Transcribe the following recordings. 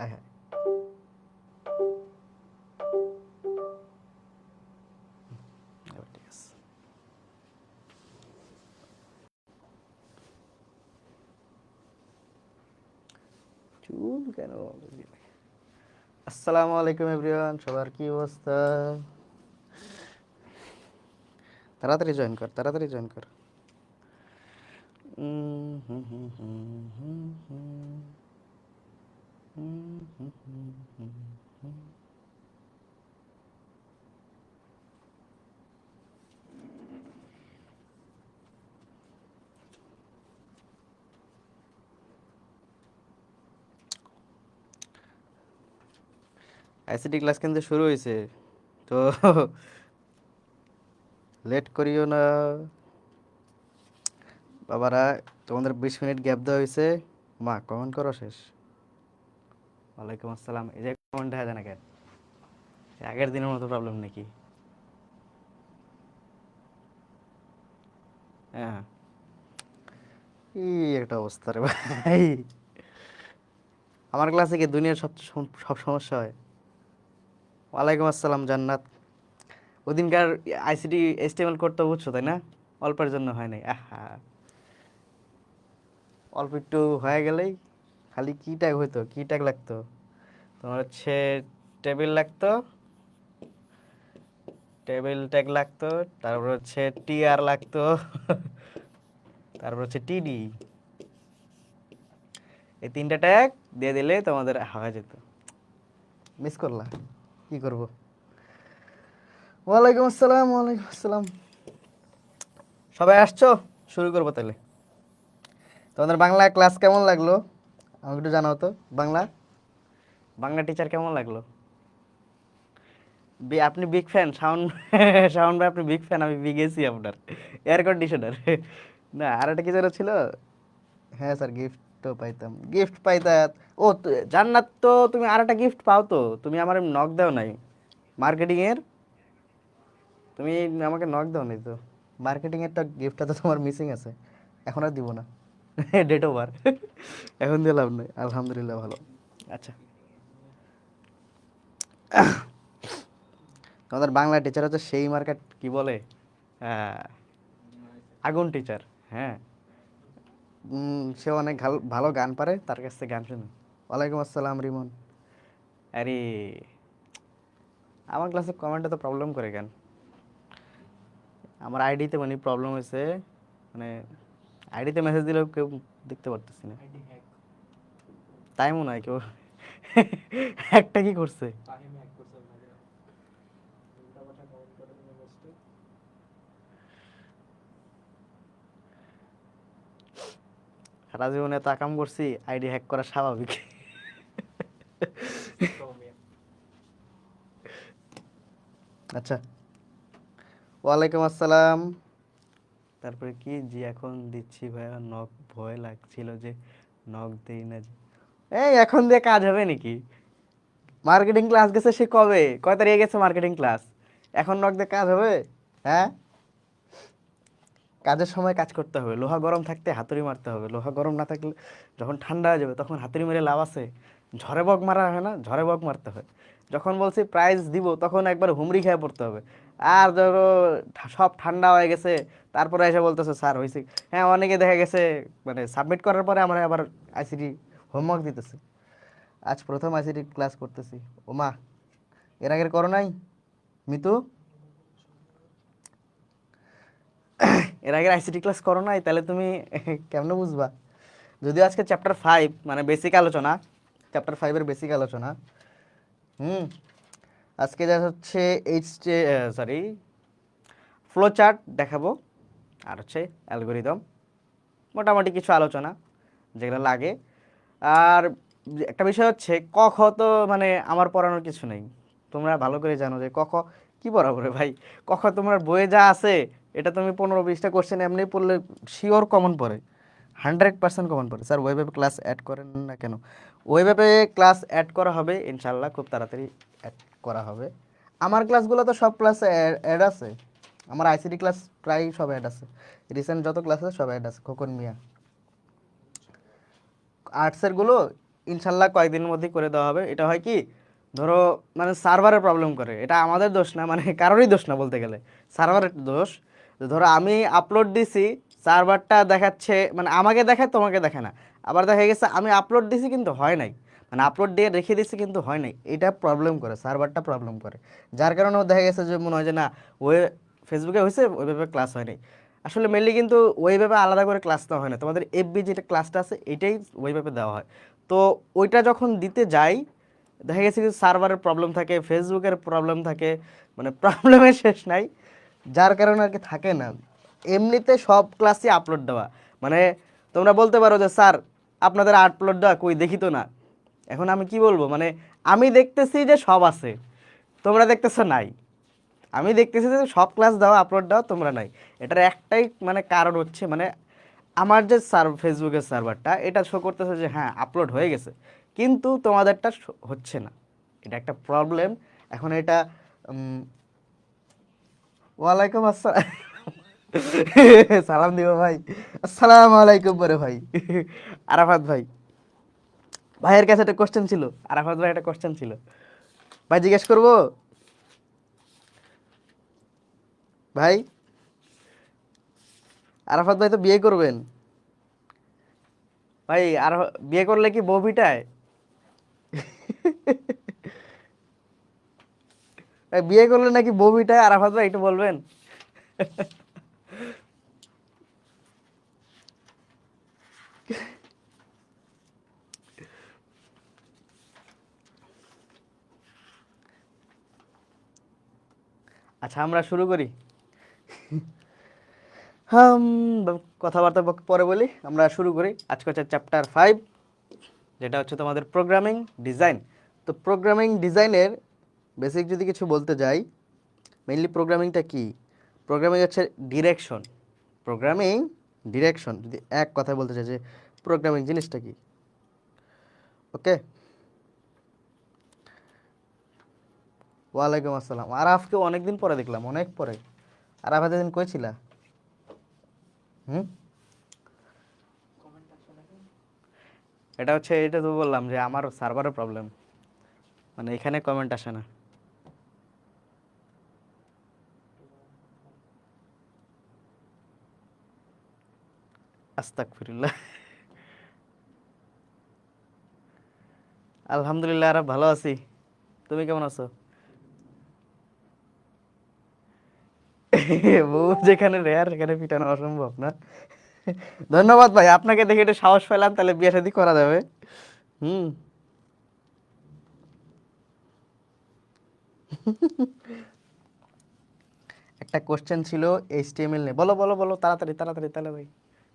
আয় হায়। এবার ঠিক আছে। চুল কেন? আসসালামু আলাইকুম এভরিওয়ান, সবার কি অবস্থা? তাড়াতাড়ি জয়েন কর, তাড়াতাড়ি জয়েন কর। হুম হুম হুম হুম হুম হুম হুম হুম হুম হুম। আইসিটি ক্লাস কিন্তু শুরু হয়েছে, তো লেট করিও না বাবারা। তোমাদের 20 মিনিট গ্যাপ দেওয়া হয়েছে। মা কমেন্ট করো শেষ। ওয়ালাইকুম আসসালাম। এই যে কমেন্ট দেখা যায় না কেন? আগের দিনের মতো প্রবলেম নাকি? হ্যাঁ, কি একটা অবস্থা রে ভাই। আমার ক্লাসে কি দুনিয়ার সব সব সমস্যা হয়? ওয়ালাইকুম আসসালাম জান্নাত। ওদিনকার আইসিটি এস্টিমেল করতে বুঝছো তাই না? অল্পের জন্য হয় নাই, আহা। অল্প একটু হয়ে গেলেই খালি কি ট্যাগ হইতো, কি ট্যাগ লাগতো তোমার হচ্ছে? টেবিল লাগতো, টেবিল ট্যাগ লাগতো, তারপর হচ্ছে টিআর লাগতো, তারপর হচ্ছে টিডি। এই তিনটা ট্যাগ দিয়ে দিলে তোমাদের হয়ে যেত। মিস করলা, কি করব। ওয়ালাইকুম আসসালাম, ওয়ালাইকুম আসসালাম। সবাই আসছো? শুরু করবো তাহলে। তোমাদের বাংলা ক্লাস কেমন লাগলো আমাকে একটু জানাও তো। বাংলা বাংলা টিচার কেমন লাগলো? আপনি বিগ ফ্যান শাওন? শাওন ভাই আপনি বিগ ফ্যান, আমি বিগ এসি আপনার এয়ার কন্ডিশনার। না, আর একটা কি যেন ছিল। হ্যাঁ স্যার, গিফটও পাইতাম, গিফট পাইতাম। ও জান্নাত, তো তুমি আর একটা গিফট পাও তো, তুমি আমার নক দাও নাই মার্কেটিং এর। তুমি আমাকে নক দাও নাই তো। মার্কেটিং এরটা গিফটটা তো তোমার মিসিং আছে। এখন আর দিব না। Date over. এখন দিয়ে লাভ নেই, আলহামদুলিল্লাহ ভালো। আচ্ছা, তোমাদের বাংলা টিচার হচ্ছে সেই মার্কেট কি বলে, আহ, আগুন টিচার। হ্যাঁ, সে অনেক ভালো গান পারে, তার কাছ থেকে গান শুনুন। ওয়ালাইকুম আসসালাম রিমন। আরে, আমার ক্লাসে কমেন্টে তো প্রবলেম করে কেন? আমার আইডিতে মানে প্রবলেম হয়েছে, মানে আইডিতে মেসেজ দিলেও কেউ দেখতে পারতেছি না। তাই মনে হয় কেউ একটা কি করছে। সারা জীবনে তো কাম করছি, আইডি হ্যাক করা স্বাভাবিক। আচ্ছা, ওয়ালাইকুম আসসালাম। তারপরে কি জি এখন দিচ্ছি ভাইয়া, নক ভয় লাগছিল যে নক দেই না যে। এই এখন দিয়ে কাজ হবে নাকি? মার্কেটিং ক্লাস গেছে সে কবে, কয় তারিখে গেছে মার্কেটিং ক্লাস? এখন নক দিয়ে কাজ হবে? হ্যাঁ, কাজের সময় কাজ করতে হবে। লোহা গরম থাকতে হাতুড়ি মারতে হবে, লোহা গরম না থাকলে যখন ঠান্ডা হয়ে যাবে তখন হাতুড়ি মেরে লাভ আছে? ঝড়ে বক মারা হয় না, ঝড়ে বক মারতে হয়। যখন বলছি প্রাইজ দিব তখন একবার হুমড়ি খেয়ে পড়তে হবে। আর ধরো সব ঠান্ডা হয়ে গেছে, তারপরে এসে বলতেছে স্যার হয়েছে। হ্যাঁ, অনেকে দেখা গেছে মানে সাবমিট করার পরে আমরা আবার আইসিটি হোমওয়ার্ক দিতেছে। আজ প্রথম আইসিটি ক্লাস করতেছি। ওমা, এর আগের করো নাই মিতু? এর আগের আইসিটি ক্লাস করো নাই, তাহলে তুমি কেমনে বুঝবা? যদিও আজকে চ্যাপ্টার 5 মানে বেসিক আলোচনা, চ্যাপ্টার 5-এর বেসিক আলোচনা। হুম, আজকে যা হচ্ছে এইচ সরি ফ্লো চার্ট দেখাবো, আর হচ্ছে অ্যালগোরিদম, মোটামুটি কিছু আলোচনা যেগুলো লাগে। আর একটা বিষয় হচ্ছে ক খ তো মানে আমার পড়ানোর কিছু নেই। তোমরা ভালো করে জানো যে ক খ কি পড়াবো রে ভাই। ক খ তোমার বইয়ে যা আছে এটা তুমি 15-20টা কোশ্চেন এমনি পড়লে শিওর কমন পড়ে, 100% কমন পড়ে। স্যার ওয়েবে ক্লাস অ্যাড করেন না কেন? ওয়েবে ক্লাস অ্যাড করা হবে ইনশাল্লাহ, খুব তাড়াতাড়ি অ্যাড করা হবে। আমার ক্লাসগুলো তো সব ক্লাসে অ্যাড আছে। আমার আইসিডি ক্লাস প্রায় সব অ্যাড আছে, রিসেন্ট যত ক্লাস আছে সব অ্যাড আছে। খোকন মিয়া আর্টসের গুলো ইনশাল্লাহ কয়েকদিনের মধ্যেই করে দেওয়া হবে। এটা হয় কি, ধরো মানে সার্ভারের প্রবলেম করে, এটা আমাদের দোষ না, মানে কারোরই দোষ না বলতে গেলে, সার্ভারের দোষ। যে ধরো আমি আপলোড দিছি, সার্ভারটা দেখাচ্ছে মানে আমাকে দেখায় তোমাকে দেখে না, আবার দেখা গেছে আমি আপলোড দিছি কিন্তু হয় নাই, মানে আপলোড দিয়ে রেখে দিছি কিন্তু হয় নাই, এটা প্রবলেম করে, সার্ভারটা প্রবলেম করে। যার কারণে দেখা গেছে যে মনে হয় যে না ওই ফেসবুকে হয়েছে ওইভাবে ক্লাস হয় নাই। আসলে মেনলি কিন্তু ওইভাবে আলাদা করে ক্লাস দেওয়া হয় না, তোমাদের এফবি যেটা ক্লাসটা আছে এটাই ওইভাবে দেওয়া হয়। তো ওইটা যখন দিতে যাই দেখা গেছে কিছু সার্ভারের প্রবলেম থাকে, ফেসবুকের প্রবলেম থাকে, মানে প্রবলেমের শেষ নাই। যার কারণে আর কি থাকে না এমনিতে সব ক্লাসই আপলোড দেওয়া। মানে তোমরা বলতে পারো যে স্যার আপনাদের আপলোড দেওয়া কই দেখি তো না। এখন আমি কি বলবো, মানে আমি দেখতেছি যে সব আছে, তোমরা দেখতেছো নাই। আমি দেখতেছি যে সব ক্লাস দেওয়া আপলোড দেওয়া, তোমরা নাই। এটার একটাই মানে কারণ হচ্ছে মানে আমার যে ফেসবুকের সার্ভারটা এটা শো করতেছে যে হ্যাঁ আপলোড হয়ে গেছে, কিন্তু তোমাদেরটা হচ্ছে না, এটা একটা প্রবলেম। এখন এটা ওয়ালাইকুম আসসালাম। সালাম দিব ভাই, আসসালামু আলাইকুম বলে ভাই। আরাফাত ভাই, ভাইয়ের কাছে একটা কোশ্চেন ছিল, আরাফাত ভাই একটা কোশ্চেন ছিল, ভাই জিজ্ঞেস করবো? ভাই, আরাফাত ভাই তো বিয়ে করবেন, ভাই আর বিয়ে করলে কি বউ পিটায়? ভাই বিয়ে করলে নাকি বউ পিটায়, আরাফাত ভাই একটু বলবেন? আচ্ছা আমরা শুরু করি। হাম, কথাবার্তা পরে বলি, আমরা শুরু করি। আজকে হচ্ছে চ্যাপ্টার 5, যেটা হচ্ছে তোমাদের প্রোগ্রামিং ডিজাইন। তো প্রোগ্রামিং ডিজাইনের বেসিক যদি কিছু বলতে যাই, মেইনলি প্রোগ্রামিংটা কি? প্রোগ্রামিং হচ্ছে ডিরেকশন। প্রোগ্রামিং ডিরেকশন, যদি এক কথায় বলতে চাই যে প্রোগ্রামিং জিনিসটা কি। ওকে, ওয়ালাইকুম আসসালাম। আরাফকে অনেকদিন পরে দেখলাম, অনেক পরে। আরাফ এতদিন কই ছিলা? হুম, এটা হচ্ছে, এটা তো বললাম যে আমার সার্ভারের প্রবলেম, মানে এখানে কমেন্ট আসে না। আস্তাগফিরুল্লাহ। আলহামদুলিল্লাহ আরাফ, ভালো আছি। তুমি কেমন আছো? বউ যেখানে রেয়ার সেখানে পিটানো অসম্ভব না। ধন্যবাদ ভাই, আপনাকে দেখে একটু সাহস পেলাম, তাহলে বিয়ে শাদী করা যাবে। হুম। একটা কোশ্চেন ছিল এইচটিএমএল নিয়ে, বলো বলো বলো, তাড়াতাড়ি তাড়াতাড়ি, তাহলে ভাই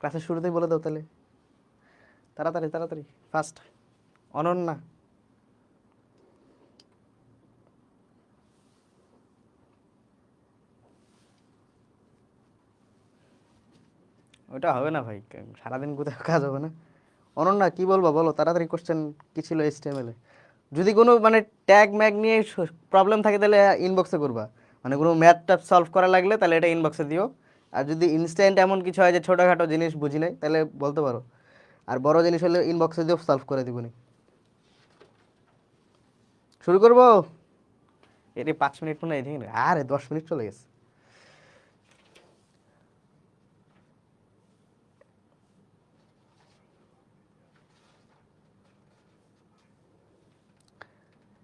ক্লাসের শুরুতেই বলে দাও তাহলে, তাড়াতাড়ি তাড়াতাড়ি, ফার্স্ট। অনন্যা, ওটা হবে না ভাই, সারাদিন কোথাও কাজ হবে না। অনন্যা কি বলবো বলো তাড়াতাড়ি, কোশ্চেন কি ছিল এইচটিএমএল এ? যদি কোনো মানে ট্যাগ ম্যাগ নিয়ে প্রবলেম থাকে তাহলে ইনবক্সে করবা, মানে কোনো ম্যাথ ট্যাথ সলভ করা লাগলে তাহলে এটা ইনবক্সে দিও। আর যদি ইনস্ট্যান্ট এমন কিছু হয় যে ছোটোখাটো জিনিস বুঝি নাই তাহলে বলতে পারো। আর বড় জিনিস হলে ইনবক্সে দিও, সলভ করে দিবনি। শুরু করবো? এর 5 মিনিট মনে হয়, ঠিক না? আরে 10 মিনিট চলে গেছে।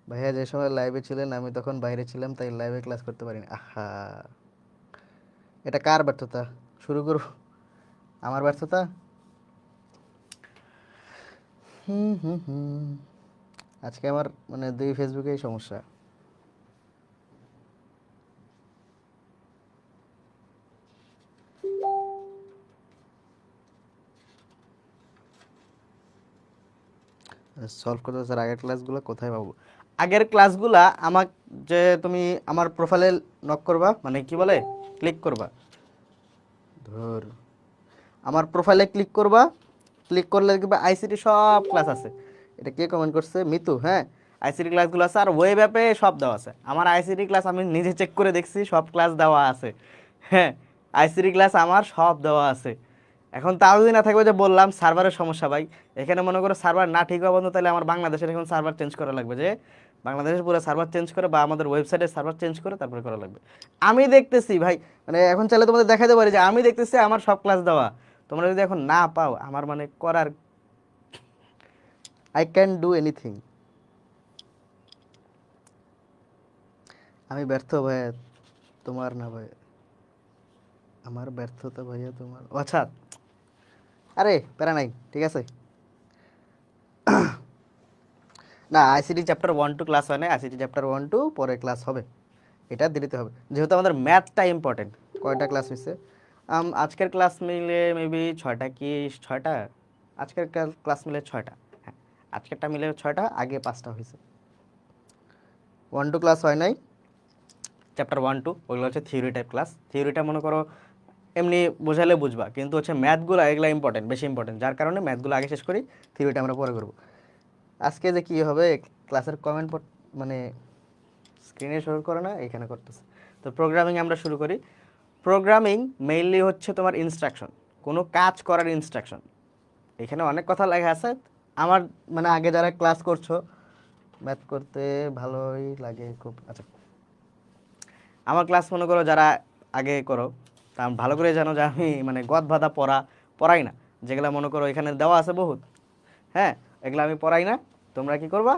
ভাইয়া যে সময় লাইভে ছিলেন আমি তখন বাইরে ছিলাম, তাই লাইভে ক্লাস করতে পারিনি। আহা, এটা কার ব্যর্থতা? শুরু করো। আমার ব্যর্থতা? হুম হুম হুম। আজকে আমার মানে দুই ফেসবুকেই সমস্যা। সলভ করতে স্যার আগের ক্লাসগুলো কোথায় পাবো? আগের ক্লাসগুলা আমার, যে তুমি আমার প্রোফাইলে নক করবা, মানে কি বলে ক্লিক করবা, ধর আমার প্রোফাইলে ক্লিক করবা, ক্লিক করলে দেখবে আইসিটি সব ক্লাস আছে। এটা কে কমেন্ট করছে? মিতু, হ্যাঁ। আইসিটি ক্লাসগুলো আছে, আর ওয়েব অ্যাপে সব দেওয়া আছে। আমার আইসিটি ক্লাস আমি নিজে চেক করে দেখছি, সব ক্লাস দেওয়া আছে। হ্যাঁ, আইসিটি ক্লাস আমার সব দেওয়া আছে। এখন তাও যদি না থাকবে, যে বললাম সার্ভারের সমস্যা ভাই, এখানে মনে করো সার্ভার না ঠিক হওয়া বন্ধু, তাহলে আমার বাংলাদেশের এখন সার্ভার চেঞ্জ করা লাগবে, যে বাংলাদেশের পুরো সার্ভার চেঞ্জ করে বা আমাদের ওয়েবসাইটের সার্ভার চেঞ্জ করে তারপরে করা লাগবে। আমি দেখতেছি ভাই, মানে এখন চাইলে তোমাদের দেখাতে পারি যে আমি দেখতেছি আমার সব ক্লাস দেওয়া, তোমরা যদি এখন না পাও, আমার মানে করার, আই ক্যান ডু এনিথিং। আমি ব্যর্থ ভাইয়া, তোমার না ভাই, আমার ব্যর্থতা ভাইয়া তোমার, ও আচ্ছা, আরে প্যারা নাই, ঠিক আছে। না, আইসিটি চ্যাপ্টার 1-2 ক্লাস হয় না, আইসিটি চ্যাপ্টার 1-2 পরে ক্লাস হবে, এটা দিতে হবে, যেহেতু আমাদের ম্যাথটা ইম্পর্টেন্ট। কয়টা ক্লাস হয়েছে? আজকের ক্লাস মিলে মেবি 6টা কি 6টা, আজকের ক্লাস মিলে 6টা, হ্যাঁ আজকেরটা মিলে 6টা, আগে 5টা হয়েছে। 1-2 ক্লাস হয় নাই, চ্যাপ্টার 1-2 ওইগুলো হচ্ছে থিওরি টাইপ ক্লাস। থিওরিটা মনে করো এমনি বোঝালে বুঝবা, কিন্তু হচ্ছে ম্যাথগুলো এগুলো ইম্পর্টেন্ট, বেশি ইম্পর্টেন্ট, যার কারণে ম্যাথগুলো আগে শেষ করি, থিওরিটা আমরা পরে করবো। আজকে যে কি হবে, ক্লাসের কমেন্ট মানে স্ক্রিনে শো করে না, এখানে করতেছে। তো প্রোগ্রামিং আমরা শুরু করি। প্রোগ্রামিং মেইনলি হচ্ছে তোমার ইনস্ট্রাকশন, কোনো কাজ করার ইনস্ট্রাকশন। এখানে অনেক কথা লেখা আছে, আমার মানে আগে যারা ক্লাস করছো, ম্যাথ করতে ভালোই লাগে খুব। আচ্ছা, আমার ক্লাস মনে করো যারা আগে করো, তা ভালো করে জানো যে আমি মানে গদ বাঁধা পড়াই না, যেগুলো মনে করো এখানে দেওয়া আছে বহুত, হ্যাঁ এগুলো আমি পড়াই না। তোমরা কি করবা,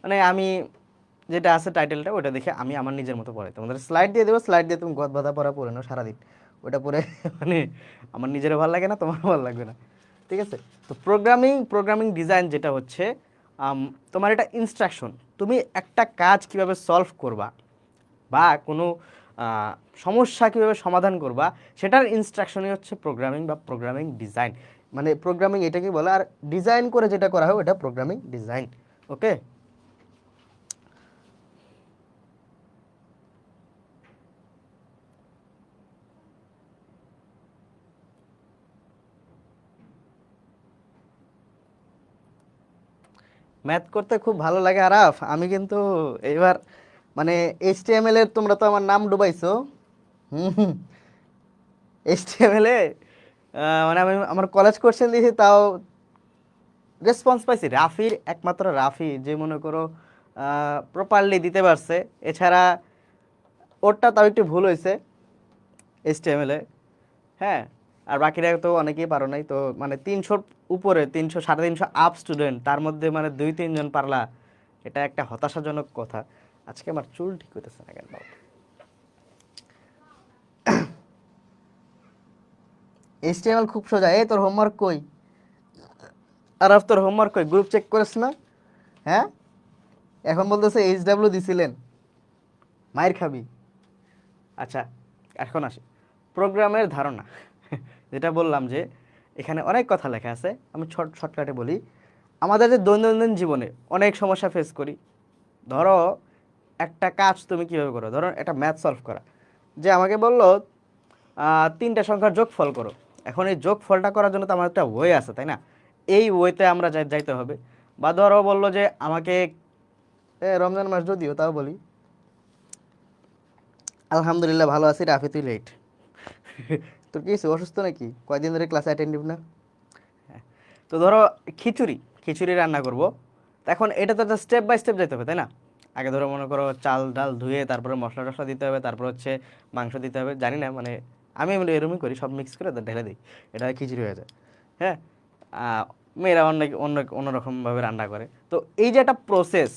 মানে আমি যেটা আছে টাইটেলটা ওটা দেখে আমি আমার নিজের মতো পড়াই, তোমাদের স্লাইড দিয়ে দেবো, স্লাইড দিয়ে তুমি গদ বাঁধা পড়া পড়ে নাও সারাদিন, ওটা পড়ে মানে আমার নিজেরও ভালো লাগে না, তোমারও ভালো লাগবে না, ঠিক আছে। তো প্রোগ্রামিং ডিজাইন যেটা হচ্ছে, তোমার এটা ইনস্ট্রাকশন, তুমি একটা কাজ কিভাবে সলভ করবা বা কোনো সমস্যা কিভাবে সমাধান করবা, সেটার ইনস্ট্রাকশনই হচ্ছে প্রোগ্রামিং বা প্রোগ্রামিং ডিজাইন। মানে প্রোগ্রামিং এটাকে বলে, আর ডিজাইন করে যেটা করা হয় ওটা প্রোগ্রামিং ডিজাইন। ওকে, ম্যাথ করতে খুব ভালো লাগে আরাফ, আমি কিন্তু এবার মানে এইচটিএমএল এর, তোমরা তো আমার নাম ডুবাইছো। হুম, এইচটিএমএল এ মানে আমি আমার কলেজ কোশ্চেন দিয়েছি, তাও রেসপন্স পাইছি রাফির, একমাত্র রাফি যে মনে করো প্রপারলি দিতে পারছে, এছাড়া ওরটা তাও একটু ভুল হয়েছে এইচটিএমএল এ, হ্যাঁ। আর বাকিরা তো অনেকেই পারো নাই, তো মানে 300 উপরে, 300 350 আপ স্টুডেন্ট, তার মধ্যে মানে 2-3 জন পারলা, এটা একটা হতাশাজনক কথা। আজকে আমার চুল ঠিক হইতেছে না কেন বাবা। এইচটিএমএল খুব সোজা, এই তোর হোমওয়ার্ক কই, আর তোর হোমওয়ার্ক কই, গ্রুপ চেক করিস না, হ্যাঁ এখন বলতেছে এইচডাব্লিউ দিছিলেন, মায়ের খাবি। আচ্ছা, এখন আসি প্রোগ্রামের ধারণা। যেটা বললাম যে এখানে অনেক কথা লেখা আছে, আমি শর্টকাটে বলি। আমাদের যে দৈনন্দিন জীবনে অনেক সমস্যা ফেস করি, ধরো একটা কাজ তুমি কীভাবে করো, ধরো একটা ম্যাথ সলভ করা, যে আমাকে বললো 3টা সংখ্যার যোগফল করো। এখন এই যোগফলটা করার জন্য তো আমার একটা ওয়ে আছে, তাই না? এই ওয়েতে আমরা যাইতে হবে। বা ধরো বললো যে আমাকে, রমজান মাস যদিও, তাও বলি আলহামদুলিল্লাহ ভালো আছি, রাফি তুই লেট। তোর কি হয়েছে, অসুস্থ নাকি, কয়দিন ধরে ক্লাসে অ্যাটেন্ডিভ না? হ্যাঁ। তো ধরো খিচুড়ি খিচুড়ি রান্না করব, তো এখন এটা তো স্টেপ বাই স্টেপ যেতে হবে, তাই না? আগে ধরো মনে করো চাল ডাল ধুয়ে তারপরে মশলা টশলা দিতে হবে, তারপর হচ্ছে মাংস দিতে হবে, জানি না মানে আমি এরকমই করি, সব মিক্স করে ঢেলে দিই, এটা খিচুড়ি হয়ে যায়, হ্যাঁ। মেয়েরা অনেক অন্যরকমভাবে রান্না করে। তো এই যে একটা প্রসেস,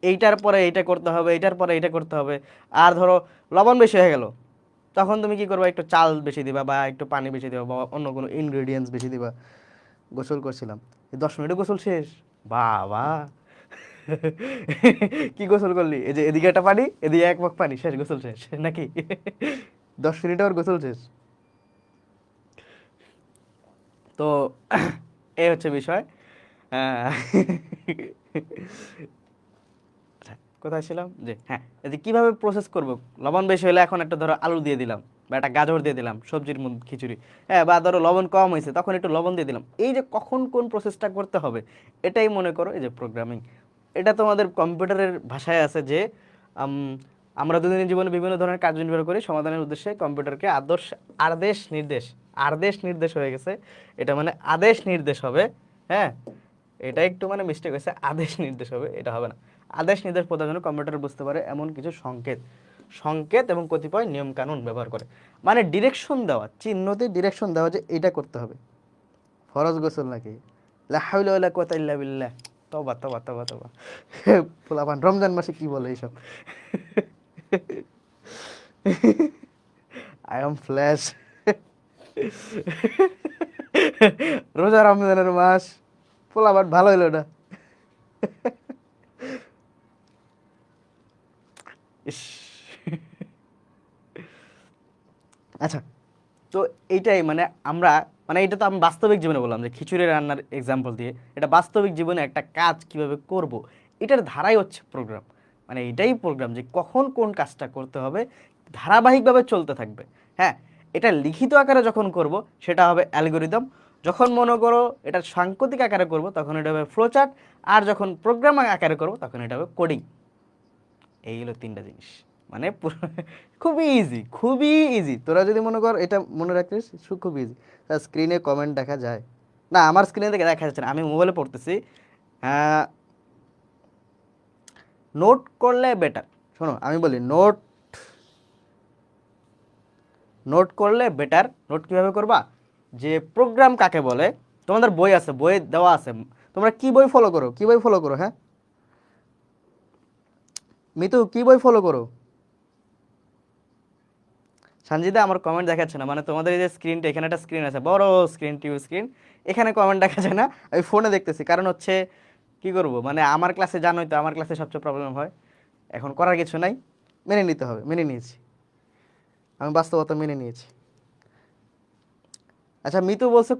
এইটার পরে এইটা করতে হবে, এইটার পরে এইটা করতে হবে। আর ধরো লবণ বেশি হয়ে গেল, তখন তুমি কি করবা, একটু চাল বেশি দিবা বা একটু পানি বেশি দিবা বা অন্য কোনো ইনগ্রেডিয়েন্টস বেশি দিবা। গোসল করছিলাম, এই 10 মিনিটে গোসল শেষ, বাবা। কি গোসল করলি, এই যে এদিকে একটা পানি, এদিকে 1 মগ পানি, শেষ, গোসল শেষ নাকি? 10 মিনিটে ওর গোসল শেষ। তো এই হচ্ছে বিষয়। আহ, আচ্ছা, কোথায় ছিলাম, যে হ্যাঁ, এই যে কিভাবে প্রসেস করব, লবণ বেশি হলে এখন একটা ধরো আলু দিয়ে দিলাম বা একটা গাজর দিয়ে দিলাম সবজির মধ্যে খিচুড়ি, হ্যাঁ, বা ধরো লবণ কম হয়েছে তখন একটু লবণ দিয়ে দিলাম, এই যে কখন কোন প্রসেসটা করতে হবে, এটাই মনে করো এই যে প্রোগ্রামিং। এটা তোমাদের কম্পিউটারের ভাষায় আছে যে আমরা দৈনন্দিন জীবনে বিভিন্ন ধরনের কাজ নির্ভর করি সমাধানের উদ্দেশ্যে কম্পিউটারকে আদেশ নির্দেশ হয়ে গেছে, এটা মানে আদেশ নির্দেশ হবে। হ্যাঁ, এটা একটু মানে মিস্টেক হয়েছে, আদেশ নির্দেশ হবে, এটা হবে না। আদেশ নির্দেশ প্রদানের জন্য কম্পিউটার বুঝতে পারে এমন কিছু সংকেত এবং কতিপয় নিয়ম কানুন ব্যবহার করে। মানে ডিরেকশন দেওয়া, চিহ্নতে ডিরেকশন দেওয়া যে এটা করতে হবে। ফরজ গোসল নাকি, লা হাওলা ওয়ালা কুওয়াতা ইল্লা বিল্লাহ, তওবা তওবা তওবা তওবা। পোলাপান রমজান মাসে কি বলে এইসব? I am flash. রোজা রমজানের মাস, পোলাপান ভালো হইলো না। ইস। আচ্ছা, তো এইটাই মানে আমরা মানে এটা তো আমি বাস্তবিক জীবনে বললাম যে খিচুড়ি রান্নার এক্সাম্পল দিয়ে, এটা বাস্তবিক জীবনে একটা কাজ কিভাবে করব, এটার ধারাই হচ্ছে প্রোগ্রাম। মানে এটাই প্রোগ্রাম যে কখন কোন কাজটা করতে হবে, ধারাবাহিকভাবে চলতে থাকবে। হ্যাঁ, এটা লিখিত আকারে যখন করব সেটা হবে অ্যালগোরিদম, যখন মনে করো এটা সাংকেতিক আকারে করব তখন এটা হবে ফ্লোচার্ট, আর যখন প্রোগ্রাম আকারে করব তখন এটা হবে কোডিং। এই হলো তিনটা জিনিস। মানে খুবই ইজি, খুবই ইজি। তোরা যদি মনে কর এটা মনে রাখিস, খুব ইজি। স্ক্রিনে কমেন্ট দেখা যায় না, আমার স্ক্রিনে থেকে দেখা যাচ্ছে না, আমি মোবাইলে পড়তেছি। হ্যাঁ, নোট করলে বেটার। শোনো আমি বলি, নোট নোট করলে বেটার। নোট কিভাবে করবা, যে প্রোগ্রাম কাকে বলে, তোমাদের বই আছে, বই দেওয়া আছে, তোমরা কি বই ফলো করো, কি বই ফলো করো? হ্যাঁ মিতু, কি বই ফলো করো? সঞ্জিদা, আমার কমেন্ট দেখাচ্ছে না, মানে তোমাদের এই যে স্ক্রিনটা, এখানে একটা স্ক্রিন আছে, বড় স্ক্রিন, টিভি স্ক্রিন, এখানে কমেন্ট দেখা যায় না। আমি ফোনে দেখতেছি, কারণ হচ্ছে কি করব, মানে আমার ক্লাসে জানোই তো, আমার ক্লাসে সবচেয়ে প্রবলেম হয়। এখন করার কিছু নাই, মেনে নিতে হবে, মেনে নিয়েছি, আমি বাস্তবতা মেনে নিয়েছি। আচ্ছা, মিতু বলছে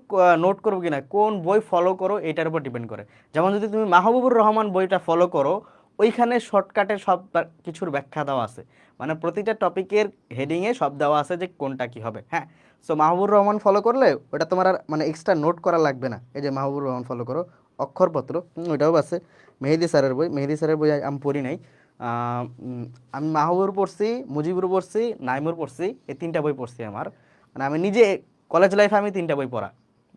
নোট করবো কিনা, কোন বই ফলো করো এটার উপর ডিপেন্ড করে। যেমন যদি তুমি মাহবুবুর রহমান বইটা ফলো করো, ওইখানে শর্টকাটে সব কিছুর ব্যাখ্যা দেওয়া আছে, মানে প্রতিটা টপিকের হেডিংয়ে সব দেওয়া আছে যে কোনটা কি হবে। হ্যাঁ, সো মাহবুবুর রহমান ফলো করলে ওটা তোমার আর মানে এক্সট্রা নোট করা লাগবে না। এই যে মাহবুবুর রহমান ফলো করো, অক্ষরপত্র, ওইটাও আছে। মেহেদি স্যারের বই, মেহেদি স্যারের বই আমি পড়ি নাই। আমি মাহবুবুর পড়ছি, মুজিবুর পড়ছি, নাইমুর পড়ছি, এই তিনটা বই পড়ছি আমার। মানে আমি নিজে কলেজ লাইফে আমি তিনটা বই পড়া,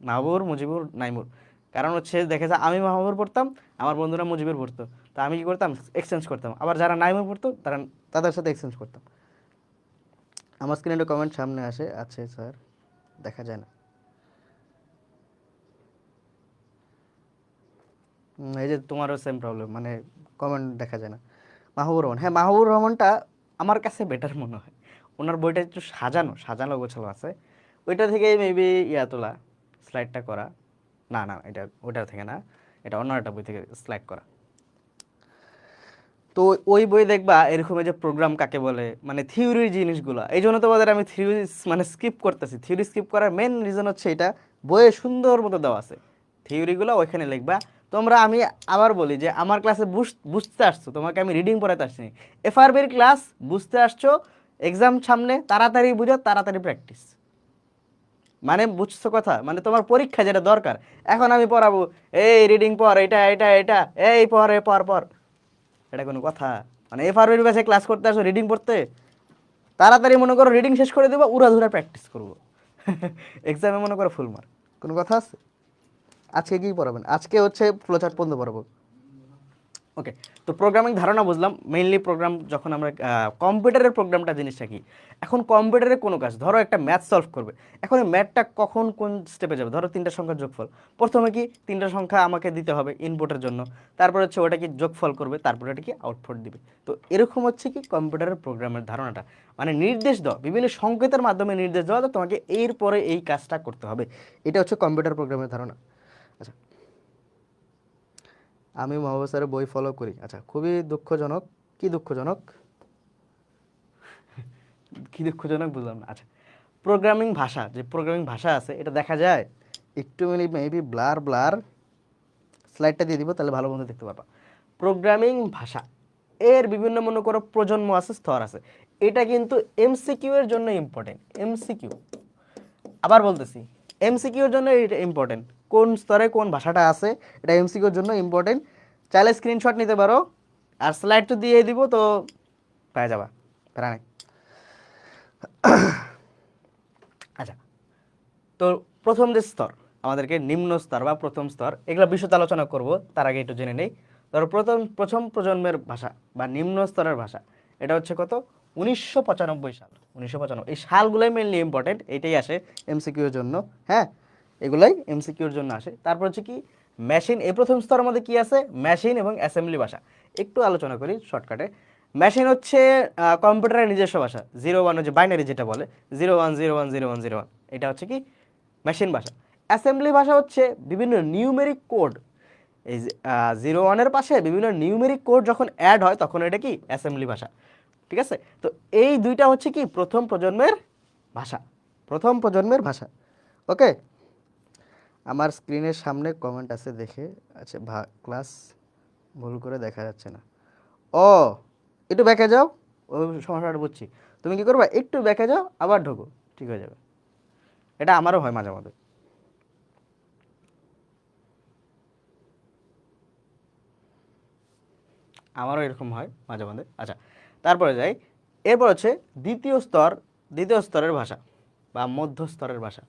মাহবুবুর, মুজিবুর, নাইমুর। কারণ হচ্ছে দেখে যা, আমি মাহবুবুর পড়তাম, আমার বন্ধুরা মুজিবুর পড়তো, তো আমি কি করতাম, এক্সচেঞ্জ করতাম। আবার যারা নাইমুর পড়তো তারা, তাদের সাথে এক্সচেঞ্জ করতাম। আমার স্ক্রিনে কমেন্ট সামনে আসে আছে স্যার, দেখা যায় না। এই যে তোমারও সেম প্রবলেম, মানে কমেন্ট দেখা যায় না। মাহবুবুর রহমান, হ্যাঁ মাহবুবুর রহমানটা আমার কাছে বেটার মনে হয়। ওনার বইটা একটু সাজানো সাজানো গোছালো আছে, ওইটা থেকে মেবি ইয়া তোলা, স্লাইডটা করা। না না, এটা ওইটা থেকে না, এটা অন্য একটা বই থেকে স্লাইড করা। তো ওই বই দেখবা এরকম, এই যে প্রোগ্রাম কাকে বলে, মানে থিওরির জিনিসগুলো, এই জন্য তোমাদের আমি থিওরি মানে স্কিপ করতেছি। থিওরি স্কিপ করার মেন রিজন হচ্ছে এটা, বইয়ে সুন্দর মতো দেওয়া আছে, থিওরিগুলো ওইখানে লিখবা তোমরা। আমি আবার বলি যে আমার ক্লাসে বুঝতে আসছো, তোমাকে আমি রিডিং পড়াতে আসছি। এফআরবির ক্লাস বুঝতে আসছো, এক্সাম সামনে, তাড়াতাড়ি বুঝো, তাড়াতাড়ি প্র্যাকটিস। মানে বুঝছো কথা, মানে তোমার পরীক্ষা যেটা দরকার, এখন আমি পড়াবো, এই রিডিং পড়, এটা এটা এটা, এই পড়, এ পড় পড়, এটা কোনো কথা? মানে এফআরবির কাছে ক্লাস করতে আসো রিডিং পড়তে, তাড়াতাড়ি মনে করো রিডিং শেষ করে দেবো, উড়াধুরা প্র্যাকটিস করবো। এক্সামে মনে করো ফুল মার্ক, কোনো কথা আছে? আজকে কি পড়াবেন? আজকে হচ্ছে ফ্লোচার্ট পর্যন্ত পড়াবো। ওকে, তো প্রোগ্রামিং ধারণা বুঝলাম। মেইনলি প্রোগ্রাম যখন আমরা কম্পিউটারের প্রোগ্রামটা জিনিসটা কি, এখন কম্পিউটারে কোনো কাজ, ধরো একটা ম্যাথ সলভ করবে, এখন এই ম্যাথটা কখন কোন স্টেপে যাবে, ধরো তিনটা সংখ্যার যোগফল, প্রথমে কি তিনটা সংখ্যা আমাকে দিতে হবে ইনপুটের জন্য, তারপর হচ্ছে ওটা কি যোগফল করবে, তারপরে এটা কি আউটপুট দিবে। তো এরকম হচ্ছে কি কম্পিউটারের প্রোগ্রামের ধারণাটা, মানে নির্দেশ দেওয়া, বিভিন্ন সংকেতের মাধ্যমে নির্দেশ দেওয়া, তো তোমাকে এরপরে এই কাজটা করতে হবে, এটা হচ্ছে কম্পিউটার প্রোগ্রামের ধারণা। আচ্ছা, আমি মহাবত স্যারের বই ফলো করি। আচ্ছা, খুবই দুঃখজনক। কি দুঃখজনক? কি দুঃখজনক বুঝলাম না। আচ্ছা, প্রোগ্রামিং ভাষা, যে প্রোগ্রামিং ভাষা আছে এটা দেখা যায় একটু মেবি ব্লার ব্লার, স্লাইডটা দিয়ে দিব তাহলে ভালো মতো দেখতে পারবা। প্রোগ্রামিং ভাষা এর বিভিন্ন মনে করো প্রজন্ম আছে, স্তর আছে। এটা কিন্তু এমসিকিউ এর জন্য ইম্পর্টেন্ট। এমসিকিউ, আবার বলতেছি, এমসিকিউ এর জন্য এটা ইম্পর্টেন্ট। কোন স্তরে কোন ভাষাটা আছে, এটা এমসিকিউ এর জন্য ইম্পর্টেন্ট। চাইলে স্ক্রিনশট নিতে পারো, আর স্লাইড তো দিয়ে দিব, তো পেয়ে যাবা। প্যারা নাই। আচ্ছা, তো প্রথম যে স্তর আমাদেরকে নিম্ন স্তর বা প্রথম স্তর এগুলো বিশদ আলোচনা করব, তার আগে একটু জেনে নেই। ধরো প্রথম প্রজন্মের ভাষা বা নিম্ন স্তরের ভাষা, এটা হচ্ছে কত, 1995 সাল। 1995, এই সালগুলোই মেনলি ইম্পর্টেন্ট, এটাই আসে এমসিকিউর জন্য। হ্যাঁ, এগুলাই এমসিকিউর জন্য আসে। তারপর হচ্ছে কি মেশিন, এই প্রথম স্তরের মধ্যে কি আছে, মেশিন এবং অ্যাসেম্বলি ভাষা। একটু আলোচনা করি শর্টকাটে। মেশিন হচ্ছে কম্পিউটারের নিজস্ব ভাষা, 0-1 যে বাইনারি যেটা বলে 0-1-0-1-0-1-0-1, এটা হচ্ছে কি মেশিন ভাষা। অ্যাসেম্বলি ভাষা হচ্ছে বিভিন্ন নিউমেরিক কোড, এই 0-1-এর পাশে বিভিন্ন নিউমেরিক কোড যখন অ্যাড হয় তখন এটা কি অ্যাসেম্বলি ভাষা। ঠিক আছে, তো এই দুইটা হচ্ছে কি প্রথম প্রজন্মের ভাষা, প্রথম প্রজন্মের ভাষা। ওকে, আমার স্ক্রিনের সামনে কমেন্ট আছে দেখে, আচ্ছা ক্লাস ভুল করে দেখা যাচ্ছে না। ও, একটু ব্যাকে যাও, ওই সমস্যাটা বুঝছি। তুমি কি করবা, একটু ব্যাকে যাও আবার ঢোকো, ঠিক হয়ে যাবে। এটা আমারও হয় মাঝে মাঝে, আমারও এরকম হয় মাঝে মাঝে। আচ্ছা, তারপরে যাই। এরপর হচ্ছে দ্বিতীয় স্তর, দ্বিতীয় স্তরের ভাষা বা মধ্যস্তরের ভাষা।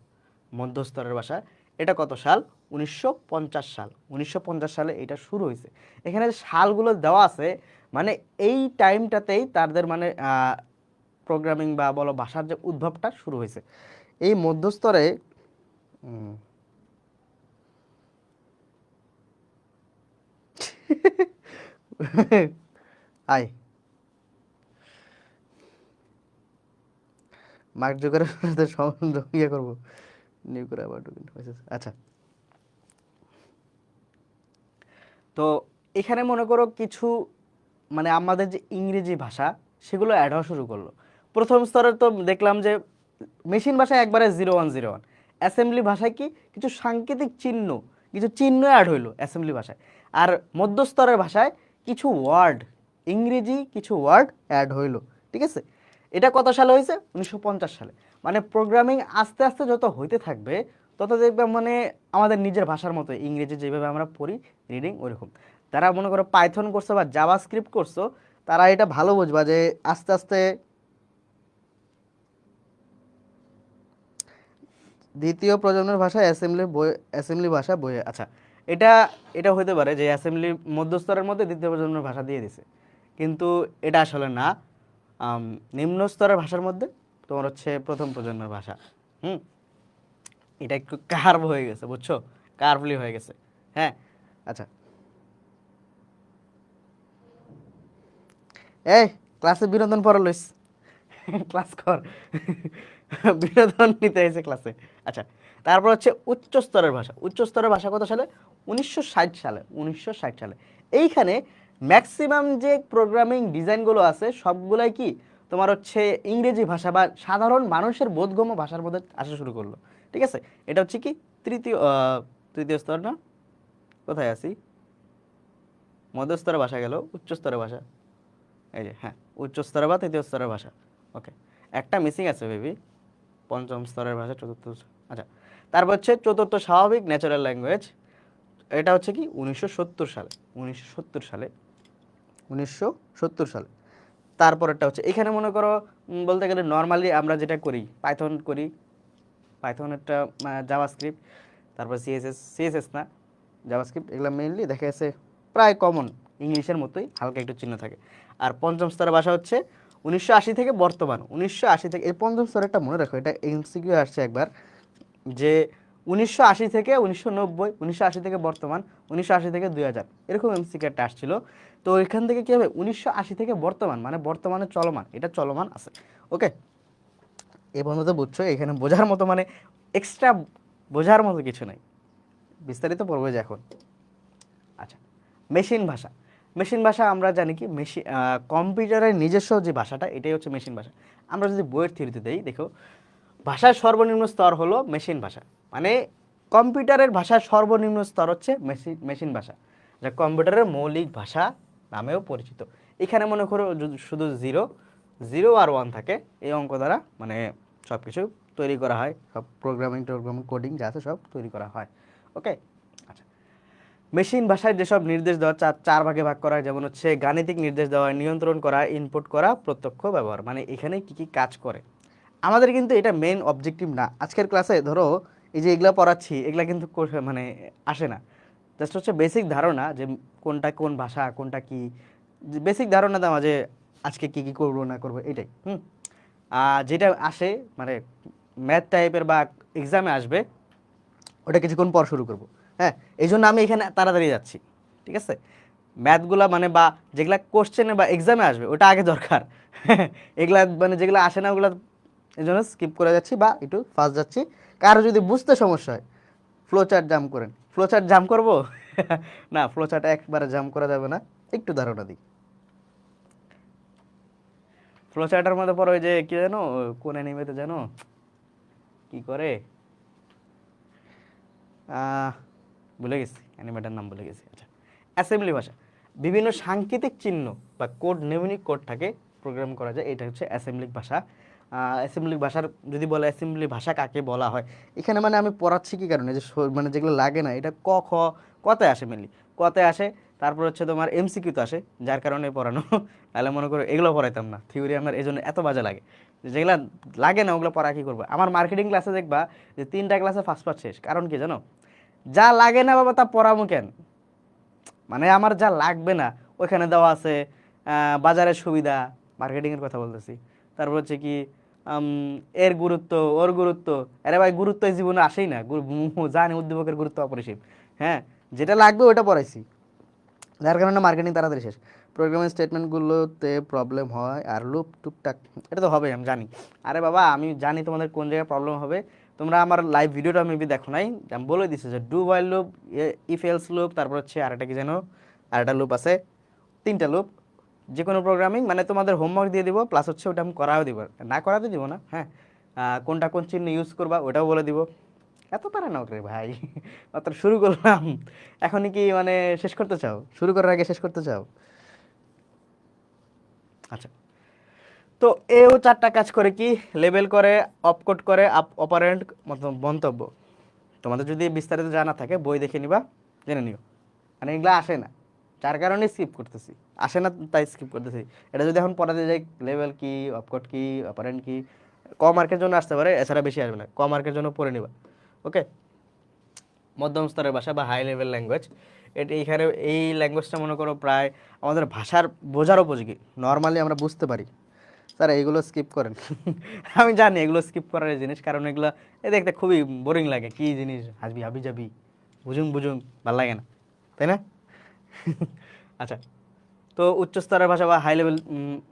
মধ্যস্তরের ভাষা, এটা কত সাল, 1950 সাল। 1950 সালে এটা শুরু হয়েছে। এখানে যে সালগুলো দেওয়া আছে, মানে এই টাইমটাতেই তাদের মানে প্রোগ্রামিং বা বলো ভাষার যে উদ্ভবটা শুরু হয়েছে এই মধ্যস্তরে। উম, আয় মার্ক জোকারের সাথে সম্বন্ধ ইয়ে করবো, নিউ করে আবার ঢুকিন মেসেজ। আচ্ছা, তো এখানে মনে করো কিছু মানে আমাদের যে ইংরেজি ভাষা সেগুলো অ্যাড হওয়া শুরু করলো। প্রথম স্তরে তো দেখলাম যে মেশিন ভাষায় একবারে 0-1-0-1, অ্যাসেম্বলি ভাষায় কি কিছু সাংকেতিক চিহ্ন, কিছু চিহ্ন অ্যাড হইলো অ্যাসেম্বলি ভাষায়। আর মধ্যস্তরের ভাষায় কিছু ওয়ার্ড, ইংরেজি কিছু ওয়ার্ড অ্যাড হইলো। ঠিক আছে, এটা কত সালে হয়েছে, 1950 সালে। মানে প্রোগ্রামিং আস্তে আস্তে যত হইতে থাকবে তত দেখবে মানে আমাদের নিজের ভাষার মতো ইংরেজি যেভাবে আমরা পড়ি রিডিং ওইরকম। তারা মনে করো পাইথন করছো বা জাভা স্ক্রিপ্ট করছো, তারা এটা ভালো বুঝবা যে আস্তে আস্তে দ্বিতীয় প্রজন্মের ভাষা অ্যাসেম্বলি বই, অ্যাসেম্বলি ভাষা বইয়ে। আচ্ছা, এটা এটা হতে পারে যে অ্যাসেম্বলি মধ্যস্তরের মধ্যে দ্বিতীয় প্রজন্মের ভাষা দিয়ে দিছে, কিন্তু এটা আসলে না। নিম্ন স্তরের ভাষার মধ্যে তোমার হচ্ছে প্রথম প্রজন্মের ভাষা। হুম, এটা একটু কার্ভ হয়ে গেছে, বুঝছো, কার্ভলি হয়ে গেছে। হ্যাঁ, আচ্ছা, এই ক্লাসে বিনোদন পড়া লইস, ক্লাস কর, বিনোদন নিতে এসে ক্লাসে। আচ্ছা, তারপর হচ্ছে উচ্চ স্তরের ভাষা। উচ্চ স্তরের ভাষা কত সালে, 1960 সালে। 1960 সালে এইখানে ম্যাক্সিমাম যে প্রোগ্রামিং ডিজাইনগুলো আছে সবগুলাই কি তোমার হচ্ছে ইংরেজি ভাষা বা সাধারণ মানুষের বোধগম্য ভাষার মধ্যে আসা শুরু করলো। ঠিক আছে, এটা হচ্ছে কি তৃতীয় তৃতীয় স্তর না, কোথায় আছি, মধ্যস্তরের ভাষা গেল, উচ্চ স্তরের ভাষা, এই যে হ্যাঁ, উচ্চ স্তরের বা তৃতীয় স্তরের ভাষা। ওকে, একটা মিসিং আছে বেবি, পঞ্চম স্তরের ভাষা, চতুর্থ। আচ্ছা, তারপর হচ্ছে চতুর্থ স্বাভাবিক ন্যাচারাল ল্যাঙ্গুয়েজ, এটা হচ্ছে কি 1970 সালে। 1970 সালে, 1970 সালে। তারপরেরটা হচ্ছে এখানে মনে করো বলতে গেলে নর্মালি আমরা যেটা করি পাইথন করি, পাইথন একটা জাভাস্ক্রিপ্ট, তারপর সিএসএস না জাভাস্ক্রিপ্ট, এগুলো মেইনলি দেখা যাচ্ছে প্রায় কমন ইংলিশের মতোই, হালকা একটু চিহ্ন থাকে। আর পঞ্চম স্তরের ভাষা হচ্ছে 1980 থেকে বর্তমান। 1980 থেকে, এই পঞ্চম স্তরেরটা মনে রাখো, এটা এমসিকিউ আসছে একবার, যে 1980 থেকে 1990, 1980 থেকে বর্তমান, 1980 থেকে 2000, এরকম এমসিকিউ একটা আসছিল। তো এখান থেকে কি হবে, 1980 থেকে বর্তমান মানে বর্তমানে চলমান, এটা চলমান আছে। ওকে, এই পর্যন্ত বুঝছো, এখানে বোঝার মতো মানে এক্সট্রা বোঝার মতো কিছু নাই, বিস্তারিত পড়বো যে এখন। আচ্ছা, মেশিন ভাষা। মেশিন ভাষা আমরা জানি কি মেশিন, কম্পিউটারের নিজস্ব যে ভাষাটা এটাই হচ্ছে মেশিন ভাষা। আমরা যদি বইয়ের থিওরিতে দেই, দেখো ভাষার সর্বনিম্ন স্তর হলো মেশিন ভাষা, মানে কম্পিউটারের ভাষার সর্বনিম্ন স্তর হচ্ছে মেশিন ভাষা, যা কম্পিউটারের মৌলিক ভাষা নামেও পরিচিত। এখানে মনে করো শুধু জিরো, জিরো আর ওয়ান থাকে, এই অঙ্ক দ্বারা মানে সব কিছু তৈরি করা হয়, সব প্রোগ্রামিং কোডিং যা আছে সব তৈরি করা হয়। ওকে, আচ্ছা, মেশিন ভাষায় যেসব নির্দেশ দেওয়া চার ভাগে ভাগ করা হয়, যেমন হচ্ছে গাণিতিক নির্দেশ দেওয়া, নিয়ন্ত্রণ করা, ইনপুট করা, প্রত্যক্ষ ব্যবহার, মানে এখানে কি কি কাজ করে। আমাদের কিন্তু এটা মেইন অবজেক্টিভ না আজকের ক্লাসে। ধরো এই যে এগুলা পড়াচ্ছি, এগুলা কিন্তু মানে আসে না, জাস্ট হচ্ছে বেসিক ধারণা যে কোনটা কোন ভাষা, কোনটা কি, বেসিক ধারণা দেওয়া যে আজকে কি কি করবো না করবো এটাই। যেটা আসে মানে ম্যাথ টাইপের বা এক্সামে আসবে, ওটা কিছুক্ষণ পর শুরু করব। হ্যাঁ, এই জন্য আমি এখানে তাড়াতাড়ি যাচ্ছি, ঠিক আছে। ম্যাথগুলা মানে বা যেগুলা কোশ্চেনে বা এক্সামে আসবে ওটা আগে দরকার। এগুলা মানে যেগুলো আসে না ওগুলা এই জন্য স্কিপ করে যাচ্ছি বা একটু ফাস্ট যাচ্ছি। কারো যদি বুঝতে সমস্যা হয় ফ্লো চার্ট জাম করেন। ফ্লো চার্ট জাম করবো? না, ফ্লো চার্ট একবারে জাম করা যাবে না, একটু ধারণা দিই। ফ্লো চার্টের মধ্যে পরে ওই যে কি জানো, কোন অ্যানিমেতে জানো কি করে, ভুলে গেছি, অ্যানিমেটার নাম ভুলে গেছি। আচ্ছা, অ্যাসেম্বলি ভাষা, বিভিন্ন সাংকেতিক চিহ্ন বা কোড, নিউমেরিক কোড থাকে, প্রোগ্রাম করা যায়, এটা হচ্ছে অ্যাসেম্বলি ভাষা। অ্যাসেম্বলি ভাষার যদি বলে অ্যাসেম্বলি ভাষা কাকে বলা হয়, এখানে মানে আমি পড়াচ্ছি কি কারণে, যে মানে যেগুলো লাগে না, এটা ক খ কতে আসে, মেনলি কতে আসে, তারপর হচ্ছে তোমার এমসিকিউ তো আসে, যার কারণে পড়ানো। তাহলে মনে করো এগুলো পড়াইতাম না, থিওরি আমার এই জন্য এত বাজে লাগে। যেগুলো লাগে না ওগুলো পড়া কি করবো। আমার মার্কেটিং ক্লাসে দেখবা যে 3টা ক্লাসে ফার্স্ট পার্ট শেষ, কারণ কি জানো, যা লাগে না বাবা তা পড়াবো কেন, মানে আমার যা লাগবে না ওইখানে দেওয়া আছে। বাজারের সুবিধা, মার্কেটিংয়ের কথা বলতেছি, তারপর হচ্ছে কি এর গুরুত্ব, ওর গুরুত্ব, আরে ভাই গুরুত্ব এই জীবনে আসেই না, জানি উদ্দীপকের গুরুত্ব অপরিসীম। হ্যাঁ, যেটা লাগবে ওটা পড়াইছি, যার কারণে মার্কেটিং তাড়াতাড়ি শেষ। প্রোগ্রামিং স্টেটমেন্টগুলোতে প্রবলেম হয় আর লুপ টুকটাক, এটা তো হবেই আমি জানি। আরে বাবা আমি জানি তোমাদের কোন জায়গায় প্রবলেম হবে, তোমরা আমার লাইভ ভিডিওটা মেবি দেখো নাই, আমি বলে দিচ্ছি যে do while loop, if else loop, তারপর হচ্ছে আরেকটা কি যেন, আরেকটা লুপ আছে, 3টা লুপ। যে কোনো প্রোগ্রামিং মানে তোমাদের হোমওয়ার্ক দিয়ে দিব, প্লাস হচ্ছে ওটা আমি করাও দিব, না করাতে দিব না। হ্যাঁ, কোনটা কোন চিহ্ন ইউজ করবা ওটাও বলে দিব। এত পারে না রে ভাই, মাত্র শুরু করলাম, এখনই কি মানে শেষ করতে চাও, শুরু করার আগে শেষ করতে চাও? আচ্ছা, তো এও 4টা কাজ করে, কি লেবেল করে, অপকোড করে, অপারেন্ট, মন্তব্য। তোমাদের যদি বিস্তারিত জানা থাকে বই দেখে নিবা, জেনে নিও, মানে এগুলা আসে না, যার কারণে স্কিপ করতেছি, আসে না তাই স্কিপ করতেছি। এটা যদি এখন পড়াতে যাই, লেভেল কি, অপকোড কি, অপারেন্ট কি, ক মার্কের জন্য আসতে পারে, এছাড়া বেশি আসবে না, ক মার্কের জন্য পড়ে নিবা। ওকে, মধ্যম স্তরের ভাষা বা হাই লেভেল ল্যাঙ্গুয়েজ, এটা এইখানে এই ল্যাঙ্গুয়েজটা মনে করো প্রায় আমাদের ভাষার বোঝার উপযোগী, নর্মালি আমরা বুঝতে পারি। স্যার এইগুলো স্কিপ করেন। আমি জানি এগুলো স্কিপ করার জিনিস, কারণ এগুলো এ দেখতে খুবই বোরিং লাগে, কি জিনিস হাসবি হাবি যাবি, বুঝুং বুঝুং, ভাল লাগে না, তাই না? আচ্ছা, তো উচ্চস্তরের ভাষা বা হাই লেভেল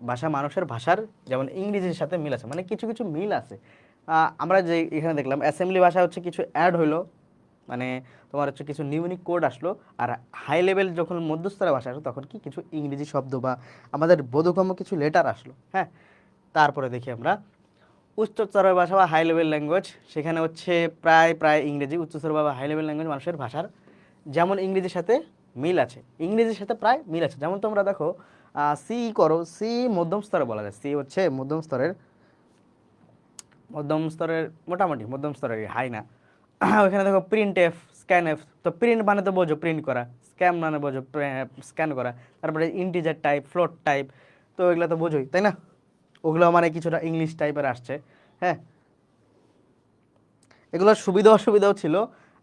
ভাষা মানুষের ভাষার যেমন ইংরেজির সাথে মিল আছে, মানে কিছু কিছু মিল আছে। আমরা যে এখানে দেখলাম অ্যাসেম্বলি ভাষা হচ্ছে কিছু অ্যাড হইলো, মানে তোমার হচ্ছে কিছু নিউমেরিক কোড আসলো। আর হাই লেভেল যখন মধ্যস্তরের ভাষা আসলো তখন কি কিছু ইংরেজি শব্দ বা আমাদের বোধগম্য কিছু লেটার আসলো। হ্যাঁ, তারপরে দেখি আমরা উচ্চস্তরের ভাষা বা হাই লেভেল ল্যাঙ্গুয়েজ, সেখানে হচ্ছে প্রায় প্রায় ইংরেজি। উচ্চস্তর বা হাই লেভেল ল্যাঙ্গুয়েজ মানুষের ভাষার যেমন ইংরেজির সাথে মিল আছে, ইংরেজির সাথে প্রায় মিল আছে। যেমন তোমরা দেখো সি করো, সি মধ্যম স্তরে বলা যায়, সি হচ্ছে মধ্যম স্তরের মোটামুটি মধ্যম স্তরের, হাই না। ওইখানে দেখো প্রিন্ট এফ, স্ক্যান এফ, তো প্রিন্ট মানে তো বোঝো প্রিন্ট করা, স্ক্যান মানে বোঝো স্ক্যান করা, তারপরে ইন্টিজার টাইপ, ফ্লোট টাইপ, তো এগুলো তো বোঝোই তাই না, ওগুলো মানে কিছুটা ইংলিশ টাইপের আসছে। হ্যাঁ, এগুলোর সুবিধা অসুবিধাও ছিল,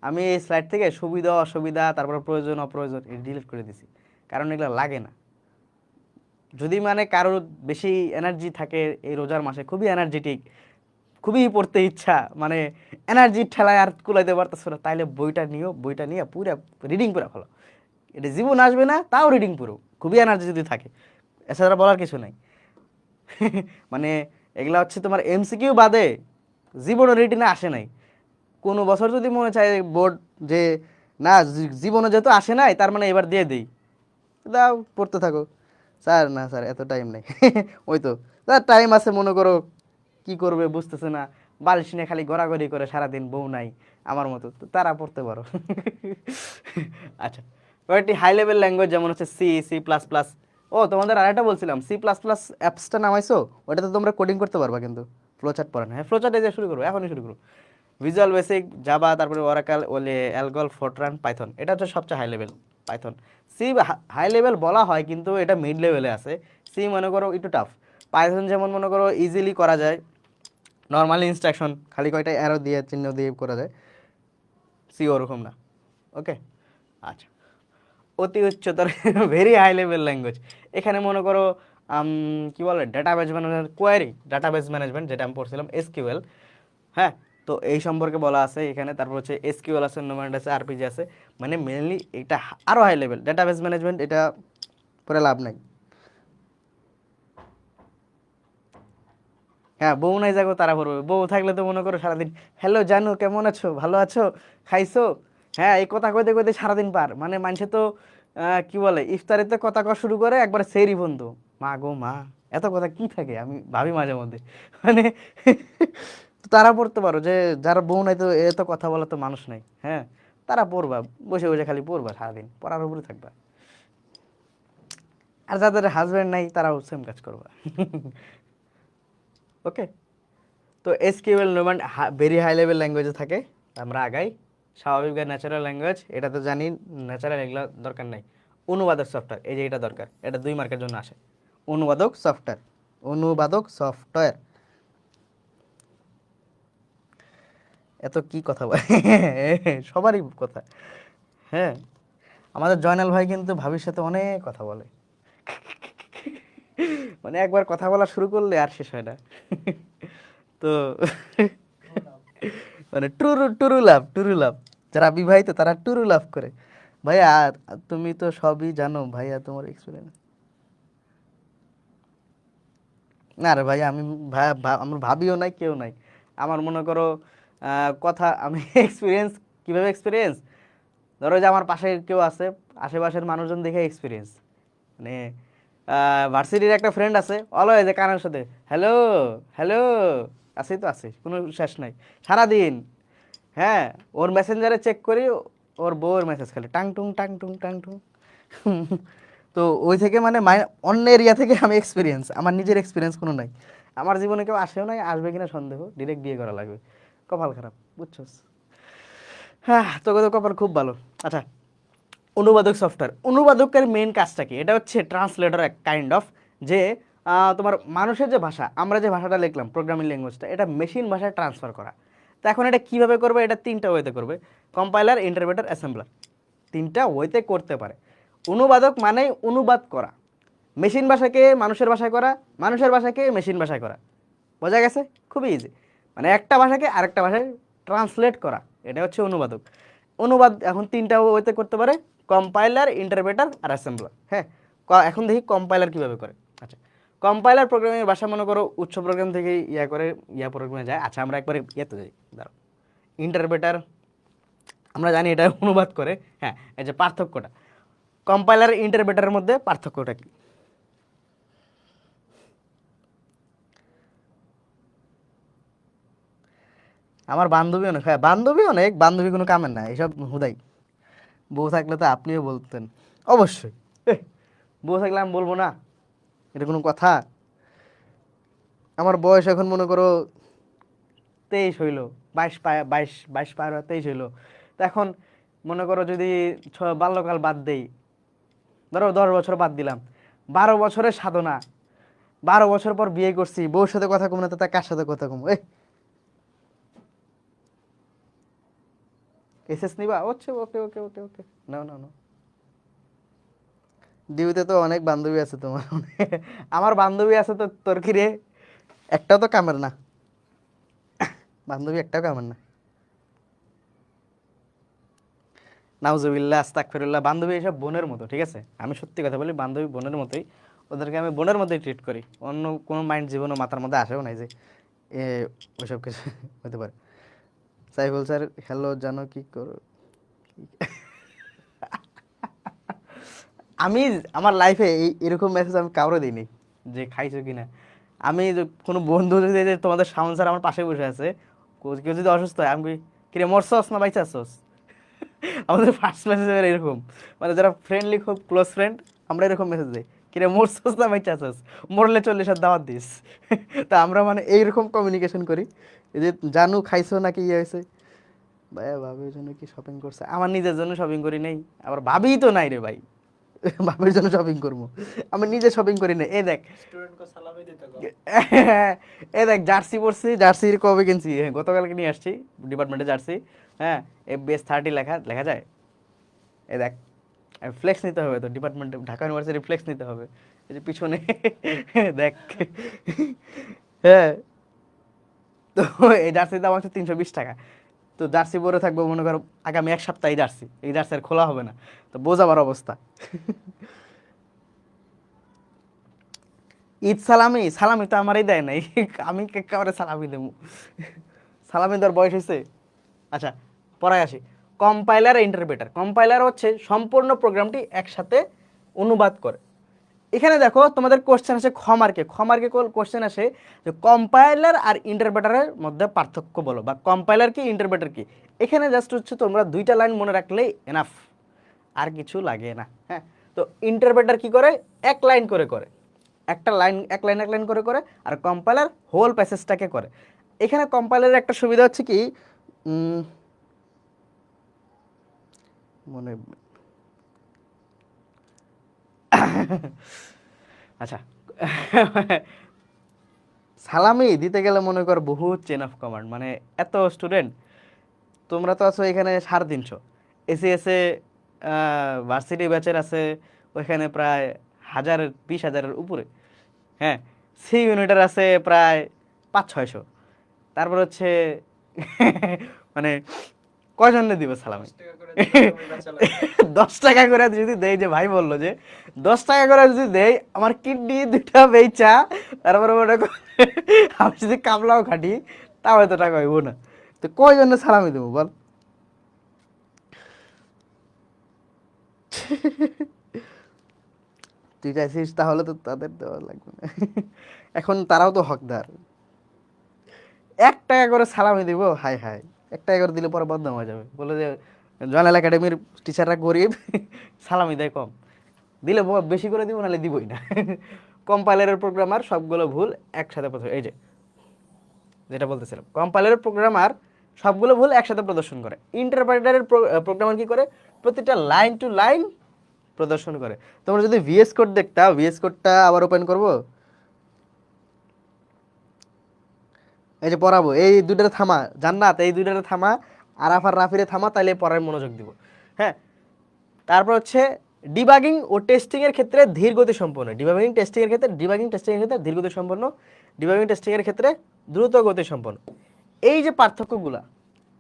আমি এই স্লাইড থেকে সুবিধা অসুবিধা তারপর প্রয়োজন অপ্রয়োজন ডিলিট করে দিছি, কারণ এগুলো লাগে না। যদি মানে কারোর বেশি এনার্জি থাকে এই রোজার মাসে, খুবই এনার্জেটিক, খুবই পড়তে ইচ্ছা, মানে এনার্জির ঠেলায় আর কুলাইতে পারতেছো না, তাইলে বইটা নিও, বইটা নিয়ে পুরো রিডিং পুরো ফেলো। এটা জীবন আসবে না তাও রিডিং পুরো, খুবই এনার্জি যদি থাকে, এছাড়া বলার কিছু নাই। মানে এগুলা হচ্ছে তোমার এমসিকিউ বাদে জীবনে রিটিনে আসে নাই। কোনো বছর যদি মনে চায় বোর্ড যে না জীবনে যেহেতু আসে নাই তার মানে এবার দিয়ে দিই, দাও পড়তে থাকো। স্যার না স্যার এত টাইম নেই। ওই তো স্যার টাইম আছে, মনে করো কি করবে বুঝতেছে না, বালিশ নিয়ে খালি গড়াগড়ি করে সারাদিন, বউ নাই আমার মতো, তো তারা পড়তে পারো। আচ্ছা, কয়েকটি হাই লেভেল ল্যাঙ্গুয়েজ যেমন হচ্ছে সি, সি প্লাস প্লাস। ও তোমাদের আরেকটা বলছিলাম, সি প্লাস প্লাস অ্যাপসটা নামাইছো, ওটাতে তোমরা কোডিং করতে পারবা কিন্তু, ফ্লোচার্ট পড়ে না। হ্যাঁ, ফ্লোচার্ট এই যে শুরু করো, এখনই শুরু করো। ভিজুয়াল বেসিক, জাভা, তারপরে ওরাকাল, ওলে, অ্যালগল, ফোরট্রান, পাইথন, এটা হচ্ছে সবচেয়ে high level. Python. C high level বলা হয় কিন্তু এটা মিড লেভেলে আছে। সি মনে করো একটু টাফ। পাইথন যেমন মনে করো ইজিলি করা যায়, নর্মালি ইনস্ট্রাকশন খালি কয়টা অ্যারো দিয়ে চিহ্ন দিয়ে করা যায়, সি ওরকম না। ওকে, আচ্ছা। অতি উচ্চতর ভেরি হাই লেভেল ল্যাঙ্গুয়েজ, এখানে মনে করো কি বলে database management, query database management যেটা আমি পড়ছিলাম এসকিউএল, হ্যাঁ, তো এই সম্পর্কে বলা আছে এখানে। তারপর হচ্ছে এসকিউএল আছে, নোম্যাড আছে, আরপিজি আছে, মানে মেনলি এটা আরও হাই লেভেল। ডাটাবেজ ম্যানেজমেন্ট এটা পরে লাভ নাই। হ্যাঁ, বউ নাই যাগো তারা পড়বে, বউ থাকলে তো মনে করো সারাদিন হ্যালো জানু কেমন আছো, ভালো আছো, খাইছো, হ্যাঁ, এই কথা কইতে কইতে সারাদিন পার। মানে মানুষে তো কি বলে ইফতারিতে কথা কওয়া শুরু করে একবার সেরি বন্ধু, মা গো মা, এত কথা কি থাকে আমি ভাবি মাঝে মধ্যে। মানে তো তারা পড়তে পারো, যে যারা বউ নাই তো এত কথা বলা তো মানুষ নাই, হ্যাঁ, তারা পড়বা, বসে বসে খালি পড়বা, সারাদিন পড়ার উপরে থাকবা। আর যাদের হাজবেন্ড নাই তারাও সেম কাজ করবা। ওকে, তো এসকিউএল নোম্যান্ড ভেরি হাই লেভেল ল্যাঙ্গুয়েজে থাকে। আমরা আগাই। স্বাভাবিক বা ন্যাচারাল ল্যাঙ্গুয়েজ এটা তো জানি, ন্যাচারাল এগুলো দরকার নাই। অনুবাদক সফটওয়্যার, এই যে এটা দরকার, এটা 2 মার্কের জন্য আসে। অনুবাদক সফটওয়্যার, অনুবাদক সফটওয়্যার, এত কি কথা বলে সবারই কথা। হ্যাঁ, আমাদের জয়নাল ভাই কিন্তু ভাবির সাথে অনেক কথা বলে, মানে একবার কথা বলা শুরু করলে আর শেষ হয় না। তো মানে টুরু টুরু লাভ, টুরু লাভ, যারা বিবাহিত তারা টুরু লাভ করে। ভাইয়া তুমি তো সবই জানো ভাইয়া, তোমার এক্সপিরিয়েন্স। না রে ভাই, আমি আমার ভাবিও নাই, কেউ নাই। আমার মনে করো কথা আমি এক্সপিরিয়েন্স, কিভাবে এক্সপিরিয়েন্স, ধরো যে আমার পাশে কেউ আছে, আশেপাশের মানুষজন দেখে এক্সপিরিয়েন্স। মানে ভার্সিটির একটা ফ্রেন্ড আছে, অলওয়েজ কানের সাথে হ্যালো হ্যালো, আছেই তো আছে, কোনো শেষ নাই সারাদিন। হ্যাঁ, ওর মেসেঞ্জারে চেক করি, ওর বউয়ের মেসেজ খালি টাং টুং টাং টুং টাং টুং। তো ওই থেকে মানে অন্য এরিয়া থেকে আমি এক্সপিরিয়েন্স, আমার নিজের এক্সপিরিয়েন্স কোনো নাই। আমার জীবনে কেউ আসেও নাই, আসবে কিনা সন্দেহ, ডিরেক্ট বিয়ে করা লাগবে। কপাল খারাপ, বুঝছস। হ্যাঁ, তোকে তো কপাল খুব ভালো। আচ্ছা, অনুবাদক সফটওয়্যার, অনুবাদকের মেন কাজটা কি? এটা হচ্ছে ট্রান্সলেটর এক কাইন্ড অফ, যে তোমার মানুষের যে ভাষা, আমরা যে ভাষাটা লিখলাম প্রোগ্রামিং ল্যাঙ্গুয়েজটা, এটা মেশিন ভাষায় ট্রান্সফার করা। তো এখন এটা কিভাবে করবে? এটা 3টা ওয়েতে করবে, কম্পাইলার, ইন্টারপ্রেটার, অ্যাসেম্বলার, 3টা ওয়েতে করতে পারে। অনুবাদক মানে অনুবাদ করা, মেশিন ভাষাকে মানুষের ভাষায় করা, মানুষের ভাষাকে মেশিন ভাষায় করা। বোঝা গেছে? খুবই ইজি, মানে একটা ভাষাকে আরেকটা ভাষায় ট্রান্সলেট করা, এটা হচ্ছে অনুবাদক। অনুবাদ এখন 3টা ওয়েতে করতে পারে, কম্পাইলার, ইন্টারপ্রেটার আর অ্যাসেম্বলার। হ্যাঁ, এখন দেখি কম্পাইলার কিভাবে করে। আচ্ছা, কম্পাইলার প্রোগ্রামিংয়ের ভাষা মনে করো উচ্চ প্রোগ্রাম থেকে ইয়া করে ইয়া প্রোগ্রামে যায়। আচ্ছা, আমরা একবারে ইয়েতে যাই, দাঁড়াও। ইন্টারপ্রেটার আমরা জানি এটা অনুবাদ করে। হ্যাঁ, এই যে পার্থক্যটা, কম্পাইলার ইন্টারপ্রেটারের মধ্যে পার্থক্যটা কি? আমার বান্ধবী অনেক, হ্যাঁ বান্ধবী অনেক, বান্ধবী কোনো কামের না এইসব হুদাই। বউ থাকলে তো আপনিও বলতেন অবশ্যই। এহ, বউ থাকলে আমি বলবো না? এটা কোনো কথা? আমার বয়স এখন মনে করো 23 হইলো, 22 পার হয়ে 23 হইলো। তো এখন মনে করো যদি বাল্যকাল বাদ দেই, ধরো 10 বছর বাদ দিলাম, 12 বছরের সাধনা, 12 বছর পর বিয়ে করছি, বউর সাথে কথা কম না তো তা কার সাথে কথা কম? এসএস নিবা? হচ্ছে, ওকে ওকে ওকে ওকে, নাও নাও নাও। ডিউতে তো অনেক বান্ধবী আছে তোমার। আমার বান্ধবী আছে তো, তোর কি রে? একটাও তো কামের না, বান্ধবী একটাও কামের না। নাউজুবিল্লাহ, আস্তাগফিরুল্লাহ, বান্ধবী এসব বোনের মতো, ঠিক আছে? আমি সত্যি কথা বলি, বান্ধবী বোনের মতোই, ওদেরকে আমি বোনের মতোই ট্রিট করি। অন্য কোনো মাইন্ড জীবনও মাথার মধ্যে আসেও নাই যে এ ওইসব কিছু হতে পারে। সাইফুল স্যার হ্যালো, জানো কি করো? আমি আমার লাইফে এরকম মেসেজ আমি কাউরে দিইনি যে খাইছো কিনা। আমি কোনো বন্ধু যদি এই যে তোমাদের সামন স্যার আমার পাশে বসে আছে, কেউ যদি অসুস্থ হয়, আমি কই, কিরে মরছস না বাইচা আছস? আমাদের ফার্স্ট মেসেজ এরকম, মানে যারা ফ্রেন্ডলি, খুব ক্লোজ ফ্রেন্ড, আমরা এরকম মেসেজ দিই, কিরে মরছস না বাইচা আছস, মরলে 40 আর দাওয়াত দিস। তা আমরা মানে এইরকম কমিউনিকেশন করি। এই যে জানু খাইছো নাকি ইয়ে হয়েছে, ভাইয়া ভাবির জন্য কি শপিং করছে? আমার নিজের জন্য শপিং করি নাই, আবার ভাবিই তো নাই রে ভাই। ভাবির জন্য শপিং করবো? আমি নিজে শপিং করি না। এই দেখ, এই দেখ জার্সি পরছি, জার্সির কবে কিনছি? গতকালকে নিয়ে আসছি ডিপার্টমেন্টে জার্সি। হ্যাঁ, FBS 30 লেখা, লেখা যায়। এই দেখ, ফ্লেক্স নিতে হবে তো ডিপার্টমেন্টে, ঢাকা ইউনিভার্সিটি ফ্লেক্স নিতে হবে। এই যে পিছনে দেখ। হ্যাঁ, তো এই জার্সির দাম হচ্ছে 320 টাকা। তো জার্সি পরে থাকবো মনে করো আগামী 1 সপ্তাহ, এই জার্সি, এই জার্সি আর খোলা হবে না। তো বোঝাবার অবস্থা। ঈদ সালামি, সালামি তো আমারই দেয় নাই। আমি একেবারে সালামি দেবো? সালামি দেওয়ার বয়স হয়েছে? আচ্ছা, পড়ায় আসি। কম্পাইলার ইন্টারপ্রেটার, কম্পাইলার হচ্ছে সম্পূর্ণ প্রোগ্রামটি একসাথে অনুবাদ করে। এখানে দেখো তোমাদের কোশ্চেন আসে খ মার্কে কোশ্চেন আসে যে কম্পাইলার আর ইন্টারপ্রেটারের মধ্যে পার্থক্য বলো, বা কম্পাইলার কি ইন্টারপ্রেটার কি। এখানে জাস্ট হচ্ছে তোমরা 2টা লাইন মনে রাখলেই এনাফ, আর কিছু লাগে না। হ্যাঁ, তো ইন্টারপ্রেটার কি করে? এক লাইন করে করে, একটা লাইন এক লাইন করে করে, আর কম্পাইলার হোল প্যাসেজটাকে করে। এখানে কম্পাইলারের একটা সুবিধা হচ্ছে কি, উম, মনে আচ্ছা, সালামি দিতে গেলে মনে কর বহুত চেন অফ কমান্ড, মানে এত স্টুডেন্ট, তোমরা তো আছো এখানে 350, এসে ভার্সিটি ব্যাচের আছে ওইখানে প্রায় 20,000-20,000-এর উপরে। হ্যাঁ, সি ইউনিটের আছে প্রায় 500-600। তারপর হচ্ছে মানে কয়জনে দিবে সালামি? 10 টাকা করে যদি দেই, যে ভাই বললো যে 10 টাকা করে যদি দেই, আমার কিডনি 2টা বেচা, তারপরে মনে কর আমি যদি কামলাও খাটি, তাও এত টাকা হইব না। তো কয়জনে সালামি দেবো বল? তুই চাইছিস তাহলে তো তাদের দেওয়া লাগবে না। এখন তারাও তো হকদার। 1 টাকা করে সালামি দিব, হাই হাই। 1 টাকা করে দিলে পরে বদনাম হয়ে যাবে, বলে যে জয়নাল একাডেমির টিচাররা গরিব, সালামি দেয় কম। দিলে বেশি করে দিব, নাহলে দিবই না। কম্পাইলারের প্রোগ্রামার সবগুলো ভুল একসাথে প্রদর্শন, এই যে যেটা বলতেছিলাম, কম্পাইলারের প্রোগ্রামার সবগুলো ভুল একসাথে প্রদর্শন করে। ইন্টারপ্রেটারের প্রোগ্রামার কি করে? প্রতিটা লাইন টু লাইন প্রদর্শন করে। তোমরা যদি ভিএস কোড দেখতা, ভিএস কোডটা আবার ওপেন করব, এই যে পড়াবো, এই দুইটারে থামা, জান্নাত এই দুইটারে থামা, আরাফ আর রাফিরে থামা, তাইলে পড়ায় মনোযোগ দিব। হ্যাঁ, তারপর হচ্ছে ডিবাগিং ও টেস্টিং এর ক্ষেত্রে ধীর গতি সম্পন্ন, ডিবাগিং টেস্টিং এর ক্ষেত্রে, ডিবাগিং টেস্টিং এর ক্ষেত্রে ধীর গতি সম্পন্ন, ডিবাগিং টেস্টিং এর ক্ষেত্রে দ্রুত গতি সম্পন্ন। এই যে পার্থক্যগুলা,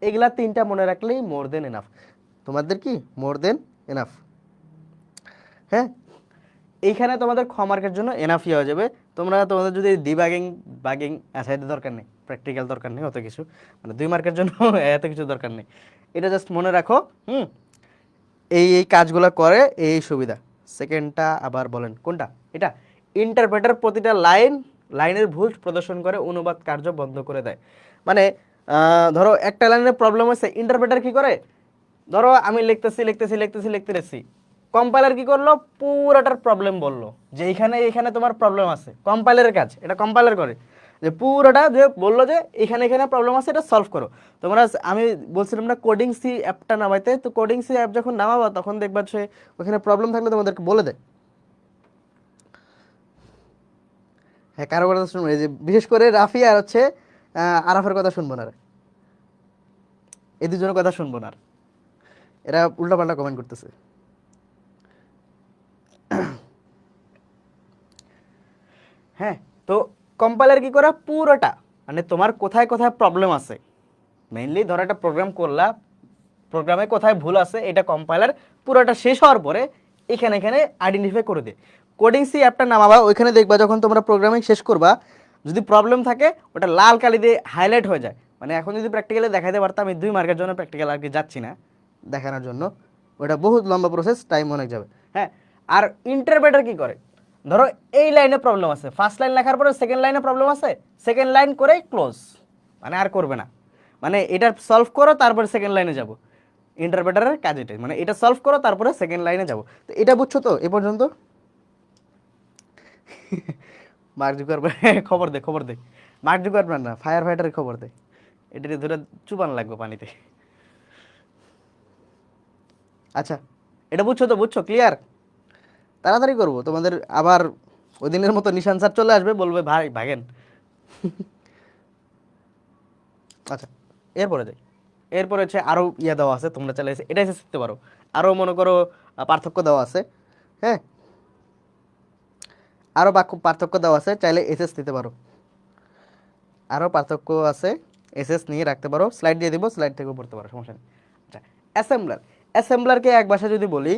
এগুলা 3টা মনে রাখলেই মোর দেন এনাফ। তোমাদের কি মোর দেন এনাফ? হ্যাঁ, এইখানে তোমাদের মার্কের জন্য এনাফই হয়ে যাবে। তোমরা তোমাদের যদি ডিবাগিং বাগিং, আচ্ছা এটা দরকার নেই, প্র্যাকটিক্যাল দরকার নেই অত কিছু, মানে 2 মার্কের জন্য এত কিছু দরকার নেই। এটা জাস্ট মনে রাখো। হুম, এই এই কাজগুলো করে, এই সুবিধা। সেকেন্ডটা আবার বলেন কোনটা? এটা ইন্টারপ্রেটার প্রতিটা লাইনের ভুল প্রদর্শন করে অনুবাদ কার্য বন্ধ করে দেয়। মানে ধরো একটা লাইনের প্রবলেম হচ্ছে, ইন্টারপ্রেটার কি করে? ধরো আমি লিখতেছি, কম্পাইলার কি করলো? পুরোটার প্রবলেম বললো, যে এইখানে এইখানে তোমার প্রবলেম আছে। কম্পাইলারের কাজ, এটা কম্পাইলার করে, যে পুরোটা যে বললো যে এখানে এখানে প্রবলেম আছে, এটা সলভ করো। তোমরা, আমি বলছিলাম না কোডিং সি অ্যাপটা নামাইতে, তো কোডিং সি অ্যাপ যখন নামাবা তখন দেখবা সে ওখানে প্রবলেম থাকলে তোমাদেরকে বলে দেয়। হ্যাঁ, কারো কথা শুনবো, এই যে বিশেষ করে রাফি আর হচ্ছে আরাফের কথা শুনবো না রে। এই দুজনের কথা শুনবো না আর। এরা উল্টাপাল্টা কমেন্ট করতেছে। হ্যাঁ, তো কম্পাইলার কি করে? পুরোটা, মানে তোমার কোথায় কোথায় প্রবলেম আছে, মেইনলি ধরো একটা প্রোগ্রাম করলা, প্রোগ্রামে কোথায় ভুল আছে, এটা কম্পাইলার পুরোটা শেষ হওয়ার পরে এখানে এখানে আইডেন্টিফাই করে দেয়। কোডিং সি অ্যাপটা নামাবা, ওইখানে দেখবা যখন তোমরা প্রোগ্রামিং শেষ করবা, যদি প্রবলেম থাকে ওটা লাল কালি দিয়ে হাইলাইট হয়ে যায়। মানে এখন যদি প্র্যাকটিক্যালি দেখাতে পারতাম, আমি 2 মার্কের জন্য প্র্যাকটিক্যাল আর কি যাচ্ছি না দেখানোর জন্য, ওটা বহুত লম্বা প্রসেস, টাইম অনেক যাবে। হ্যাঁ, আর ইন্টারপ্রেটার কি করে? ধরো এই লাইনে প্রবলেম আছে, ফার্স্ট লাইন লেখার পরে সেকেন্ড লাইনে প্রবলেম আছে, সেকেন্ড লাইন করে ক্লোজ, মানে আর করবে না। মানে এটা সলভ করো তারপরে সেকেন্ড লাইনে যাব। ইন্টারপ্রেটারের কাজ এটাই, মানে এটা সলভ করো তারপরে সেকেন্ড লাইনে যাব। তো এটা বুঝছো তো এ পর্যন্ত? মার্ক জুকারবার্গ খবর দে, খবর দে। মার্ক জুকারবার্গ না, ফায়ার ফাইটারের খবর দে। এটা ধরে চুবান লাগবে পানিতে। আচ্ছা, এটা বুঝছো তো? বুঝছো? ক্লিয়ার? তাড়াতাড়ি করবো, তোমাদের আবার ওই দিনের মতো নিশান স্যার চলে আসবে, বলবে ভাই ভাগেন। আচ্ছা, এরপরে যাই। এরপরে হচ্ছে আরও ইয়ে দেওয়া আছে, তোমরা চাইলে এটা এসে শিখতে পারো। আরও মনে করো পার্থক্য দেওয়া আছে। হ্যাঁ, আরও পার্থক্য দেওয়া আছে, চাইলে এসএস দিতে পারো। আরও পার্থক্য আছে, এসএস নিয়ে রাখতে পারো। স্লাইড দিয়ে দিব, স্লাইড থেকেও পড়তে পারো, সমস্যা নেই। আচ্ছা, অ্যাসেম্বলার। অ্যাসেম্বলারকে এক ভাষায় যদি বলি,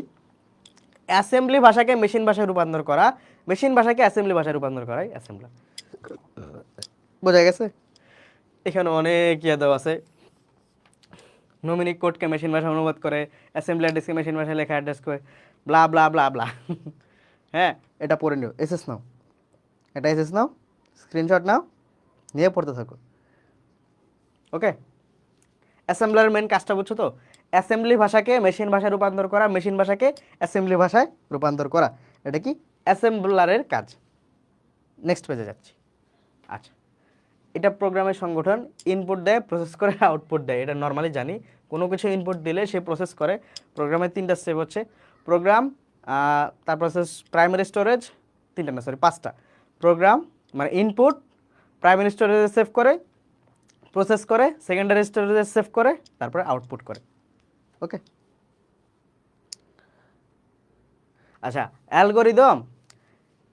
অ্যাসেম্বলি ভাষাকে মেশিন ভাষায় রূপান্তর করা, মেশিন ভাষাকে অ্যাসেম্বলি ভাষায় রূপান্তর করাই অ্যাসেম্বলার। বোঝা গেছে? এখানে অনেক ইয়ে দেওয়া আছে। নমিনিক কোডকে মেশিন ভাষায় অনুবাদ করে, অ্যাসেম্বলি অ্যাড্রেসকে মেশিন ভাষায় লেখা অ্যাড্রেস করে, ব্লা ব্লা ব্লা ব্লা। হ্যাঁ, এটা পড়ে নিও, এসএস নাও, এটা এসএস নাও, স্ক্রিনশট নাও, নিয়ে পড়তে থাকো। ওকে, অ্যাসেম্বলারের মেন কাজটা বুঝছো তো? অ্যাসেম্বলি ভাষাকে মেশিন ভাষায় রূপান্তর করা, মেশিন ভাষাকে অ্যাসেম্বলি ভাষায় রূপান্তর করা, এটা কি অ্যাসেম্বলারের কাজ। নেক্সট পেজে যাচ্ছি। আচ্ছা, এটা প্রোগ্রামের সংগঠন, ইনপুট দেয়, প্রসেস করে, আউটপুট দেয়। এটা নর্মালি জানি, কোনো কিছু ইনপুট দিলে সে প্রসেস করে। প্রোগ্রামের 3টা স্টেপ হচ্ছে প্রোগ্রাম, তারপর হচ্ছে প্রাইমারি স্টোরেজ, 3টা না সরি 5টা। প্রোগ্রাম মানে ইনপুট, প্রাইমারি স্টোরেজে সেভ করে, প্রসেস করে, সেকেন্ডারি স্টোরেজে সেভ করে, তারপরে আউটপুট করে। ওকে, আচ্ছা, অ্যালগোরিদম।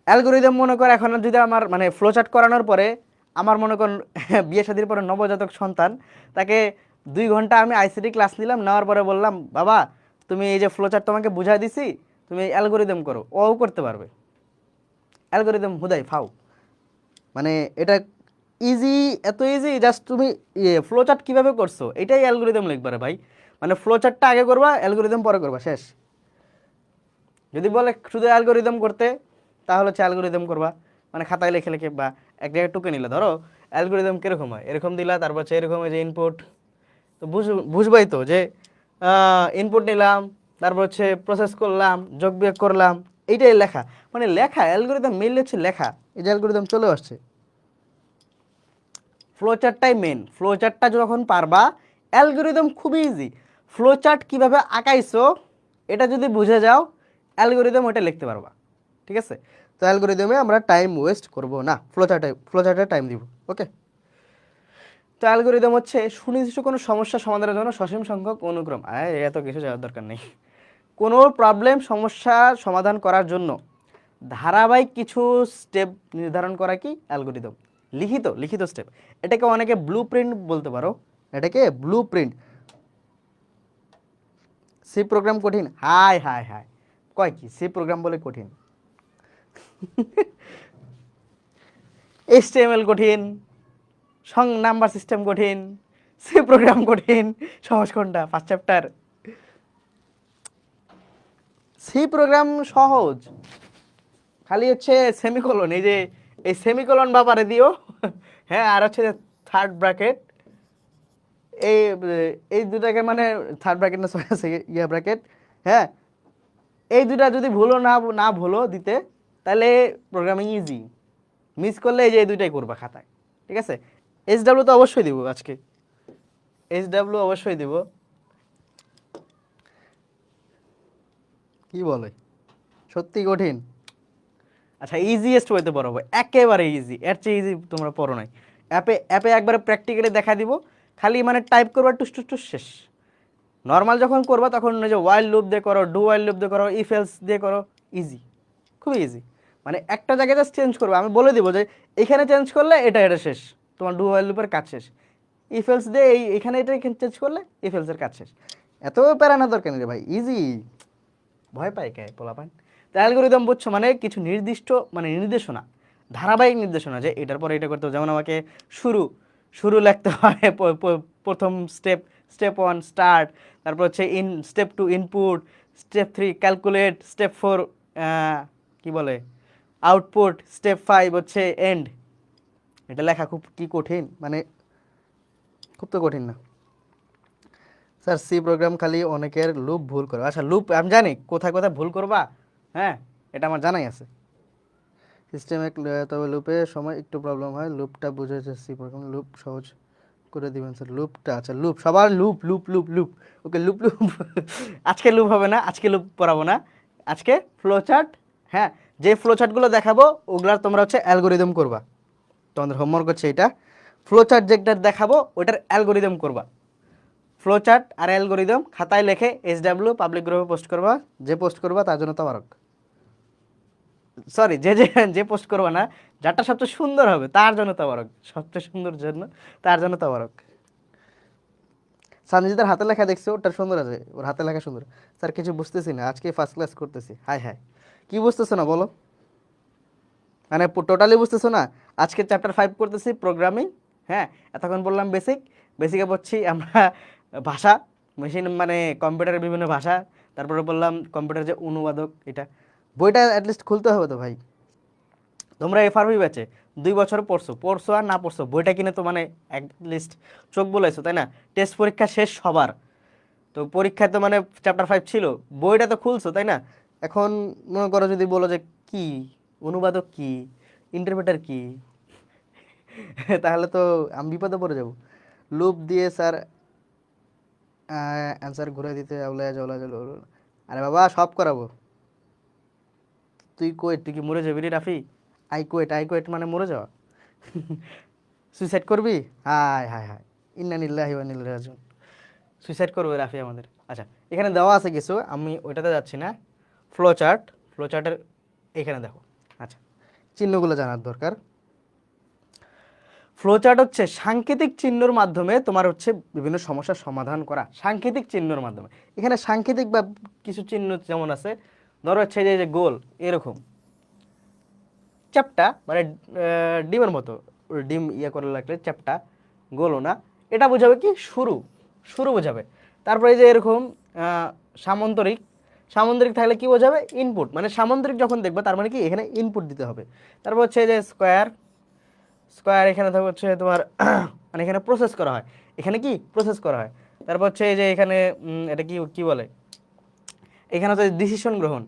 অ্যালগোরিদম মনে কর এখন যদি আমার মানে ফ্লোচার্ট করানোর পরে আমার মনে কর বিয়ে শাদির পরে নবজাতক সন্তান, তাকে 2 ঘন্টা আমি আইসিটি ক্লাস নিলাম, নেওয়ার পরে বললাম বাবা তুমি এই যে ফ্লোচার্ট তোমাকে বুঝাই দিছি, তুমি অ্যালগোরিদম করো, ও করতে পারবে। অ্যালগোরিদম হুদাই ফাও, মানে এটা ইজি, এত ইজি, জাস্ট তুমি ফ্লোচার্ট কীভাবে করছো এটাই অ্যালগোরিদম লিখবা রে ভাই। মানে ফ্লোচার্টটা আগে করবা, অ্যালগোরিদম পরে করবা, শেষ। যদি বলে শুধু অ্যালগোরিদম করতে, তাহলে হচ্ছে অ্যালগোরিদম করবা, মানে খাতায় লিখে লিখে বা এক জায়গায় টুকে নিলে। ধরো অ্যালগোরিদম কীরকম হয়, এরকম দিলা, তারপর হচ্ছে এরকম যে ইনপুট, তো বুঝবাই তো যে ইনপুট নিলাম, তারপর হচ্ছে প্রসেস করলাম, যোগ বিয়োগ করলাম, এইটাই লেখা। মানে লেখা অ্যালগোরিদম মেইনলি হচ্ছে লেখা। এই যে অ্যালগোরিদম চলে আসছে, ফ্লোচার্টটাই মেন। ফ্লোচার্টটা যখন পারবা, অ্যালগোরিদম খুবই ইজি। ফ্লোচার্ট কীভাবে আঁকাইছো এটা যদি বুঝে যাও, অ্যালগোরিদম ওটা লিখতে পারবা। ঠিক আছে, তো অ্যালগোরিদমে আমরা টাইম ওয়েস্ট করব না, ফ্লোচার্টে টাইম দিব। ওকে, তো অ্যালগোরিদম হচ্ছে সুনির্দিষ্ট কোনো সমস্যা সমাধানের জন্য সসীম সংখ্যক অনুক্রম। এত কিছু যাওয়ার দরকার নেই। কোনো প্রবলেম সমস্যার সমাধান করার জন্য ধারাবাহিক কিছু স্টেপ নির্ধারণ করা কি অ্যালগোরিদম। লিখিত লিখিত স্টেপ, এটাকে অনেকে ব্লু প্রিন্ট বলতে পারো, এটাকে ব্লু প্রিন্ট। সি প্রোগ্রাম কঠিন? হাই হাই হাই, কয় কি সি প্রোগ্রাম বলে কঠিন? এইচটিএমএল কঠিন, নাম্বার সিস্টেম কঠিন, সি প্রোগ্রাম কঠিন, সহজ কোনটা? 1st chapter. সি প্রোগ্রাম সহজ, খালি হচ্ছে সেমিকোলন, এই যে এই সেমিকোলন ব্যাপারে দিও। হ্যাঁ, আর হচ্ছে থার্ড ব্র্যাকেট, এই এই দুটাকে মানে থার্ড ব্র্যাকেট না সরি ইয়া ব্র্যাকেট। হ্যাঁ, এই দুটা যদি ভুলো না না ভুলো দিতে, তাহলে প্রোগ্রামিং ইজি। মিস করলে এই যে এই দুইটাই করবা খাতায়। ঠিক আছে, SW তো অবশ্যই দিব আজকে, SW অবশ্যই দিব। কি বলে, সত্যি কঠিন? আচ্ছা, ইজিয়েস্ট হইতে পড়াবো, একেবারে ইজি, এর চেয়ে ইজি তোমরা পড়ো নাই। অ্যাপে অ্যাপে একবারে প্র্যাকটিক্যালি দেখা দিব, খালি মানে টাইপ করবা, টুস টুস টুস, শেষ। নর্মাল যখন করবা তখন ওই যে ওয়াইল লুপ দিয়ে করো, ডু ওয়াইল লুপ দিয়ে করো, ইফ এলস দিয়ে করো, ইজি, খুবই ইজি। মানে একটা জায়গায় জাস্ট চেঞ্জ করবে, আমি বলে দিব যে এখানে চেঞ্জ করলে এটা এটা শেষ, তোমার ডু ওয়াইল লুপের কাজ শেষ। ইফ এলস দিয়ে এখানে এটা চেঞ্জ করলে ইফ এলসের কাজ শেষ। এত প্যারানা দরকার নেই রে ভাই, ইজি। ভয় পায় কে পোলাপান? তো অ্যালগোরিদম বুঝছো মানে কিছু নির্দিষ্ট মানে নির্দেশনা, ধারাবাহিক নির্দেশনা, যে এটার পরে এটা করতে হবে। যেমন আমাকে শুরু শুরু লিখতে হয়, প্রথম স্টেপ, স্টেপ 1 স্টার্ট, তারপর হচ্ছে step 2 input, step 3 calculate, step 4 কি বলে আউটপুট, স্টেপ 5 হচ্ছে এন্ড। এটা লেখা খুব কি কঠিন? মানে খুব তো কঠিন না স্যার। সি প্রোগ্রাম খালি অনেকের লুপ ভুল করে। আচ্ছা, লুপ আমি জানি কোথায় কোথায় ভুল করবা, হ্যাঁ, এটা আমার জানাই আছে। সিস্টেমে তবে লুপের সময় একটু প্রবলেম হয়, লুপটা বুঝেছে। সি প্রোগ্রাম লুপ সহজ করে দিবেন স্যার লুপটা। আচ্ছা লুপ, সবার লুপ লুপ লুপ লুপ। ওকে লুপ লুপ। আজকে লুপ হবে না, আজকে লুপ পড়াবো না, আজকে ফ্লো চার্ট। হ্যাঁ, যে ফ্লো চার্টগুলো দেখাবো ওগুলার তোমরা হচ্ছে অ্যালগোরিদম করবা। তোমাদের হোমওয়ার্ক হচ্ছে এটা, ফ্লো চার্ট যেটা দেখাবো ওটার অ্যালগোরিদম করবা। ফ্লো চার্ট আর অ্যালগোরিদম খাতায় লেখে SW পাবলিক গ্রুপে পোস্ট করবা। যে পোস্ট করবা তার জন্য তবারক। সরি, যে যে যে পোস্ট করবা না, যারটা সবচেয়ে সুন্দর হবে তার জন্য তবারক, সবচেয়ে সুন্দর জন্য তার জন্য তবারক। সানজিদের হাতে লেখা দেখছো, ওটা সুন্দর আছে, ওর হাতে লেখা সুন্দর। স্যার কিছু বুঝতেছি না, আজকে ফার্স্ট ক্লাস করতেছি। হাই হাই, কি বুঝতেছো না বলো, মানে টোটালি বুঝতেছো না? আজকে চ্যাপ্টার 5 করতেছি প্রোগ্রামিং। হ্যাঁ, এতক্ষণ বললাম বেসিক, বেসিকে পড়ছি আমরা ভাষা, মেশিন মানে কম্পিউটারের বিভিন্ন ভাষা। তারপরে বললাম কম্পিউটার যে অনুবাদক, এটা বইটা অ্যাটলিস্ট খুলতে হবে তো ভাই। তোমরা FRB ব্যাচে 2 বছর পড়ছো পড়ছো আর না পড়ছো, বইটা কিনে তো মানে অ্যাটলিস্ট চোখ বলেছো তাই না? টেস্ট পরীক্ষা শেষ সবার, তো পরীক্ষায় তো মানে চ্যাপ্টার 5 ছিল, বইটা তো খুলছো তাই না? এখন মনে করো যদি বলো যে কি অনুবাদক কি, ইন্টারপ্রেটার কি, তাহলে তো আমি বিপদে পড়ে যাব। লুপ দিয়ে স্যার অ্যান্সার ঘুরে দিতে আউলায় জওলা জল। আরে বাবা সব করাবো। তুই কোয়েট, তুই কি মরে যাবি রে রাফি? আই কোয়েট মানে মরে যাওয়া। সুইসাইড করবি? হায় হায় হায়, ইন্না নিল্লাহি ওয়া ইন্না ইলাইহি রাজিউন। সুইসাইড করবে রাফি আমাদের। আচ্ছা, এখানে দেওয়া আছে কিছু, আমি ওইটাতে যাচ্ছি না। ফ্লো চার্ট, ফ্লো চার্টের এখানে দেখো। আচ্ছা, চিহ্নগুলো জানার দরকার। ফ্লো চার্ট হচ্ছে সাংকেতিক চিহ্নর মাধ্যমে তোমার হচ্ছে বিভিন্ন সমস্যার সমাধান করা, সাংকেতিক চিহ্নর মাধ্যমে। এখানে সাংকেতিক বা কিছু চিহ্ন যেমন আছে, ধরো হচ্ছে যে গোল এরকম চ্যাপটা, মানে ডিমের মতো, ডিম ইয়ে করে রাখলে চ্যাপটা, গোলও না, এটা বোঝাবে কি শুরু, শুরু বোঝাবে। তারপরে যে এরকম সামান্তরিক, সামান্তরিক থাকলে কি বোঝাবে? ইনপুট, মানে সামান্তরিক যখন দেখবে তার মানে কি এখানে ইনপুট দিতে হবে। তারপর হচ্ছে যে স্কোয়ার, স্কোয়ার এখানে থাকবে হচ্ছে তোমার মানে এখানে প্রসেস করা হয়, এখানে কি প্রসেস করা হয়। তারপর হচ্ছে এই যে এখানে এটা কি কি বলে, এখানে হচ্ছে ডিসিশন গ্রহণ।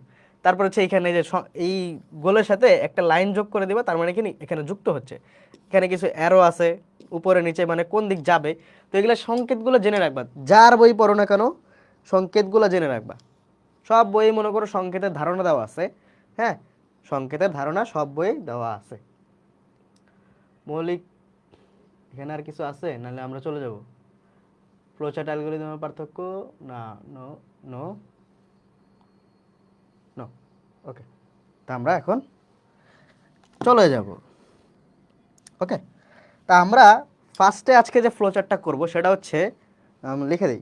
তারপর হচ্ছে এখানে যে এই গোলের সাথে একটা লাইন যোগ করে দিবা, তার মানে কি এখানে যুক্ত হচ্ছে। এখানে কিছু অ্যারো আছে উপরে নিচে, মানে কোন দিক যাবে। তো এগুলো সংকেতগুলো জেনে রাখবা, যার বই পড়ো না কেন সংকেতগুলো জেনে রাখবা। সব বইয়ে মনে করো সংকেতের ধারণা দেওয়া আছে। হ্যাঁ, সংকেতের ধারণা সব বইয়ে দেওয়া আছে। মৌলিক এখানে আর কিছু আছে, নাহলে আমরা চলে যাব। ফ্লোচার্ট অ্যালগরিদমের পার্থক্য, না, নো, নো, নো। ওকে, তা আমরা এখন চলে যাব। ওকে, তা আমরা ফার্স্টে আজকে যে ফ্লোচার্টটা করব সেটা হচ্ছে, লিখে দিই,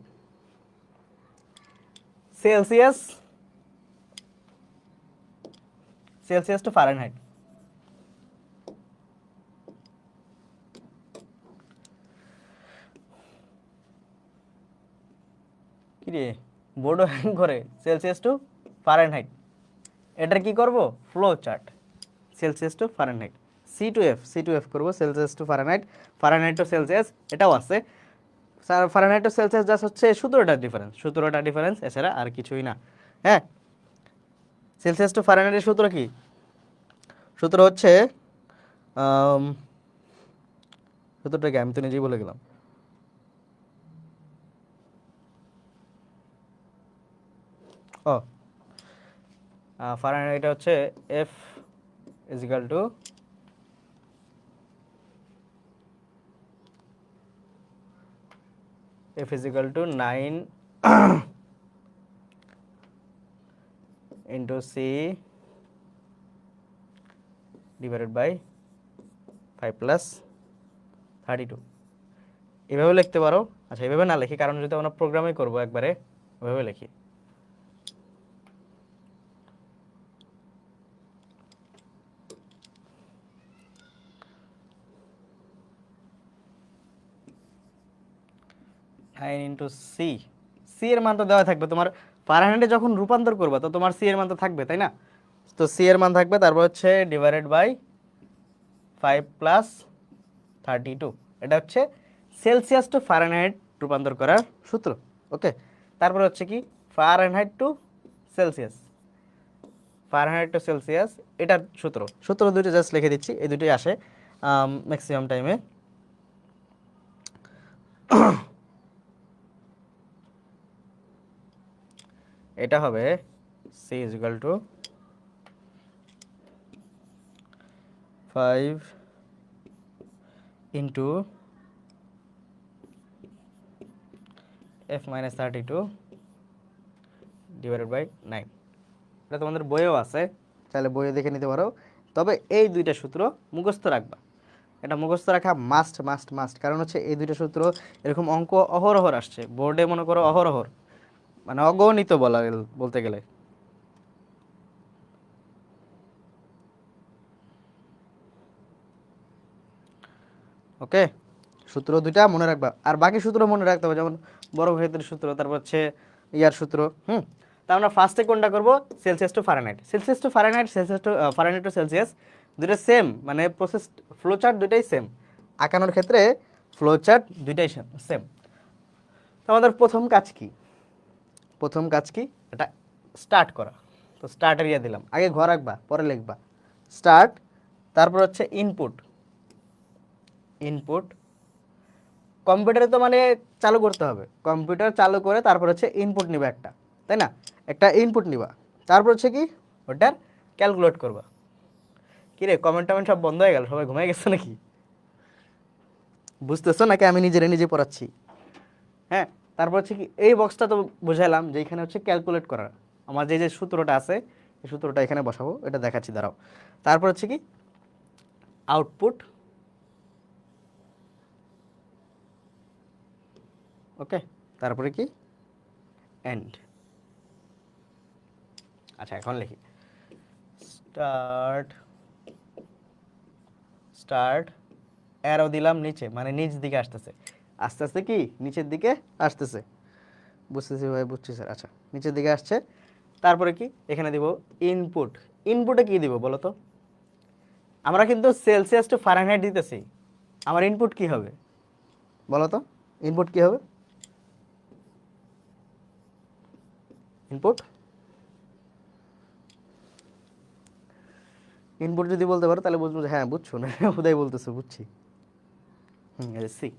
সেলসিয়াস, সেলসিয়াস টু ফারেনহাইট। কি রে, বোর্ডও হ্যাং করে, সেলসিয়াস টু ফারেনহাইট, এটার কি করব? Flow chart, Celsius to Fahrenheit. C to F করবো, Celsius to Fahrenheit, Fahrenheit to Celsius এটাও আছে। Sir Fahrenheit to Celsius just হচ্ছে 17টা ডিফারেন্স, 17টা ডিফারেন্স, এছাড়া আর কিছুই না। হ্যাঁ, সেলসিয়াস টু ফারেনহাইটের সূত্র কি? সূত্র হচ্ছে আম, সূত্রটা কি আমি তো নিজেই বলে গেলাম। ও, ফারেনহাইট হচ্ছে F is equal to F is equal to 9 into C divided by 5 plus 32, এভাবে লিখতে পারো। আচ্ছা, এভাবে না লিখি, কারণ যদি আমরা প্রোগ্রামে করবো একবারে, ওভাবে লিখি। নাইন ইন্টু সি, সি এর মান তো দেওয়া থাকবে তোমার, ফারেনহাইটে যখন রূপান্তর করবা তো তোমার সি এর মান তো থাকবে তাই না? তো সি এর মান থাকবে, তারপর হচ্ছে ডিভাইডেড বাই 5 প্লাস 32, এটা হচ্ছে সেলসিয়াস টু ফারেনহাইট রূপান্তর করার সূত্র। ওকে, তারপর হচ্ছে কি Fahrenheit to Celsius, Fahrenheit to Celsius এটার সূত্র, সূত্র দুটো জাস্ট লিখে দিচ্ছি, এই দুটোই আসে ম্যাক্সিমাম টাইমে। এটা হবে C is equal to 5 into f minus 32 divided by 9। এটা তোমাদের বইয়েও আছে, চাইলে বইয়ে দেখে নিতে পারো। তবে এই দুইটা সূত্র মুখস্থ রাখবা, এটা মুখস্থ রাখা মাস্ট মাস্ট মাস্ট। কারণ হচ্ছে এই দুইটা সূত্র এরকম অঙ্ক অহরহর আসছে বোর্ডে, মনে করো অহরহর, মানে অগণিত বলতে গেলে। ওকে, সূত্র দুইটা মনে রাখবা, আর বাকি সূত্র মনে রাখতে হবে, যেমন বর্গক্ষেত্রের সূত্র, তারপর হচ্ছে ইয়ার সূত্র। তা আমরা ফার্স্টে কোনটা করব? Celsius to Fahrenheit. Celsius to Fahrenheit, Celsius to Fahrenheit to Celsius, দুটো সেম, মানে প্রসেস ফ্লো চার্ট দুইটাই সেম। আঁকানোর ক্ষেত্রে ফ্লো চার্ট দুইটাই সেম। তো আমাদের প্রথম কাজ কি? প্রথম কাজ কি? এটা স্টার্ট করা। তো স্টার্ট এরিয়া দিলাম, আগে ঘর রাখবা পরে লিখবা স্টার্ট, তারপর হচ্ছে ইনপুট। ইনপুট কম্পিউটারে তো মানে চালু করতে হবে, কম্পিউটার চালু করে তারপর হচ্ছে ইনপুট নিবা একটা, তাই না? একটা ইনপুট নিবা, তারপর হচ্ছে কি ওটার ক্যালকুলেট করবা। কি রে, কমেন্ট টমেন্ট সব বন্ধ হয়ে গেল, সবাই ঘুমিয়ে গেছে নাকি? বুঝতেছো নাকি আমি নিজে পড়াচ্ছি? হ্যাঁ, তারপর হচ্ছে কি এই বক্সটা তো বুঝাইলাম যে এখানে হচ্ছে ক্যালকুলেট করার, আমার যে সূত্রটা আছে এই সূত্রটা এখানে বসাবো, এটা দেখাচ্ছি দাঁড়াও। তারপর হচ্ছে কি আউটপুট, ওকে, তারপরে কি এন্ড। আচ্ছা এখন লিখি স্টার্ট, স্টার্ট অ্যারো দিলাম নিচে, মানে নিচ দিকে আসতেছে, আস্তে আস্তে কি নিচের দিকে আসতেছে। বুঝতেছি ভাই, বুঝছি স্যার। আচ্ছা নিচের দিকে আসছে, তারপরে কি এখানে দিব ইনপুট। ইনপুটে কি দিব বলো তো? আমরা কিন্তু সেলসিয়াস টু ফারেনহাইট দিতেছি, আমার ইনপুট কি হবে বলো তো? ইনপুট কি হবে? ইনপুট ইনপুট যদি বলতে পারো তাহলে বুঝবো যে হ্যাঁ বুঝছো, না হুদাই বলতেছো, বুঝছি। সি।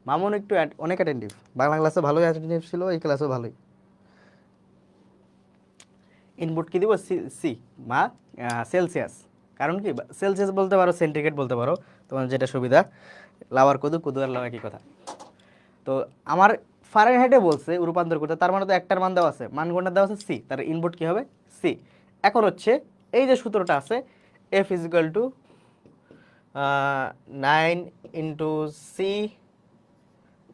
মামুন একটু অনেক অ্যাটেন্টিভ, বাংলা ক্লাসে ভালোই অ্যাটেন্টিভ ছিল, এই ক্লাসেও ভালোই। ইনপুট কি দিব? সি, সি বা সেলসিয়াস। কারণ কি সেলসিয়াস বলতে পারো, সেন্টিগ্রেড বলতে পারো, তোমার যেটা সুবিধা। লাওয়ার কদু, কদু আর লাওয়া একই কথা। তো আমার ফারেনহাইটে বলছে রূপান্তর করতে, তার মানে তো একটার মান দেওয়া আছে, মান কোনটা দেওয়া আছে? সি, তার ইনপুট কি হবে? সি। এখন হচ্ছে এই যে সূত্রটা আছে F is equal to 9 into C,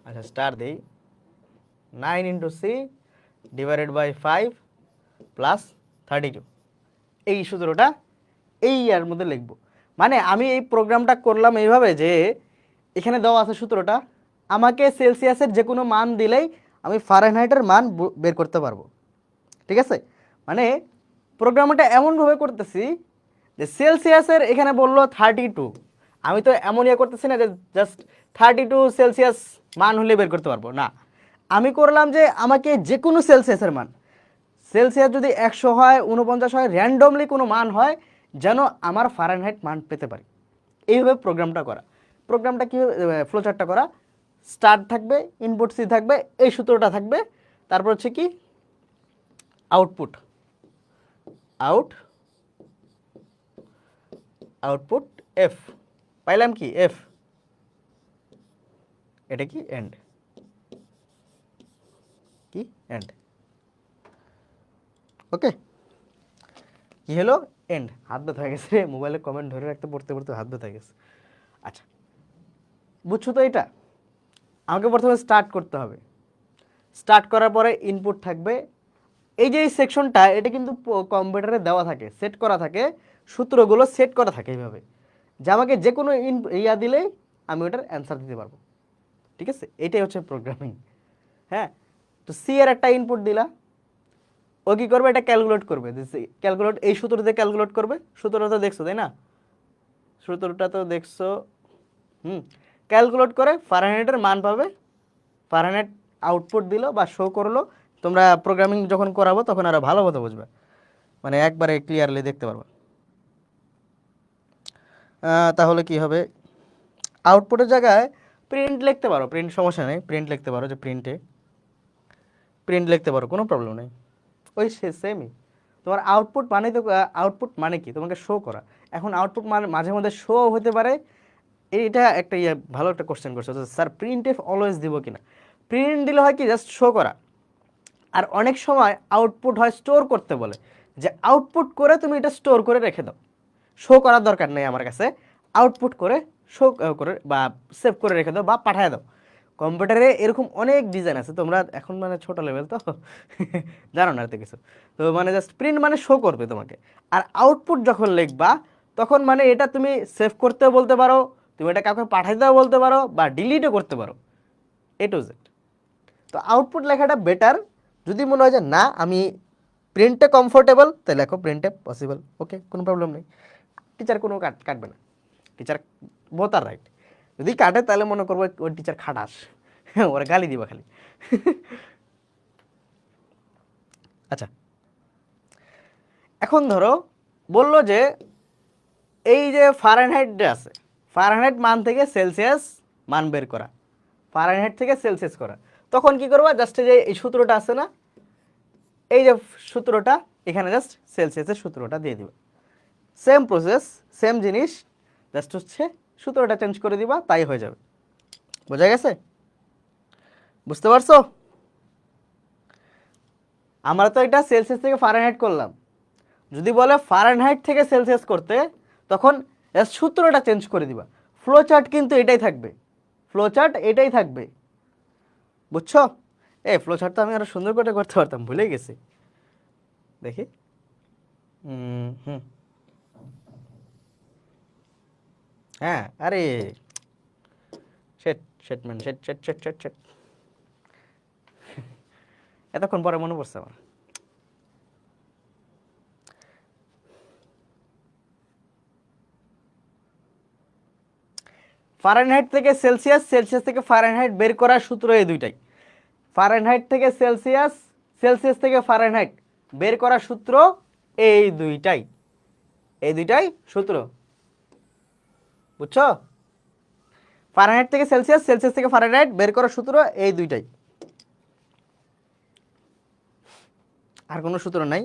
আচ্ছা স্টার দিই, 9 into C divided by 5 plus 32। এই সূত্রটা এই ইয়ার মধ্যে লিখবো। মানে আমি এই প্রোগ্রামটা করলাম এইভাবে যে এখানে দেওয়া আছে সূত্রটা, আমাকে সেলসিয়াসের যে কোনো মান দিলেই আমি ফারেনহাইটের মান বের করতে পারবো। ঠিক আছে, মানে প্রোগ্রামটা এমনভাবে করতেছি যে সেলসিয়াসের এখানে বললো 32, আমি তো এমন ইয়ে করতেছি না যে জাস্ট 32 সেলসিয়াস মান হলে বের করতে পারবো না। আমি করলাম যে আমাকে যে কোনো সেলসিয়াসের মান, সেলসিয়াস যদি 100 হয়, 49 হয়, র্যান্ডমলি কোনো মান হয়, যেন আমার ফারেনহাইট মান পেতে পারি। এইভাবে প্রোগ্রামটা করা। প্রোগ্রামটা কী, ফ্লোচার্টটা করা, স্টার্ট থাকবে, ইনপুট সি থাকবে, এই সূত্রটা থাকবে, তারপর হচ্ছে কি আউটপুট, আউটপুট এফ, পাইলাম কি এফ, এটা কি এন্ড, কি এন্ড। ওকে, কি হলো? এন্ড। হাত ব্যথা হয়ে গেছে, মোবাইলে কমেন্ট ধরে রাখতে পড়তে পড়তে হাত ব্যথা হয়ে গেছে। আচ্ছা বুঝছো তো? এটা আমাকে প্রথমে স্টার্ট করতে হবে, স্টার্ট করার পরে ইনপুট থাকবে। এই যে এই সেকশনটা, এটা কিন্তু কম্পিউটারে দেওয়া থাকে, সেট করা থাকে, সূত্রগুলো সেট করা থাকে এইভাবে যে আমাকে যে কোনো ইয়া দিলেই আমি ওটার অ্যান্সার দিতে পারবো। ঠিক আছে, এটাই হচ্ছে প্রোগ্রামিং। হ্যাঁ, তো সি এর একটা ইনপুট দিলা, ও কি করবে? এটা ক্যালকুলেট করবে, ক্যালকুলেট এই সূত্র দিয়ে ক্যালকুলেট করবে। সূত্রটা তো দেখছো তাই না? সূত্রটা তো দেখছো। ক্যালকুলেট করে ফারেনহাইটের মান পাবে, ফারেনহাইট আউটপুট দিল বা শো করলো। তোমরা প্রোগ্রামিং যখন করাবো তখন আরো ভালো মতো বুঝবে, মানে একবারে ক্লিয়ারলি দেখতে পারবে। তাহলে কি হবে? আউটপুটের জায়গায় প্রিন্ট লিখতে পারো, প্রিন্ট সমস্যা নেই, প্রিন্ট লিখতে পারো, যে প্রিন্ট লিখতে পারো, কোনো প্রবলেম নেই। ওই সেমই তোমার আউটপুট মানে তো, আউটপুট মানে কি তোমাকে শো করা। এখন আউটপুট মানে মাঝে মধ্যে শো হতে পারে। এইটা একটা ভালো একটা কোশ্চেন করছো স্যার, প্রিন্ট এফ অলওয়েজ দিব কিনা। প্রিন্ট দিলে হয় কি জাস্ট শো করা, আর অনেক সময় আউটপুট হয় স্টোর করতে বলে, যে আউটপুট করে তুমি এটা স্টোর করে রেখে দাও, শো করার দরকার নেই আমার কাছে, আউটপুট করে শো করে বা সেভ করে রেখে দাও বা পাঠিয়ে দাও। কম্পিউটারে এরকম অনেক ডিজাইন আছে, তোমরা এখন মানে ছোট লেভেল তো জানো না এত কিছু। তো মানে জাস্ট প্রিন্ট মানে শো করবে তোমাকে। আর আউটপুট যখন লিখবা তখন মানে এটা তুমি সেভ করতেও বলতে পারো, তুমি এটা কাউকে পাঠাইতেও বলতে পারো, বা ডিলিটও করতে পারো, এ টু জেড। তো আউটপুট লেখাটা বেটার। যদি মনে হয় যে না আমি প্রিন্টে কমফোর্টেবল, তাহলে লেখো প্রিন্টে পসিবল, ওকে, কোনো প্রবলেম নেই। টিচার কোনো কাটবে না, টিচার বোথ আর রাইট। যদি কাটে তাহলে মনে করবো ওর টিচার খাটাস, ওরা গালি দিবা খালি। আচ্ছা, এখন ধরো বললো যে এই যে ফারেনহাইট যে আছে, ফারেনহাইট মান থেকে সেলসিয়াস মান বের করা, ফারেনহাইট থেকে সেলসিয়াস করা, তখন কি করবা, জাস্ট যে এই সূত্রটা আছে না, এই যে সূত্রটা, এখানে জাস্ট সেলসিয়াসের সূত্রটা দিয়ে দিবা। সেম প্রসেস, সেম জিনিস, জাস্ট হচ্ছে সূত্রটা চেঞ্জ করে দিবা, তাই হয়ে যাবে। বোঝা গেছে? বুঝতে পারছো? আমরা তো এটা সেলসিয়াস থেকে ফারেনহাইট করলাম, যদি বলে ফারেনহাইট থেকে সেলসিয়াস করতে, তখন সূত্রটা চেঞ্জ করে দিবা। ফ্লো চার্ট কিন্তু এটাই থাকবে, ফ্লো চার্ট এটাই থাকবে, বুঝছো? এই ফ্লো চার্ট তো আমি আরো সুন্দর করে করতে পারতাম, ভুলে গেছি। দেখি, হুম, হ্যাঁ, আরে শেট শেটম্যান শেট শেট শেট শেট শেট, এতক্ষণ পরে মনে পড়ছে আমার। ফারেনহাইট থেকে সেলসিয়াস, সেলসিয়াস থেকে ফারেনহাইট বের করার সূত্র এই দুইটাই। ফারেনহাইট থেকে সেলসিয়াস, সেলসিয়াস থেকে ফারেনহাইট বের করার সূত্র এই দুইটাই, এই দুইটাই সূত্র, বুঝছো? ফারেনহাইট থেকে সেলসিয়াস, সেলসিয়াস থেকে ফারেনহাইট বের করার সূত্র এই দুইটাই, আর কোনো সূত্র নাই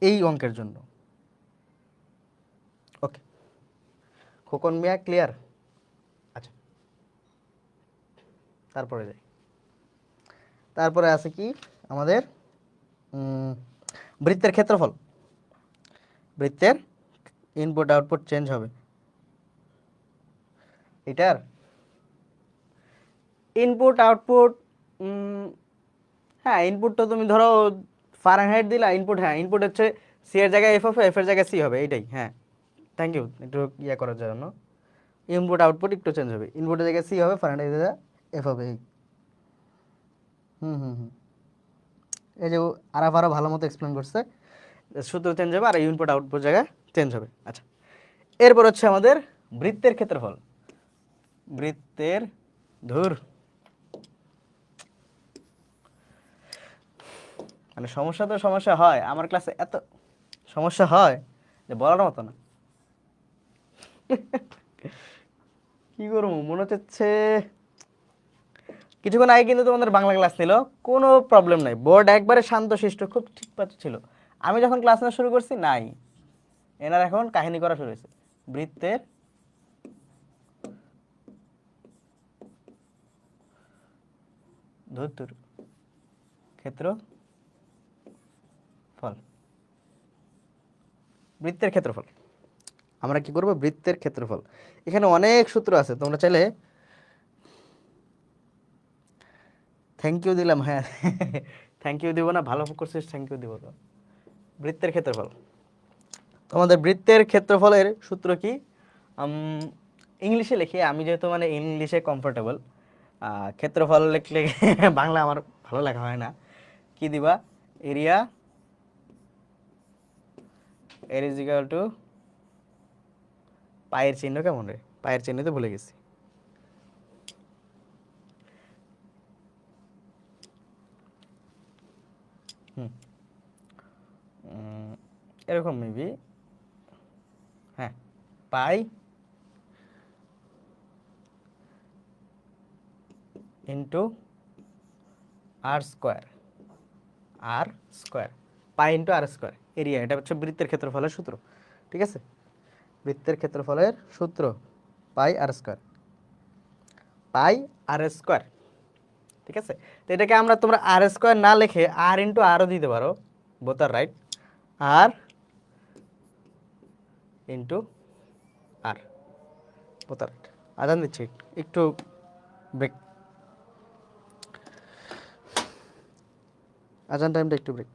এই অঙ্কের জন্য। ওকে, খোকন মিয়া ক্লিয়ার? আচ্ছা, তারপরে যাই। তারপরে আছে কি আমাদের, বৃত্তের ক্ষেত্রফল। বৃত্তের ইনপুট আউটপুট চেঞ্জ হবে, এটার ইনপুট আউটপুট, হ্যাঁ ইনপুট তো তুমি ধরো ফারেনহাইট দিলা, ইনপুট, হ্যাঁ ইনপুট হচ্ছে সি এর জায়গায় এফ হবে, এফ এর জায়গায় সি হবে, এইটাই। হ্যাঁ, থ্যাংক ইউ একটু ইয়ে করার জন্য। ইনপুট আউটপুট একটু চেঞ্জ হবে, ইনপুটের জায়গায় সি হবে, ফারেনহাইটের জায়গায় এফ হবে। হুম হুম হুম, এই যে আরো ভালো মতো এক্সপ্লেন করছে, সূত্র চেঞ্জ হবে আর ইনপুট আউটপুট জায়গায় চেঞ্জ হবে। আচ্ছা, এরপর হচ্ছে আমাদের বৃত্তের ক্ষেত্রফল। বৃত্তের, ধুর, মানে সমস্যা তো সমস্যা হয়, আমার ক্লাসে এত সমস্যা হয় যে বলার মতো না। কি করবো, মনে হচ্ছে কিছুক্ষণ আগে কিন্তু তোমাদের বাংলা ক্লাস ছিল, কোনো প্রবলেম নাই, বোর্ড একবারে শান্ত শিষ্ট, খুব ঠিকঠাক ছিল। আমি যখন ক্লাস নেওয়া শুরু করছি নাই, এনার এখন কাহিনী করা শুরু হয়েছে। বৃত্তের ধুর ক্ষেত্র ফল, বৃত্তের ক্ষেত্রফল, আমরা কি করব, বৃত্তের ক্ষেত্রফল। এখানে অনেক সূত্র আছে, তোমরা চাইলে, থ্যাংক ইউ দিলাম, হ্যাঁ থ্যাংক ইউ দিব না, ভালো করছিস, থ্যাংক ইউ দিব তো। বৃত্তের ক্ষেত্রফল, তোমাদের বৃত্তের ক্ষেত্রফলের সূত্র কি, ইংলিশে লিখি, আমি যেহেতু মানে ইংলিশে কমফোর্টেবল, ক্ষেত্রফল লিখলে বাংলা আমার ভালো লেখা হয় না। কি দিবা, এরিয়া এর ইজ ইকুয়াল টু, পায়ের চিহ্ন কেমন রে, পায়ের চিহ্ন তো ভুলে গেছি, এরকম মেবি, হ্যাঁ, পাই ইন্টু আর স্কোয়ার, আর স্কোয়ার, পাই ইন্টু আর স্কোয়ার এরিয়া। এটা হচ্ছে বৃত্তের ক্ষেত্রফলের সূত্র, ঠিক আছে? বৃত্তের ক্ষেত্রফলের সূত্র পাই আর স্কোয়ার, পাই আর স্কোয়ার, ঠিক আছে? তো এটাকে আমরা, তোমরা আর স্কোয়ার না লিখে আর ইন্টু আরও দিতে পারো, বোথ আর রাইট, আর ইন্টু আর, বোথ আর রাইট। আজান দিচ্ছি, একটু ব্রেক, আজান টাইমটা একটু ব্রেক।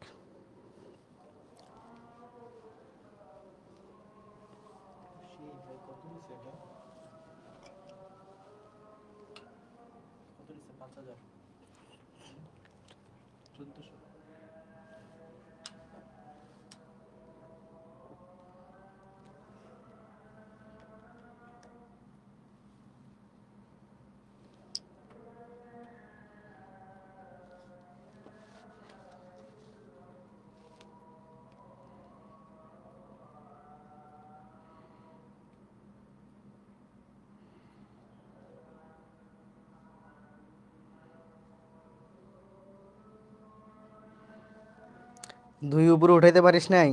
দুই উপরে উঠাইতে পারিস নাই,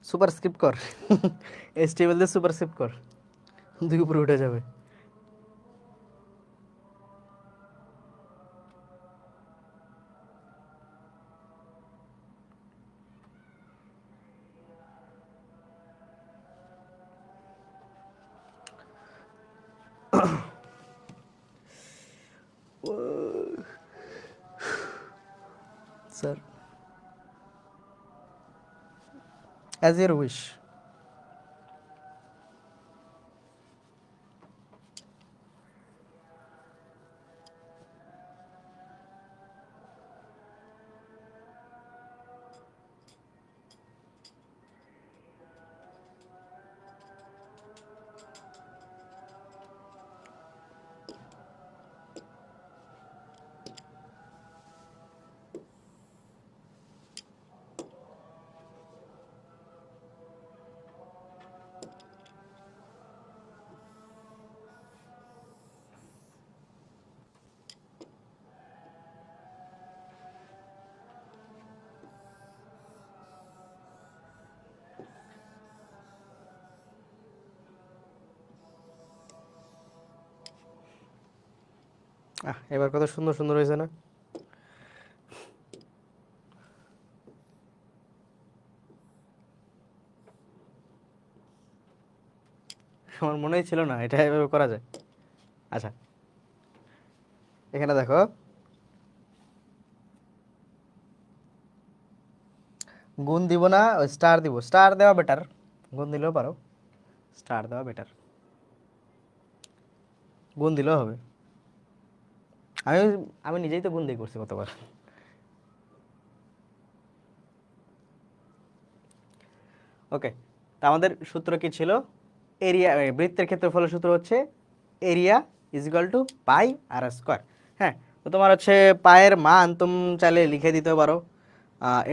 সুপার স্ক্রিপ্ট কর, এস টেবিল দিয়ে সুপার স্ক্রিপ্ট কর, দুই উপরে উঠে যাবে। Sir, as your wish. এবার কত সুন্দর সুন্দর হয়েছে না? আমার মনেই ছিল না এটা এভাবে করা যায়। আচ্ছা, এখানে দেখো, গুণ দিব না, স্টার দিব, স্টার দেওয়া বেটার, গুণ দিলেও পারো, স্টার দেওয়া বেটার, গুণ দিলেও হবে। আমি আমি নিজেই তো গুণ দিয়ে করছি কতবার। ওকে, তা আমাদের সূত্র কি ছিল? এরিয়া, বৃত্তের ক্ষেত্রফলের সূত্র হচ্ছে area is equal to pi R square. হ্যাঁ, তো তোমার হচ্ছে পায়ের মান তুমি চাইলে লিখে দিতে পারো।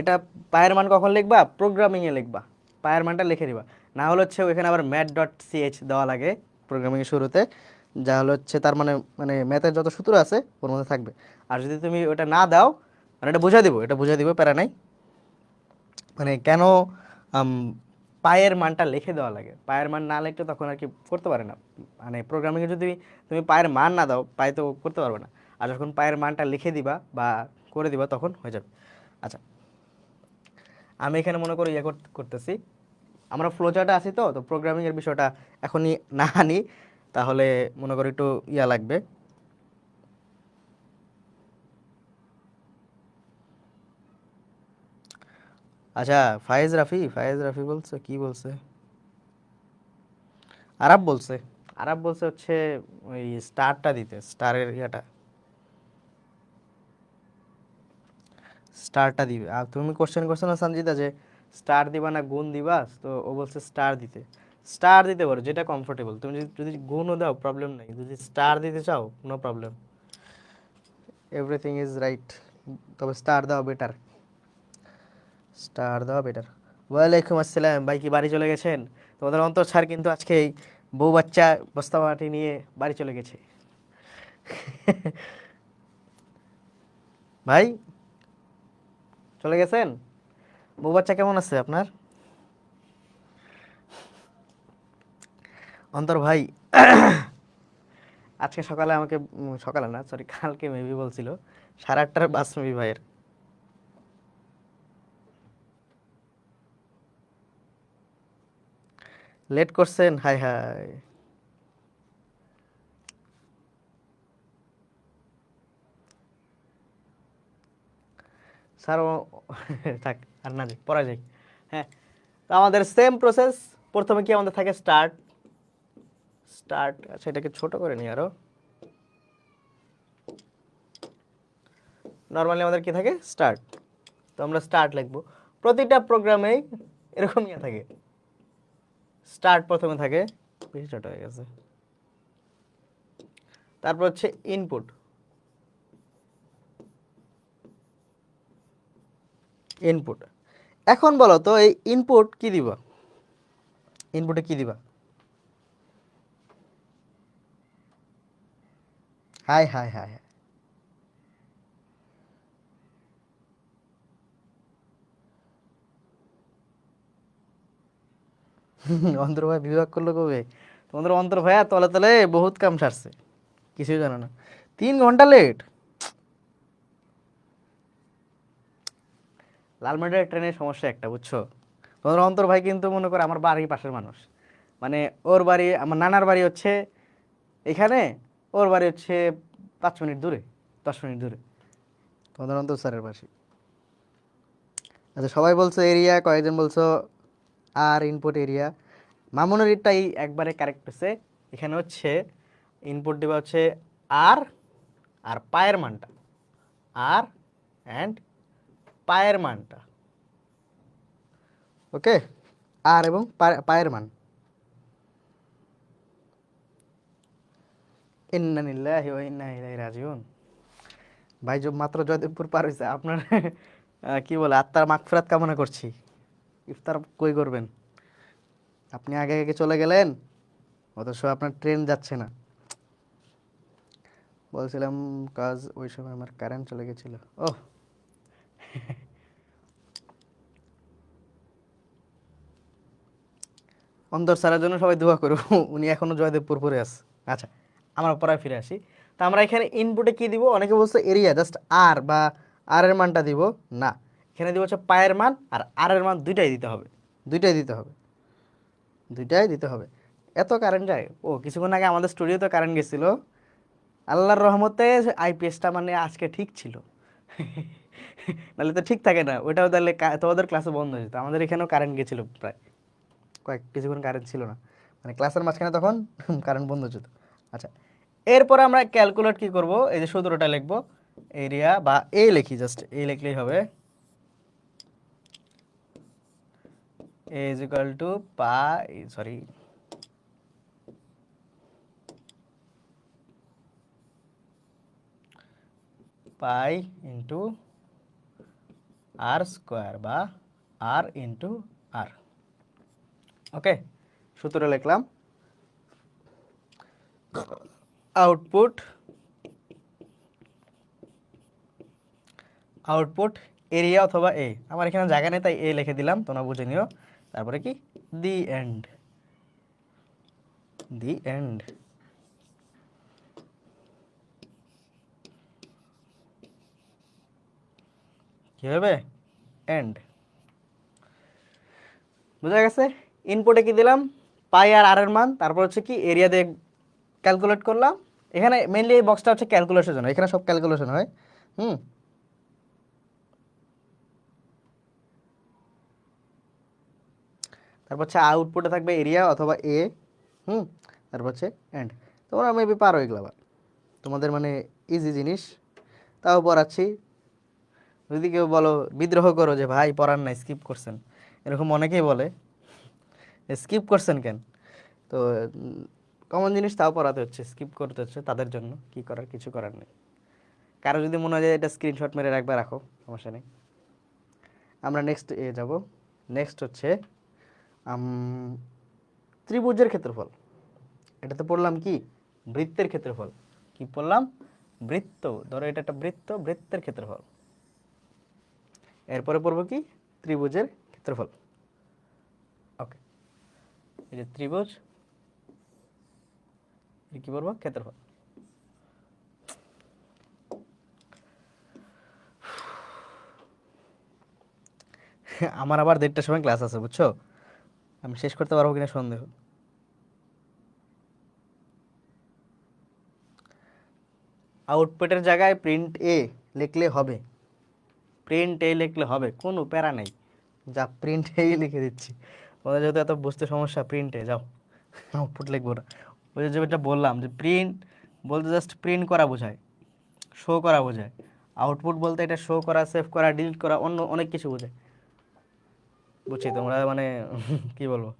এটা পায়ের মান কখন লিখবা? প্রোগ্রামিংয়ে লিখবা, পায়ের মানটা লিখে দিবা। না হলে হচ্ছে ওইখানে আবার ম্যাথ ডট সিএইচ দেওয়া লাগে প্রোগ্রামিংয়ের শুরুতে, যা হলো হচ্ছে তার মানে, মানে ম্যাথের যত সূত্র আছে ওর মধ্যে থাকবে। আর যদি তুমি ওটা না দাও, মানে এটা বুঝা দিব, এটা বুঝা দিব, প্যারা নাই। মানে কেন আম, পায়ের মানটা লিখে দেওয়া লাগে, পায়ের মান না লিখলে তখন আর কি করতে পারে না। মানে প্রোগ্রামিংয়ে যদি তুমি পায়ের মান না দাও, পায়ে তো করতে পারবে না। আর যখন পায়ের মানটা লিখে দিবা বা করে দিবা তখন হয়ে যাবে। আচ্ছা, আমি এখানে মনে করি ইয়ে করতেছি, আমরা ফ্লোচার্টে আছি, তো তো প্রোগ্রামিংয়ের বিষয়টা এখনই না আনি তাহলে মনে করি একটু ইয়া লাগবে। আচ্ছা, ফায়েজ রাফি বলছে, কি বলছে? আরাব বলছে, আরাব বলছে হচ্ছে ওই স্টারটা দিতে, স্টারের ইয়াটা, স্টারটা দিবে। আর তুমি কোশ্চেন করছো না সঞ্জিতা যে স্টার দিবা না গুণ দিবা, তো ও বলছে স্টার দিতে। স্টার দিতে পারো, যেটা কমফোর্টেবল। তুমি যদি গুণও দাও প্রবলেম নাই, যদি স্টার দিতে চাও no problem, everything is right. তবে স্টার দেওয়া বেটার, স্টার দেওয়া বেটার। ওয়ালাইকুম আসসালাম ভাই, কি বাড়ি চলে গেছেন? তোমাদের অন্তর ছাড় কিন্তু আজকে এই বউ বাচ্চা বস্তা বাটি নিয়ে বাড়ি চলে গেছে। ভাই চলে গেছেন? বউ বাচ্চা কেমন আছে আপনার? অন্তর ভাই আজকে সকালে আমাকে সকালে না সরি কালকে মেবি বলছিল 8:30টার বাস মেবি ভাইয়ের। লেট করছেন, হাই হাই। স্যার থাক আর না যাই, পরে যাই। হ্যাঁ, তো আমাদের সেম প্রসেস। প্রথমে কি আমাদের থাকে স্টার্ট। স্টার্ট, আচ্ছা এটাকে ছোট করে নিই আরো। নর্মালি আমাদের কি থাকে স্টার্ট, তো আমরা স্টার্ট লিখবো। প্রতিটা প্রোগ্রামেই এরকম ইয়ে থাকে, স্টার্ট প্রথমে থাকে, বেশি ছোট হয়ে গেছে। তারপর হচ্ছে ইনপুট। ইনপুট, এখন বলো তো এই ইনপুট কি দিবা? ইনপুটে কি দিবা? High high high high. অন্তর ভাই বিভাগ করলো কবে? তোমাদের অন্তর ভাইয়া তলে তলে বহুত কাম সারছে, কিছুই জানো না। 3 ঘন্টা লেট। লালমাটিয়া ট্রেনের সমস্যা একটা, বুঝছো? তোমাদের অন্তর ভাই কিন্তু মনে করো আমার বাড়ির পাশের মানুষ, মানে ওর বাড়ি, আমার নানার বাড়ি হচ্ছে এখানে, ওর বাড়ি হচ্ছে 5 মিনিট দূরে, 10 মিনিট দূরে, তোমাদের অন্তর স্যারের পাশে। আচ্ছা সবাই বলছো এরিয়া, কয়েকজন বলছো আর ইনপুট এরিয়া। মামুনের এটাই একবারে কারেক্ট হচ্ছে। এখানে হচ্ছে ইনপুট দিবা হচ্ছে আর, আর পায়ের মানটা, আর অ্যান্ড পায়ের মানটা, ওকে? আর এবং পায়ের মান। ইন্না লিল্লাহি ওয়া ইন্না ইলাইহি রাজিউন। ভাই মাত্র জয়দেবপুর পার হয়েছে আপনার কি বলে আত্মার মাগফিরাত কামনা করছি। ইফতার কই করবেন? আপনি আগে আগে চলে গেলেন, অথচ আপনার ট্রেন যাচ্ছে না। বলছিলাম কাজ, ওই সময় আমার কারেন্ট চলে গেছিল। ওহ, অন্তর স্যারের জন্য সবাই দোয়া করো, উনি এখনো জয়দেবপুর পড়ে আছে। আচ্ছা, আমরা পড়ায় ফিরে আসি। তা আমরা এখানে ইনপুটে কি দিব? অনেকে বলছে এরিয়া, জাস্ট আর বা আর এর মানটা দিব না, এখানে দিব হচ্ছে পায়ের মান আর আর এর মান, দুইটাই দিতে হবে, দুইটাই দিতে হবে, দুইটাই দিতে হবে। এত কারেন্ট যায়! ও কিছুক্ষণ আগে আমাদের স্টুডিওতে কারেন্ট গেছিল, আল্লাহর রহমতে আইপিএসটা মানে আজকে ঠিক ছিল। নাহলে তো ঠিক থাকে না, ওইটাও তাহলে তোমাদের ক্লাসে বন্ধ হয়ে যেত। আমাদের এখানেও কারেন্ট গেছিল প্রায় কিছুক্ষণ কারেন্ট ছিল না, মানে ক্লাসের মাঝখানে তখন কারেন্ট বন্ধ হয়ে যেত। আচ্ছা, এরপর আমরা ক্যালকুলেট কি করব? এই যে সূত্রটা লিখবো, এরিয়া বা এ লিখি, জাস্ট এ লিখলেই হবে। A is equal to sorry pi into r square বা আর ইন্টু আর। ওকে, সূত্র লিখলাম। আউটপুট, আউটপুট এরিয়া অথবা এ, আমার এখানে জায়গা নেই তাই এ লিখে দিলাম, তোমরা বুঝে নিও। তারপরে কি দি এন্ড, দি এন্ড। কি হবে? এন্ড। বুঝা গেছে? ইনপুটে কি দিলাম? পাই আর আর এর মান, তারপর হচ্ছে কি এরিয়া দিয়ে ক্যালকুলেট করলাম। এখানে মেইনলি এই বক্সটা হচ্ছে ক্যালকুলেশনের জন্য, এখানে সব ক্যালকুলেশন হয়। হুম, তারপর হচ্ছে আউটপুটে থাকবে এরিয়া অথবা এ। হুম, তারপর হচ্ছে এন্ড। তোমরা মেবি পারো এগুলো, আবার তোমাদের মানে ইজি জিনিস, তাও পড়াচ্ছি। যদি কেউ বলো, বিদ্রোহ করো যে ভাই পড়ার নাই, স্কিপ করছেন, এরকম অনেকেই বলে, স্কিপ করছেন কেন? তো কমন জিনিস তাও পড়াতে হচ্ছে, স্কিপ করতে হচ্ছে, তাদের জন্য কি করার, কিছু করার নেই। কারো যদি মনে হয় যে এটা স্ক্রিনশট মেরে রাখবে, রাখো, সমস্যা নেই। আমরা নেক্সট এ যাব। নেক্সট হচ্ছে ত্রিভুজের ক্ষেত্রফল। এটাতে পড়লাম কি বৃত্তের ক্ষেত্রফল, কি পড়লাম? বৃত্ত, ধরো এটা একটা বৃত্ত, বৃত্তের ক্ষেত্রফল। এরপরে পড়বো কি, ত্রিভুজের ক্ষেত্রফল। ওকে, এই যে ত্রিভুজ, কি বলবো, ক্ষেত্রফল। আমার আবার 1:30টার সময় ক্লাস আছে বুঝছো, আমি শেষ করতে পারবো কিনা সন্দেহ। আউটপুটের জায়গায় প্রিন্ট এ লিখলে হবে, প্রিন্ট এ লিখলে হবে, কোনো প্যারা নেই, যা প্রিন্ট এই লিখে দিচ্ছি। তোমাদের যেহেতু এত বুঝতে সমস্যা, প্রিন্টে যাও, আউটপুট লিখবো না। ওই যে যেটা বললাম যে প্রিন্ট বলতে জাস্ট প্রিন্ট করা বোঝায়, শো করা বোঝায়। আউটপুট বলতে এটা শো করা, সেভ করা, ডিলিট করা, অন্য অনেক কিছু বোঝায়। বুঝছি তোমরা মানে কি বলবো,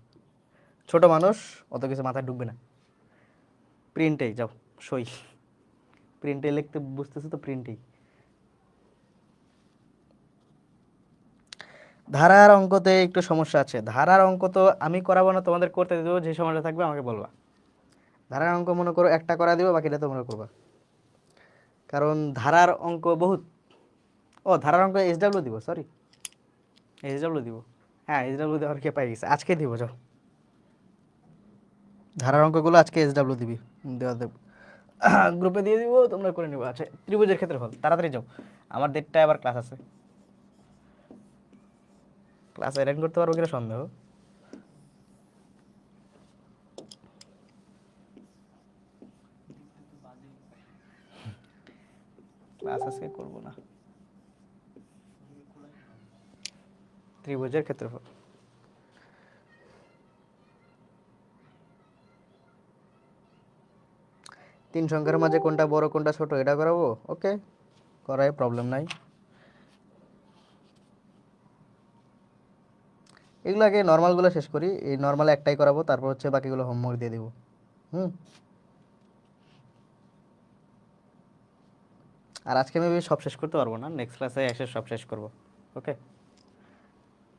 ছোট মানুষ, অত কিছু মাথায় ঢুকবে না। প্রিন্টেই যাও, সই, প্রিন্টে লিখতে বুঝতেছো তো, প্রিন্টেই। ধারার অঙ্কতে একটু সমস্যা আছে। ধারার অঙ্ক তো আমি করাবো না, তোমাদের করতে দেবো, যে সমস্যা থাকবে আমাকে বলবা। ধারার অঙ্ক মনে করো একটা করা দিব, বাকিটা তোমরা করবা, কারণ ধারার অঙ্ক বহুত। ও ধারার অঙ্ক SW দিব, সরি, SW দিব। হ্যাঁ, SW দেওয়ার কে পাই গেছে, আজকে দিব, যাও। ধারার অঙ্কগুলো আজকে SW দিবি, দেওয়া দেব, গ্রুপে দিয়ে দিব, তোমরা করে নিবো। আচ্ছা, ত্রিভুজের ক্ষেত্রফল, তাড়াতাড়ি যাও, আমার 1:30টায় আবার ক্লাস আছে। ক্লাস অ্যাটেন্ড করতে পারবো কিনা সন্দেহ। ক্লাস আজকে করবো না। ত্রিভুজের ক্ষেত্রফল, তিন সংখ্যার মাঝে কোনটা বড় কোনটা ছোট এটা করাবো। ওকে, করাই, প্রবলেম নাই। এগুলো আগে নর্মালগুলো শেষ করি, এই নর্মাল একটাই করাবো, তারপর হচ্ছে বাকিগুলো হোমওয়ার্ক দিয়ে দিব। হুম। আর আজকে মেবি সব শেষ করতে পারবো না, নেক্সট ক্লাসে এসে সব শেষ করব। ওকে,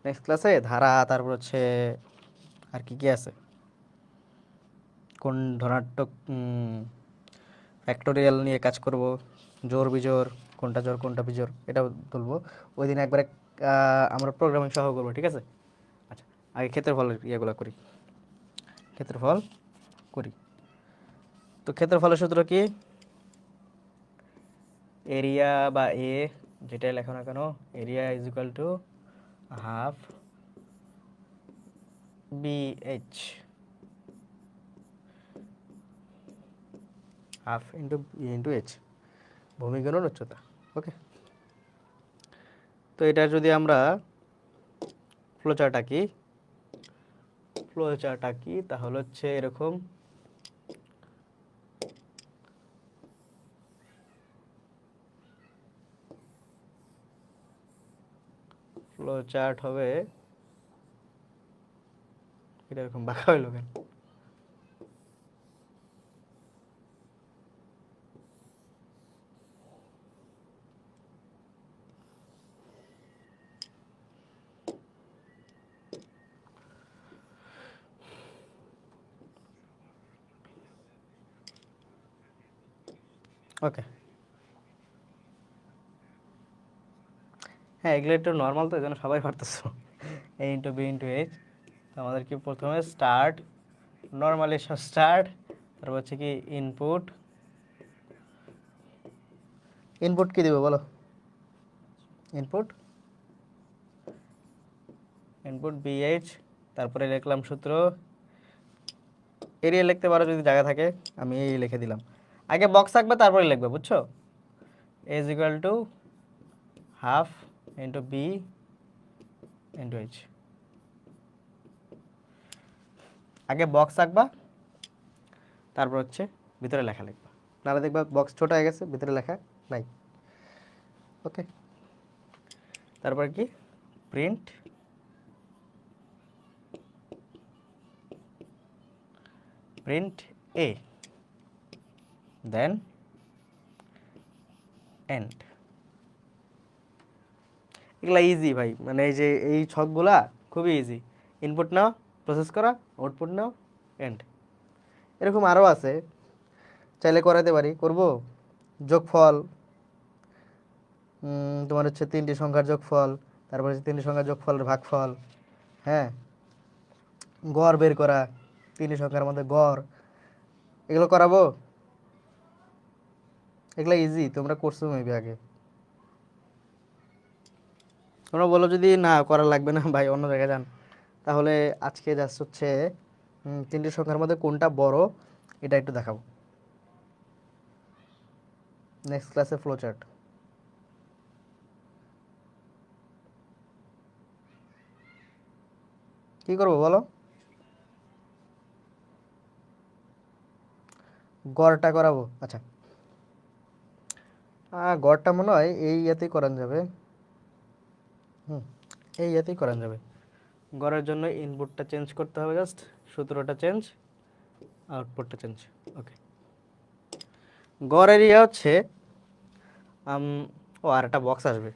নেক্সট ক্লাসে ধারা, তারপর হচ্ছে আর কি কি আছে, কোন ধনাত্মক ফ্যাক্টোরিয়াল নিয়ে কাজ করব, জোর বিজোর, কোনটা জোর কোনটা বিজোর, এটাও তুলবো। ওই দিন একবারে আমরা প্রোগ্রামিং সহ করবো, ঠিক আছে। আচ্ছা, আগে ক্ষেত্রফলের ইয়েগুলো করি, ক্ষেত্রফল করি। তো ক্ষেত্রফলের সূত্র কি, এরিয়া বা এ, যেটাই লেখো না কেন, area is equal to half BH, half into H, ভূমি গুণন উচ্চতা। ওকে, তো এটা যদি আমরা ফ্লোচার্ট আঁকি, ফ্লোচার্ট আঁকি তাহলে হচ্ছে এরকম, ফ্লোচার্ট হবে এটা, এরকম বাঁকা হইলো কেন। ওকে, হ্যাঁ এগুলো একটু নর্মাল, তো এই জন্য সবাই পারতেছো। এ ইন্টু বি ইন্টু এইচ, তো আমাদের কি প্রথমে স্টার্ট, নর্মালি স্টার্ট, তারপর হচ্ছে কি ইনপুট, ইনপুট কি দেবো বলো, ইনপুট, ইনপুট BH, তারপরে লিখলাম সূত্র, এরিয়া লিখতে পারো যদি জায়গা থাকে, আমি এই লিখে দিলাম। আগে বক্স থাকবে তারপরে লিখবে, বুঝছো। A is equal to half into B into H, আগে বক্স রাখবা, তারপর হচ্ছে ভিতরে লেখা লিখবা, নাহলে দেখবা বক্স ছোট হয়ে গেছে, ভিতরে লেখা নাই। ওকে, তারপর কি, print, print A, then end. এগুলা ইজি ভাই, মানে এই যে এই ছকগুলা খুবই ইজি। ইনপুট নাও, প্রসেস করা, আউটপুট নাও, এন্ড। এরকম আরও আছে, চাইলে করাতে পারি, করব। যোগফল, তোমার হচ্ছে তিনটি সংখ্যার যোগফল, তারপর হচ্ছে তিনটি সংখ্যার যোগফলের ভাগফল, হ্যাঁ, গড় বের করা, তিনটি সংখ্যার মধ্যে গড়, এগুলো করাবো। এগুলো ইজি, তোমরা করছো মেবি আগে। তোমরা বলো যদি না করা লাগবে না ভাই অন্য জায়গায় যান, তাহলে আজকে জাস্ট হচ্ছে তিনটি সংখ্যার মধ্যে কোনটা বড় এটা একটু দেখাবো। নেক্সট ক্লাসে ফ্লো চার্ট। কি করবো বলো? গড়টা করাবো, আচ্ছা। গড়টা মনে হয় এই ইয়েতেই করান যাবে। এই ইয়েতেই করান যাবে। গড়ের জন্য ইনপুটটা চেঞ্জ করতে হবে, জাস্ট সূত্রটা চেঞ্জ, আউটপুটটা চেঞ্জ। ওকে, গড়ের ইয়ে হচ্ছে ও আর একটা বক্স আসবে।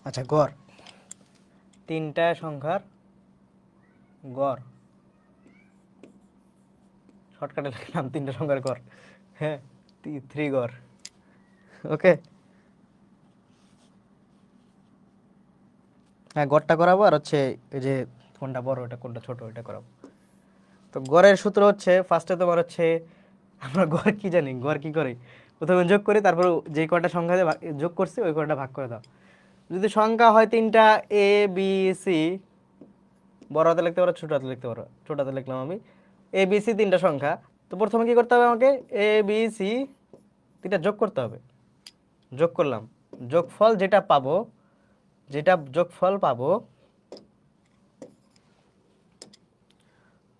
আচ্ছা, গড়, তিনটা সংখ্যার গড়, শর্টকাটে লিখলাম তিনটা সংখ্যার গড়, হ্যাঁ, থ্রি গড়। ওকে, হ্যাঁ গড়টা করাবো, আর হচ্ছে এই যে কোনটা বড় এটা কোনটা ছোট এটা করাবো। তো গড়ের সূত্র হচ্ছে ফার্স্টে তোমার হচ্ছে, আমরা গড় কি জানি, গড় কি করে, প্রথমে যোগ করি, তারপর যে কয়টা সংখ্যা দিয়ে যোগ করছি ওই কয়টা ভাগ করে দাও। যদি সংখ্যা হয় তিনটা, এ বি সি, বড় হাতে লিখতে পারো ছোট হাতে লিখতে পারো, ছোট হাতে লিখলাম আমি, এ বি সি তিনটা সংখ্যা। তো প্রথমে কি করতে হবে আমাকে, এ বি সি তিনটা যোগ করতে হবে। যোগ করলাম, যোগফল যেটা পাবো, যেটা যোগফল পাবো,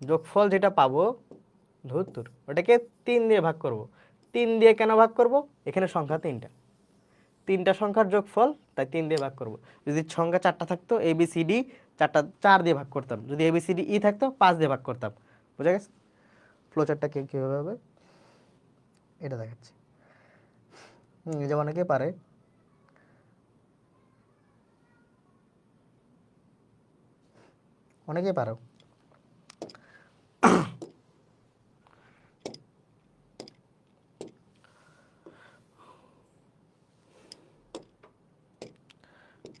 যোগফল যেটা পাবো, ধুত্তুর, ওটাকে 3 দিয়ে ভাগ করব। 3 দিয়ে কেন ভাগ করব, এখানে সংখ্যা তিনটা, তিনটা সংখ্যার যোগফল, তাই 3 দিয়ে ভাগ করব। যদি সংখ্যা 4টা থাকতো, এ বি সি ডি, 4টা 4 দিয়ে ভাগ করতাম। যদি A B C D E থাকতো 5 দিয়ে ভাগ করতাম। বুঝা গেছে? ফ্লো চার্টটা কীভাবে হবে এটা দেখাচ্ছি। যে অনেকে পারে, অনেকেই পারো।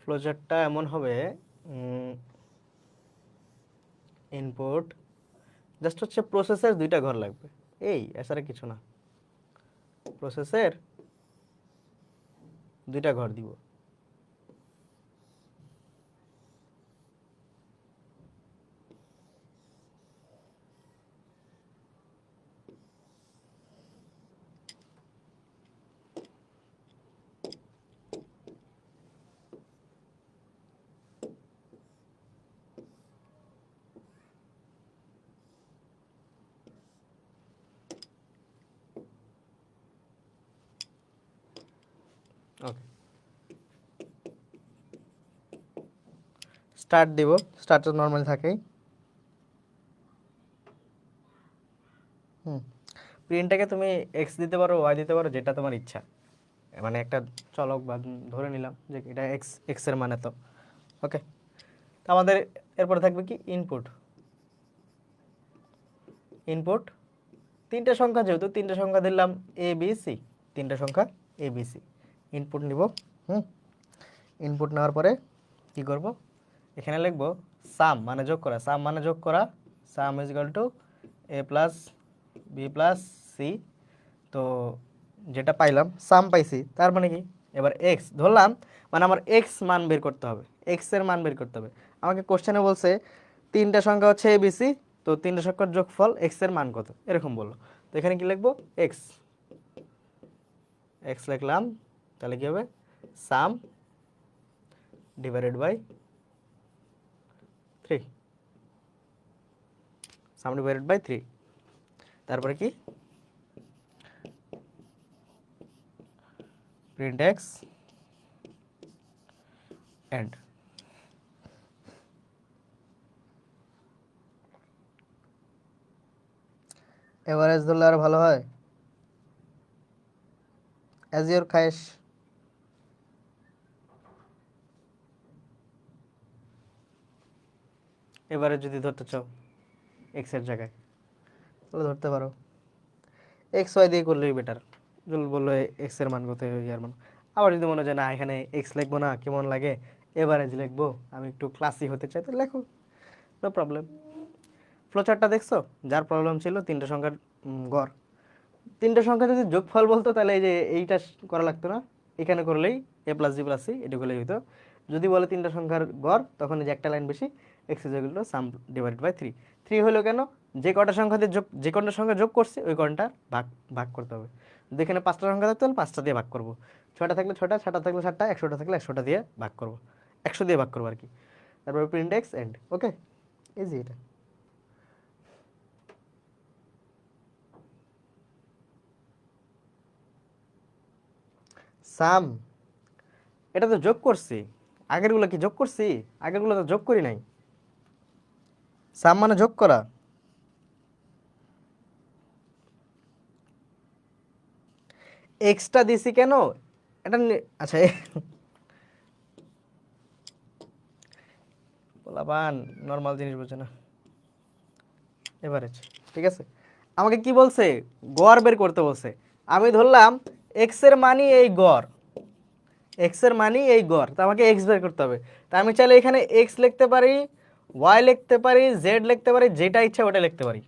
ফ্লো চার্টটা এমন হবে, ইনপুট জাস্ট হচ্ছে প্রসেসের 2টা ঘর লাগবে, এই এছাড়া কিছু না। প্রসেসের 2টা ঘর দিব। ওকে, স্টার্ট দিব, স্টার্ট তো নর্মাল থাকেই। প্রিন্টটাকে তুমি এক্স দিতে পারো, ওয়াই দিতে পারো, যেটা তোমার ইচ্ছা, মানে একটা চলক বা ধরে নিলাম যে এটা এক্স, এক্স এর মানে তো ওকে। তো আমাদের এরপরে থাকবে কি, ইনপুট। ইনপুট তিনটা সংখ্যা, যেহেতু তিনটা সংখ্যা দিলাম এ বি সি, তিনটা সংখ্যা এ বি সি, ইনপুট নিব। ইনপুট নেওয়ার পরে কি করব, এখানে লিখব সাম মানে যোগ করা, সাম মানে যোগ করা, sum is equal to A plus B plus C. তো যেটা পাইলাম সাম পাইছি, তার মানে কি, এবার এক্স ধরলাম, মানে আমার এক্স মান বের করতে হবে, এক্স এর মান বের করতে হবে। আমাকে কোশ্চেনে বলছে তিনটা সংখ্যা হচ্ছে এবিসি, তো তিনটা সংখ্যার যোগফল এক্স এর মান কত, এরকম বললো। তো এখানে কি লিখবো, এক্স, এক্স লিখলাম, তাহলে কি হবে, sum divided by 3, sum divided by 3। তারপরে কি, প্রিন্ট এক্স এন্ড। এভারেজ ধরলে আর ভালো হয়, অ্যাজ ইউর খায়েশ। এবারে যদি ধরতে চাও এক্স এর জায়গায় তাহলে ধরতে পারো, এক্স ওয়াই দিয়ে করলেই বেটার। যদি বললো এক্স এর মান কত, ইয়ার মান। আবার যদি মনে হয় না এখানে এক্স লিখবো না, কেমন লাগে, এভারেজ লিখবো, আমি একটু ক্লাসি হতে চাই, তো লেখো, নো প্রবলেম। ফ্লোচার্টটা দেখছো, যার প্রবলেম ছিল তিনটা সংখ্যার গড়, তিনটা সংখ্যা যদি যোগফল বলতো তাহলে এই যে এইটা করা লাগতো না, এখানে করলেই এ প্লাস জি প্লাস সি এটা করলেই হতো। যদি বলে তিনটা সংখ্যার গড়, তখন এই যে একটা লাইন বেশি, X is equal to sum divided by 3। 3 হলো কেন, যে কটা সংখ্যা দিয়ে যোগ, যে কটা সংখ্যা যোগ করছে ওই কটা ভাগ ভাগ করতে হবে। যদি এখানে 5টা সংখ্যা থাকতো তাহলে 5টা দিয়ে ভাগ করবো, 6টা থাকলে 6টা, 7টা থাকলে 7টা, 100টা থাকলে 100টা দিয়ে ভাগ করবো, 100 দিয়ে ভাগ করবো আর কি। তারপরে print X end, okay, easy এটা। সাম, এটা তো যোগ করছি, আগেরগুলো কি যোগ করছি, আগেরগুলো তো যোগ করি নাই। সাম মানে যোগ করা। এক্সট্রা দিছি কেন, এটা আচ্ছা বলাবান নর্মাল জিনিস বোঝে না, এভারেজ, ঠিক আছে। আমাকে কি বলছে, গড় বের করতে বলছে। আমি ধরলাম এক্স এর মানই এই গড়, এক্স এর মানই এই গড়, তো আমাকে এক্স বের করতে হবে। তা আমি চাইলে এখানে এক্স লিখতে পারি, ওয়াই লিখতে পারি, জেড লিখতে পারি, যেটা ইচ্ছা ওটা লিখতে পারি,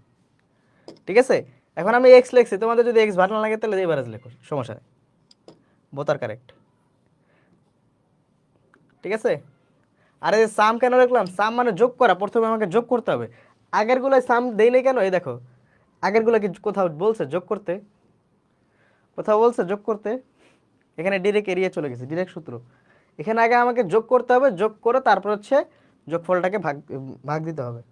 ঠিক আছে। এখন আমি এক্স লিখছি, তোমাদের যদি এক্স ভালো না লাগে তাহলে এভারেজ লেখো, সমস্যা নেই, বোথ আর কারেক্ট, ঠিক আছে। আরে সাম কেন লিখলাম, সাম মানে যোগ করা, প্রথমে আমাকে যোগ করতে হবে। আগের গুলোয় সাম দেই নাই কেন, এই দেখো আগের গুলো কি কোথাও বলছে যোগ করতে, কোথাও বলছে যোগ করতে, এখানে ডিরেক্ট এরিয়া চলে গেছে, ডিরেক্ট সূত্র। এখানে আগে আমাকে যোগ করতে হবে, যোগ করে তারপর হচ্ছে যোগফলটাকে ভাগ ভাগ দিতে হবে।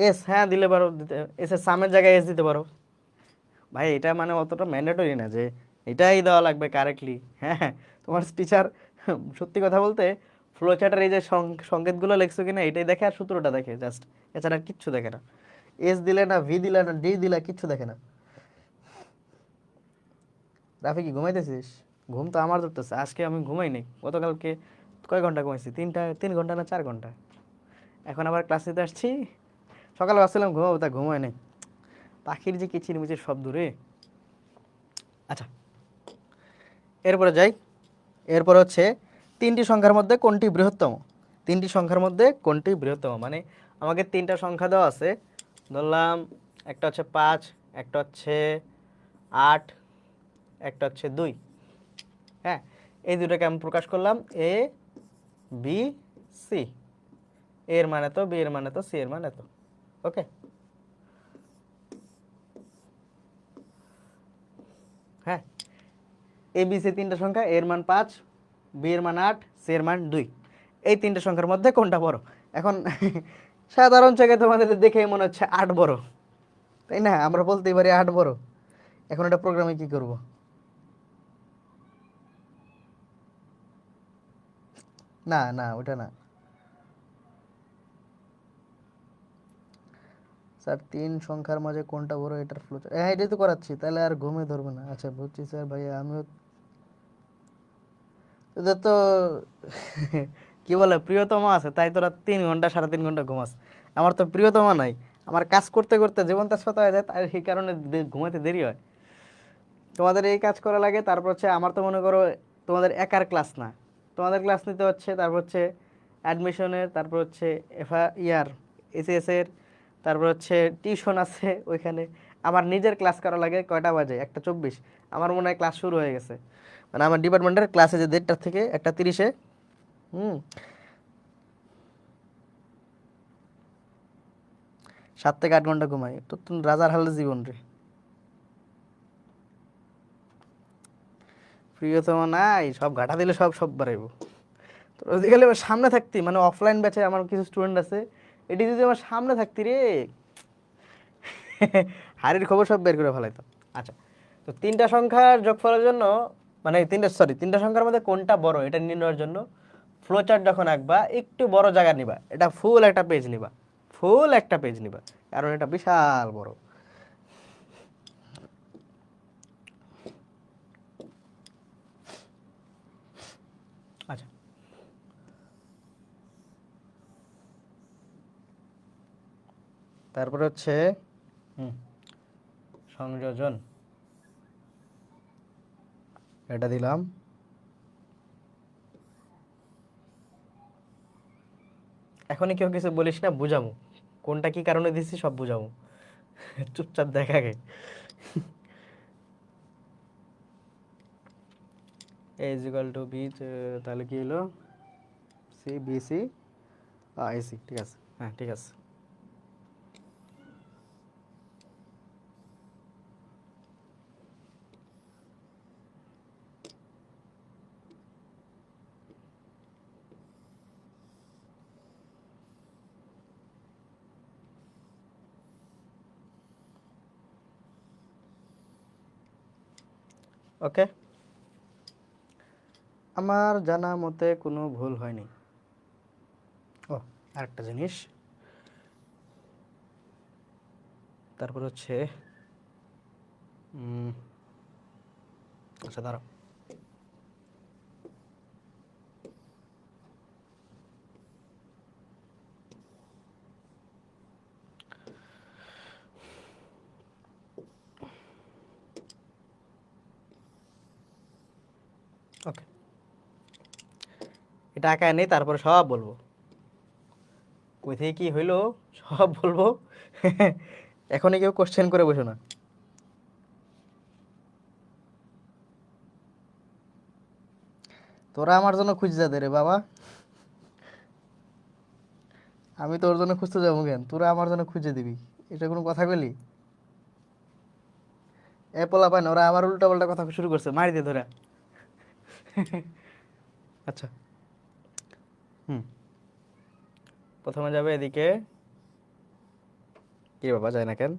এস, হ্যাঁ দিলে পারো, দিতে এস এর সামের জায়গায় এস দিতে পারো। ভাই এটা মানে অতটা ম্যান্ডেটরি না যে এটাই দেওয়া লাগবে কারেক্টলি। হ্যাঁ হ্যাঁ, তোমার টিচার সত্যি কথা বলতে ফ্লো চার্টের এই যে সংকেতগুলো লিখছো কিনা এটাই দেখে আর সূত্রটা দেখে জাস্ট, এছাড়া আর কিচ্ছু দেখে না। এস দিলে না, ভি দিলে না, ডি দিলে কিচ্ছু দেখে না। রাফি কি ঘুমাইতেছিস? ঘুম তো আমার ধরতেছে, আজকে আমি ঘুমাই নাই, গতকালকে কয় ঘন্টা ঘুমাইছি, 3 ঘন্টা না 4 ঘন্টা। এখন আবার ক্লাস নিতে আসছি, সকালে ভাবছিলাম ঘুমাবো, তা ঘুমাই নাই। পাখির যে কিচিরমিচির শব্দ রে। আচ্ছা, এরপরে যাই। এরপর হচ্ছে তিনটি সংখ্যার মধ্যে কোনটি বৃহত্তম, তিনটি সংখ্যার মধ্যে কোনটি বৃহত্তম, মানে আমাকে তিনটা সংখ্যা দেওয়া আছে, ধরলাম একটা হচ্ছে 5, একটা হচ্ছে 8, একটা হচ্ছে 2। হ্যাঁ, এই দুটোকে আমি প্রকাশ করলাম এ বি সি, এর মানে তো, বি এর মানে তো, সি এর মানে তো, ওকে। হ্যাঁ, এ বি সি তিনটা সংখ্যা, এর মান 5, বি এর মান 8, সি এর মান 2। এই তিনটা সংখ্যার মধ্যে কোনটা বড়? এখন সাধারণ জায়গায় তোমাদের দেখে মনে হচ্ছে 8 বড়, তাই না? আমরা বলতেই পারি 8 বড়। এখন এটা প্রোগ্রামে কি করব? না না, ওটা না স্যার, তিন সংখ্যার মাঝে কোনটা বড় এটার ফ্লো, হ্যাঁ এটাই তো করাচ্ছি, তাহলে আর ঘুমে ধরবে না। আচ্ছা বুঝছি স্যার, ভাইয়া আমিও, তোদের তো কি বলে প্রিয়তমা আছে, তাই তোরা 3 ঘন্টা 3.5 ঘন্টা ঘুমাস। আমার তো প্রিয়তমা নাই, আমার কাজ করতে করতে জীবনটা শত হয়ে যায়, তাই সেই কারণে ঘুমাতে দেরি হয়। তোমাদের এই কাজ করা লাগে, তারপর হচ্ছে আমার তো মনে করো তোমাদের একার ক্লাস না, তোমাদের ক্লাস নিতে হচ্ছে, তারপর হচ্ছে অ্যাডমিশনের, তারপর হচ্ছে এফআ ইয়ার এসএস এর, তারপর হচ্ছে টিউশন আছে ওইখানে, আমার নিজের ক্লাস করা লাগে কয়টা বাজে, 1:24। আমার মনে হয় ক্লাস শুরু হয়ে গেছে, মানে আমার ডিপার্টমেন্টের ক্লাসে যে 1:30 থেকে 1:30-এ। হুম 7 থেকে 8 ঘন্টা ঘুমাই, তো তুমি রাজার হালে জীবন রে। প্রিয়তম নাই, সব ঘাটা দিলে সব সব বাড়াইব। তো ওইদিকে আমার সামনে থাকতি, মানে অফলাইন ব্যাচে আমার কিছু স্টুডেন্ট আছে, এটি যদি আমার সামনে থাকতি রে, হাড়ির খবর সব বের করে ফেলাইতাম। আচ্ছা, তো তিনটা সংখ্যার যোগফলের জন্য, মানে তিনটা সংখ্যার মধ্যে কোনটা বড় এটা নির্ণয়ের জন্য ফ্লো চার্ট যখন আঁকবা একটু বড় জায়গা নিবা, এটা ফুল একটা পেজ নিবা, ফুল একটা পেজ নিবা, কারণ এটা বিশাল বড়। আচ্ছা, তারপরে হচ্ছে হুম, সংযোজন, এটা দিলাম। এখনই কেউ কিছু বলিস না, বুঝামু কোনটা কি কারণে দিছি সব বুঝামু। চুপচাপ দেখা গে। এ ইজ ইকুয়াল টু বি, তাহলে কি হলো, সি বি সি এসি, ঠিক আছে, হ্যাঁ ঠিক আছে। ওকে, আমার জানা মতে কোনো ভুল হয়নি। ও, আরেকটা জিনিস, তারপর হচ্ছে উম, আচ্ছা দাঁড়াও, ওকে, এটা আঁকায় নেই, তারপরে সব বলবো, কই থেকে কি হইলো সব বলবো। এখনই কেউ কোশ্চেন করে বসো না। তোরা আমার জন্য খুঁজতে দে রে বাবা, আমি তোর জন্য খুঁজতে যাবো কেন, তোরা আমার জন্য খুঁজে দিবি, এটা কোনো কথা বলি? এ পোলা পায় না, ওরা আবার উল্টা পাল্টা কথা শুরু করছে, মারি দে ধরে। আচ্ছা, হুম, প্রথমে যাবে এদিকে, কি বাবা যায় না কেন,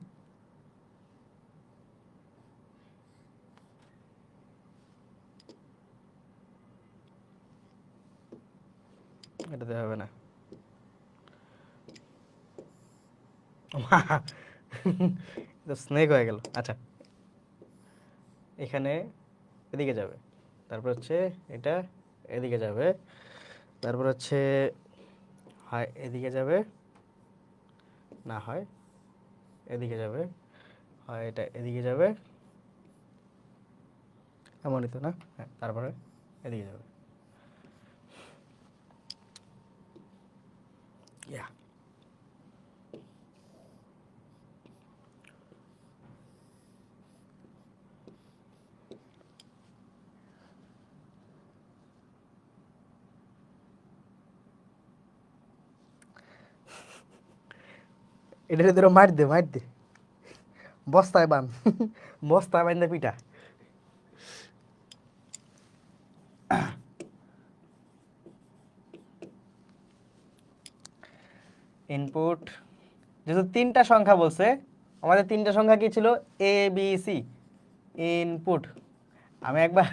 এটাতে হবে না। স্নেক হয়ে গেল। আচ্ছা, এখানে এদিকে যাবে, তারপর হচ্ছে এটা এদিকে যাবে, তারপর হচ্ছে হয় এদিকে যাবে, না হয় এদিকে যাবে, হয় এটা এদিকে যাবে, এমনই তো না, হ্যাঁ তারপরে এদিকে যাবে, ইয়া। এটা তোরা মার দে, মার দে, বস্তায় বান। বস্তায় বান্ধে পিঠা। ইনপুট, যেহেতু তিনটা সংখ্যা বলছে, আমাদের তিনটা সংখ্যা কি ছিল, এ বি সি, ইনপুট। আমি একবার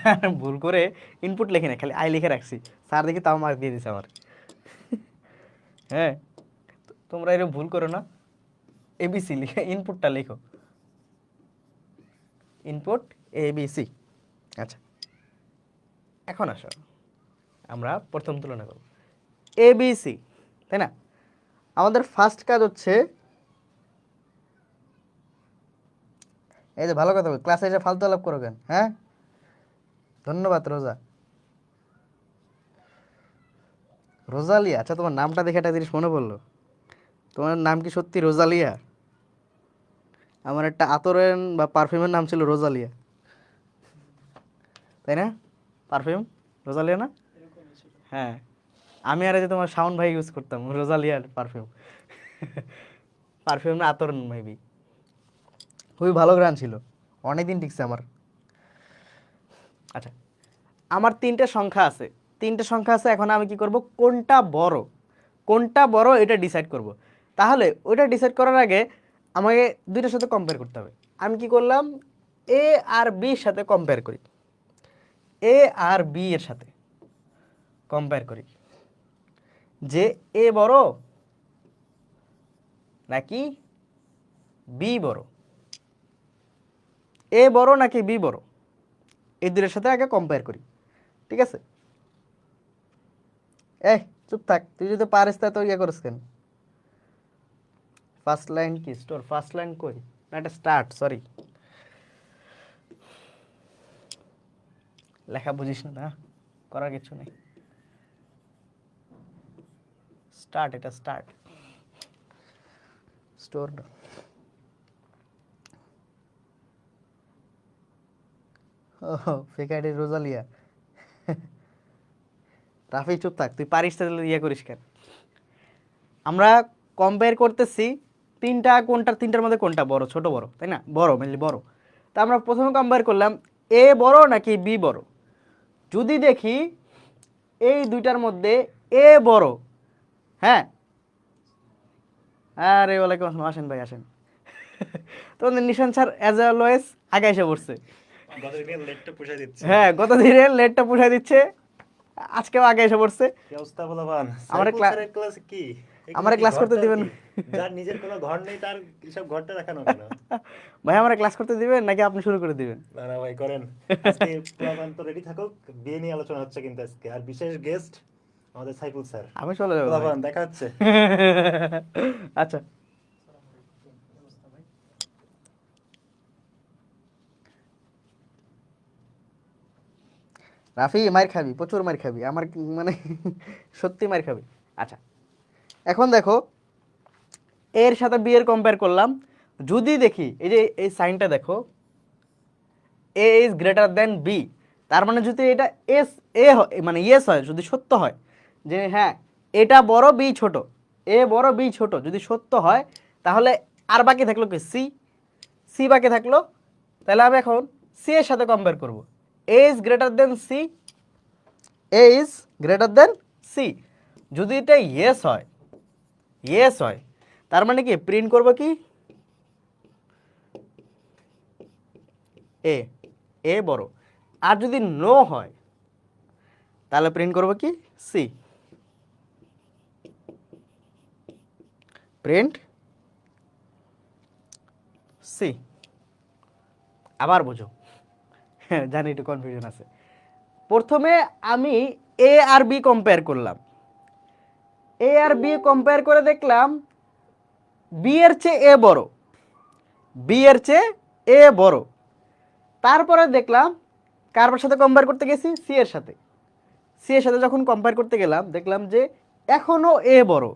ভুল করে ইনপুট লিখি না, খালি আই লিখে রাখছি, স্যার দেখি তাও মার্ক দিয়ে দিছে আমার। হ্যাঁ, তোমরা এরকম ভুল করো না, এবিসি লিখে ইনপুটটা লেখো, ইনপুট এবিসি। আচ্ছা, এখন আসো, আমরা প্রথম তুলনা করব এবিসি, তাই না? আমাদের ফার্স্ট কাজ হচ্ছে, এই যে ভালো কথা বল, ক্লাসে এসে ফালতু আলাপ করো কেন, হ্যাঁ? ধন্যবাদ রোজা, রোজালিয়া। আচ্ছা, তোমার নামটা দেখে একটা জিনিস মনে পড়লো, তোমার নাম কি সত্যি রোজালিয়া? আমার একটা আতরের বা পারফিউমের নাম ছিল রোজালিয়া, তাই না? পারফিউম রোজালিয়া না? হ্যাঁ, আমি আর এই যে তোমার শাওন ভাই ইউজ করতাম রোজালিয়ার পারফিউম। পারফিউম না আতর মেবি, খুবই ভালো গ্রান ছিল, অনেকদিন টিকছে আমার। আচ্ছা, আমার তিনটে সংখ্যা আছে, তিনটে সংখ্যা আছে, এখন আমি কি করব, কোনটা বড় কোনটা বড় এটা ডিসাইড করব। তাহলে ওইটা ডিসাইড করার আগে আমাকে দুইটার সাথে কম্পেয়ার করতে হবে। আমি কি করলাম, এ আর বি এর সাথে কম্পেয়ার করি, এ আর বি এর সাথে কম্পেয়ার করি, যে এ বড় নাকি বি বড়, এ বড় নাকি বি বড়, এই দুটোর সাথে আগে কম্পেয়ার করি, ঠিক আছে? এই চুপ থাক, তুই যদি পারিস তা তো ইয়ে করিস কেন? ফার্স্ট লাইন কি স্টোর, ফার্স্ট লাইন কই, না এটা স্টার্ট, সরি লেখা বুঝিস না, না করার কিছু নেই, স্টার্ট, এটা স্টার্ট, স্টোর না। ও ফেক আইডি রোজালিয়া। রাফি চুপ থাক, তুই পারিস তাহলে ইয়ে করিস কেন? আমরা কম্পেয়ার করতেছি তিনটা, কোনটা তিনটার মধ্যে কোনটা বড়, ছোট বড়, তাই না? বড়, মেনলি বড়। তা আমরা প্রথমে কম্পেয়ার করলাম এ বড় নাকি বি বড়। যদি দেখি এই দুইটার মধ্যে এ বড়, হ্যাঁ, আরে ওয়ালাইকুম আসসালাম, আসেন ভাই আসেন। তোমাদের নিশান স্যার অ্যাজ অলওয়েজ আগে এসে পড়ছে। গতদিনের লেটটা পুষাই দিচ্ছে। হ্যাঁ, গত দিনের লেটটা পুষাই দিচ্ছে, আজকেও আগে এসে পড়ছে। কি অবস্থা বলবান? আমার সাইফুল স্যারের ক্লাস কি? এগুলো আমার কি ক্লাস করতে ঘরটার দিবেন? কি? যার নিজের কোনো ঘর নেই তার এসব ঘরটা দেখানো কেন? ভাই আমার ক্লাস করতে দিবেন নাকি আপনি শুরু করে দিবেন? না না ভাই করেন। আজকে পোলাপান তো রেডি থাকুক, বিয়ে নিয়ে আলোচনা হচ্ছে কিন্তু আজকে, আর বিশেষ গেস্ট আমাদের সাইফুল স্যার। আমি চলে যাবো ভাই। পোলাপান দেখা হচ্ছে। আচ্ছা, রাফি মার খাবি, প্রচুর মার খাবি, আমার মানে সত্যি মার খাবি। আচ্ছা, এখন দেখো এর সাথে বি এর কম্পেয়ার করলাম, যদি দেখি এই যে এই সাইনটা দেখো, এ ইজ গ্রেটার দেন বি, তার মানে যদি এটা এস এ মানে ইয়েস হয়, যদি সত্য হয় যে হ্যাঁ এটা বড় বি ছোট, এ বড় বি ছোট, যদি সত্য হয়, তাহলে আর বাকি থাকলো কি সি, সি বাকি থাকলো। তাহলে আমি এখন সি এর সাথে কম্পেয়ার করব, A is greater than C, A is greater than C. যদি এটা ইয়েস হয়, ইয়েস হয়, তার মানে কি প্রিন্ট করব কি এ, এ বড়। আর যদি নো হয় তাহলে প্রিন্ট করব কি সি, প্রিন্ট সি। আবার বুঝো, হ্যাঁ জানি একটু কনফিউশন আছে। প্রথমে আমি এ আর বি কম্পেয়ার করলাম, এ আর বি কম্পেয়ার করে দেখলাম বি এর চেয়ে এ বড়, বি এর চেয়ে এ বড়। তারপরে দেখলাম কার সাথে কম্পেয়ার করতে গেছি, সি এর সাথে, সি এর সাথে যখন কম্পেয়ার করতে গেলাম দেখলাম যে এখনো এ বড়,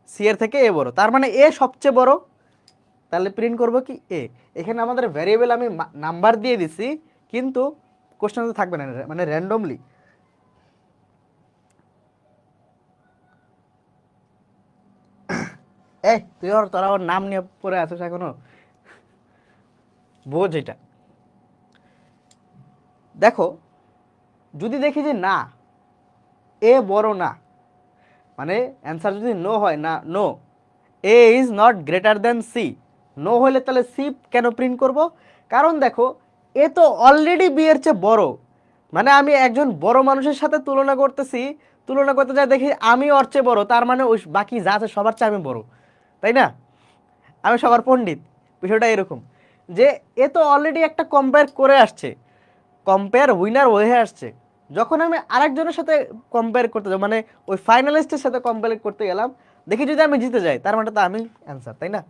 সি এর থেকে এ বড়, তার মানে এ সবচেয়ে বড়। তাহলে প্রিন্ট করব কি এ। এখানে আমাদের ভ্যারিয়েবল আমি নাম্বার দিয়ে দিছি, কিন্তু কোশ্চেন তো থাকবে না, মানে র্যান্ডমলি। এই তুই ওর, তোরা ওর নাম নিয়ে পড়ে আছিস এখনো, বোঝ এটা। দেখো যদি দেখি যে না এ বড় না, মানে অ্যান্সার যদি নো হয়, না no, A is not greater than C, no হলে তাহলে সি কেন প্রিন্ট করব? কারণ দেখো এ তো অলরেডি বি এর চেয়ে বড়, মানে আমি একজন বড় মানুষের সাথে তুলনা করতেছি, তুলনা করতে যাই দেখি আমি ওর চেয়ে বড়, তার মানে ওই বাকি যা আছে সবার চেয়ে আমি বড়, তাই না? আমি সবার পণ্ডিত, বিষয়টা এরকম যে এ তো অলরেডি একটা কম্পেয়ার করে আসছে, কম্পেয়ার উইনার হয়ে আসছে। যখন আমি আরেকজনের সাথে কম্পেয়ার করতে যাব, মানে ওই ফাইনালিস্টের সাথে কম্পেয়ার করতে গেলাম, দেখি যদি আমি জিতে যাই, তার মানে তো আমি অ্যান্সার, তাই না?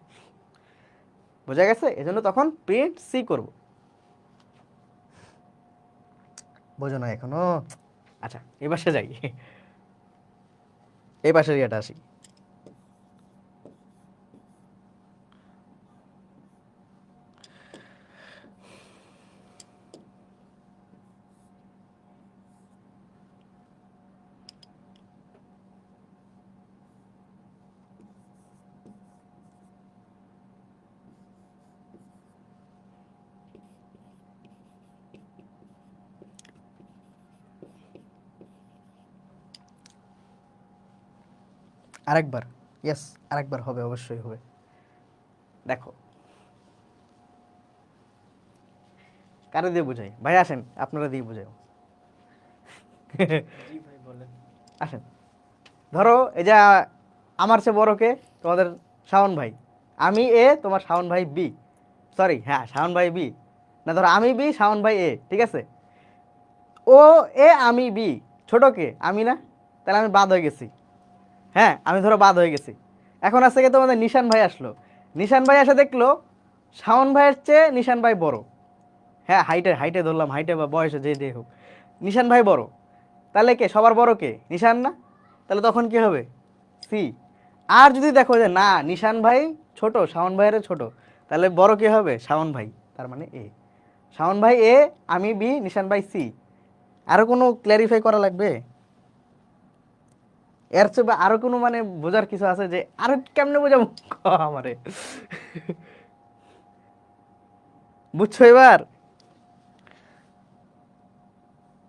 বোঝা গেছে? এজন্য তখন প্রিন্ট সি করব। বোঝো না এখনো? আচ্ছা এবার সে যাই, এই পাশের ইয়েটা আসি। আরেকবার, ইয়েস, আরেকবার হবে, অবশ্যই হবে। দেখো কারে দিয়ে বোঝাই ভাই, আসেন আপনারা দিয়ে বোঝাই। জি ভাই বলেন। আসেন, ধরো এই যে আমার চেয়ে বড় কে, তোমাদের শাওন ভাই, আমি এ, তোমার শাওন ভাই বি, সরি হ্যাঁ শাওন ভাই বি, না ধরো আমি বি শাওন ভাই এ, ঠিক আছে, ও এ আমি বি, ছোট কে আমি না, তাহলে আমি বাদ হয়ে গেছি। হ্যাঁ আমি ধরো বাদ হয়ে গেছি। এখন আজকে কি তোমাদের নিশান ভাই আসলো, নিশান ভাই এসে দেখলো শাওন ভাইয়ের চেয়ে নিশান ভাই বড়, হ্যাঁ হাইটে হাইটে ধরলাম, হাইটে বা বয়সে যে যে হোক, নিশান ভাই বড়, তাহলে কে সবার বড় কে, নিশান না, তাহলে তখন কি হবে, সি। আর যদি দেখো যে না নিশান ভাই ছোট শাওন ভাইয়ের ছোট, তাহলে বড় কে হবে, শাওন ভাই, তার মানে এ, শাওন ভাই এ, আমি বি, নিশান ভাই সি। আরো কোনো ক্ল্যারিফাই করা লাগবে, এর চেয়ে বা আরো কোনো মানে বোঝার কিছু আছে যে আরো কেমনে বোঝাবো, আমারে বুঝছো এবার,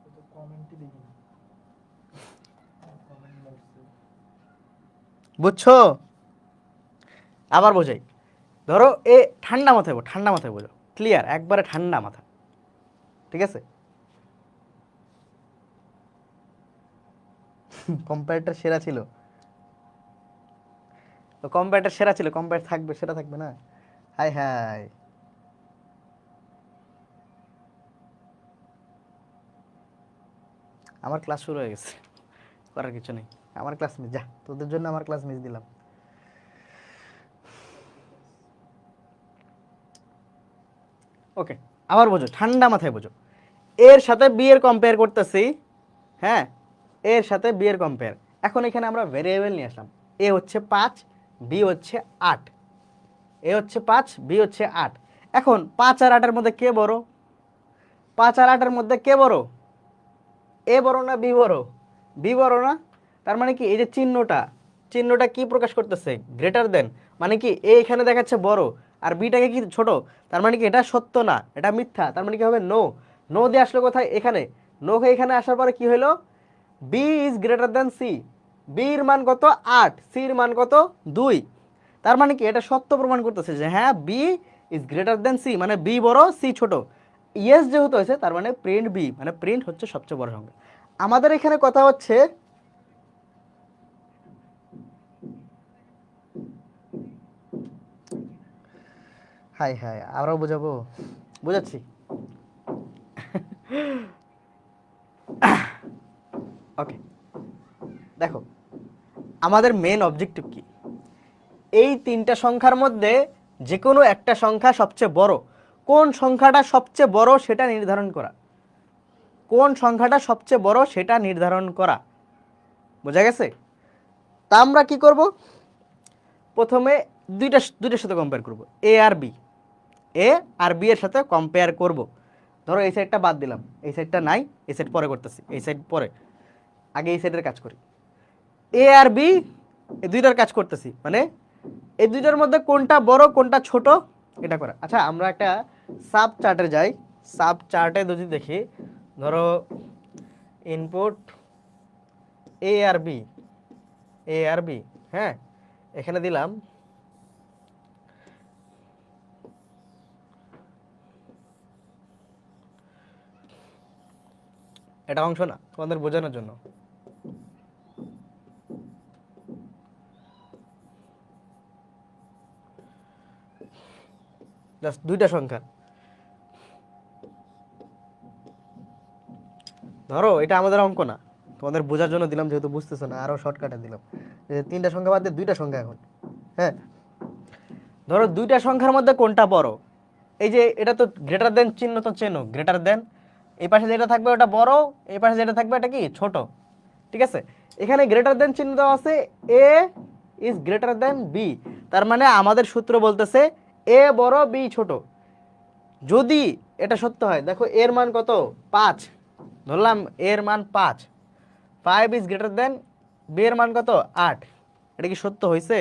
ও তো কমেন্টই দেখি না, কমেন্ট বক্সে। বুঝছো, আবার বোঝাই, ধরো এ ঠান্ডা মাথায় ঠান্ডা মাথায় বোঝো, ক্লিয়ার একবারে ঠান্ডা মাথা, ঠিক আছে। কম্পারেটর সেরা ছিল, তো কম্পারেটর সেরা ছিল, কম্পারেট থাকবে, সেটা থাকবে না, হাই হাই। আমার ক্লাস শুরু হয়ে গেছে, করার কিছু নেই, আমার ক্লাস মিস, যা তোদের জন্য আমার ক্লাস মিস দিলাম। ওকে, আবার বোঝো, ঠান্ডা মাথায় বোঝো, এর সাথে বি এর কম্পেয়ার করতেছি, হ্যাঁ এর সাথে বি এর কম্পেয়ার। এখন এখানে আমরা ভেরিয়েবল নিয়ে আসলাম, এ হচ্ছে 5, বি হচ্ছে 8, এ হচ্ছে 5, বি হচ্ছে 8। এখন 5 আর 8 এর মধ্যে কে বড়, 5 আর 8 এর মধ্যে কে বড়, এ বড় না বি বড়, বি বড় না, তার মানে কি এই যে চিহ্নটা, চিহ্নটা কি প্রকাশ করতেছে, গ্রেটার দেন, মানে কি এ এখানে দেখাচ্ছে বড় আর বিটাকে কি ছোট, তার মানে কি এটা সত্য না, এটা মিথ্যা, তার মানে কি হবে নো, নো দিয়ে আসলো কোথায়, এখানে, নো হয়ে এখানে আসার পরে কি হলো, B is greater than C, B এর মান কত 8, সি এর মান কত 2, তার মানে কি এটা সত্য প্রমাণ করতেছে যে হ্যাঁ B is greater than C, মানে বি বড় সি ছোট, ইয়েস যেহেতু হয়েছে তার মানে প্রিন্ট বি, মানে প্রিন্ট হচ্ছে সবচেয়ে বড় সংখ্যা। আমাদের এখানে কথা হচ্ছে, হাই হাই আরও বোঝাবো, বোঝাচ্ছি, ওকে। দেখো আমাদের মেন অবজেক্টিভ কি, এই তিনটা সংখ্যার মধ্যে যে কোনো একটা সংখ্যা সবচেয়ে বড়, কোন সংখ্যাটা সবচেয়ে বড় সেটা নির্ধারণ করা, কোন সংখ্যাটা সবচেয়ে বড় সেটা নির্ধারণ করা, বোঝা গেছে। তা আমরা কি করব, প্রথমে দুইটার সাথে কম্পেয়ার করব, এ আর বি, এ আর বি এর সাথে কম্পেয়ার করব। ধরো এই সাইডটা বাদ দিলাম, এই সাইডটা নাই, এই সাইড পরে করতেছি, এই সাইড পরে, আগে এই সাইডের কাজ করি। এ আর বি এই দুইটার কাজ করতেছি, মানে এই দুইটার মধ্যে কোনটা বড় কোনটা ছোট এটা করা। আচ্ছা আমরা একটা সাব চার্টে যাই, সাব চার্টে যদি দেখি, ধরো ইনপুট এ আর বি, এ আর বি, হ্যাঁ এখানে দিলাম এটা অংশ না, তোমাদের বোঝানোর জন্য, জাস্ট দুইটা সংখ্যা, ধরো এটা আমাদের অঙ্ক না, তোমাদের বোঝার জন্য দিলাম, যেহেতু বুঝতেছো না আরো শর্টকাটে দিলাম, যে তিনটা সংখ্যা বাদ দিয়ে দুইটা সংখ্যা এখন, হ্যাঁ ধরো দুইটা সংখ্যার মধ্যে কোনটা বড়, এই যে এটা তো গ্রেটার দেন চিহ্ন তো চেনো, গ্রেটার দেন, এই পাশে যেটা থাকবে ওটা বড়, এই পাশে যেটা থাকবে এটা কি ছোট, ঠিক আছে। এখানে গ্রেটার দেন চিহ্ন দেওয়া আছে, এ ইজ গ্রেটার দেন বি, তার মানে আমাদের সূত্র বলতেছে এ বড় বি ছোট। যদি এটা সত্য হয়, দেখো এর মান কত 5, ধরলাম এর মান 5, 5 ইজ গ্রেটার দেন বি এর মান কত 8, এটা কি সত্য হয়েছে,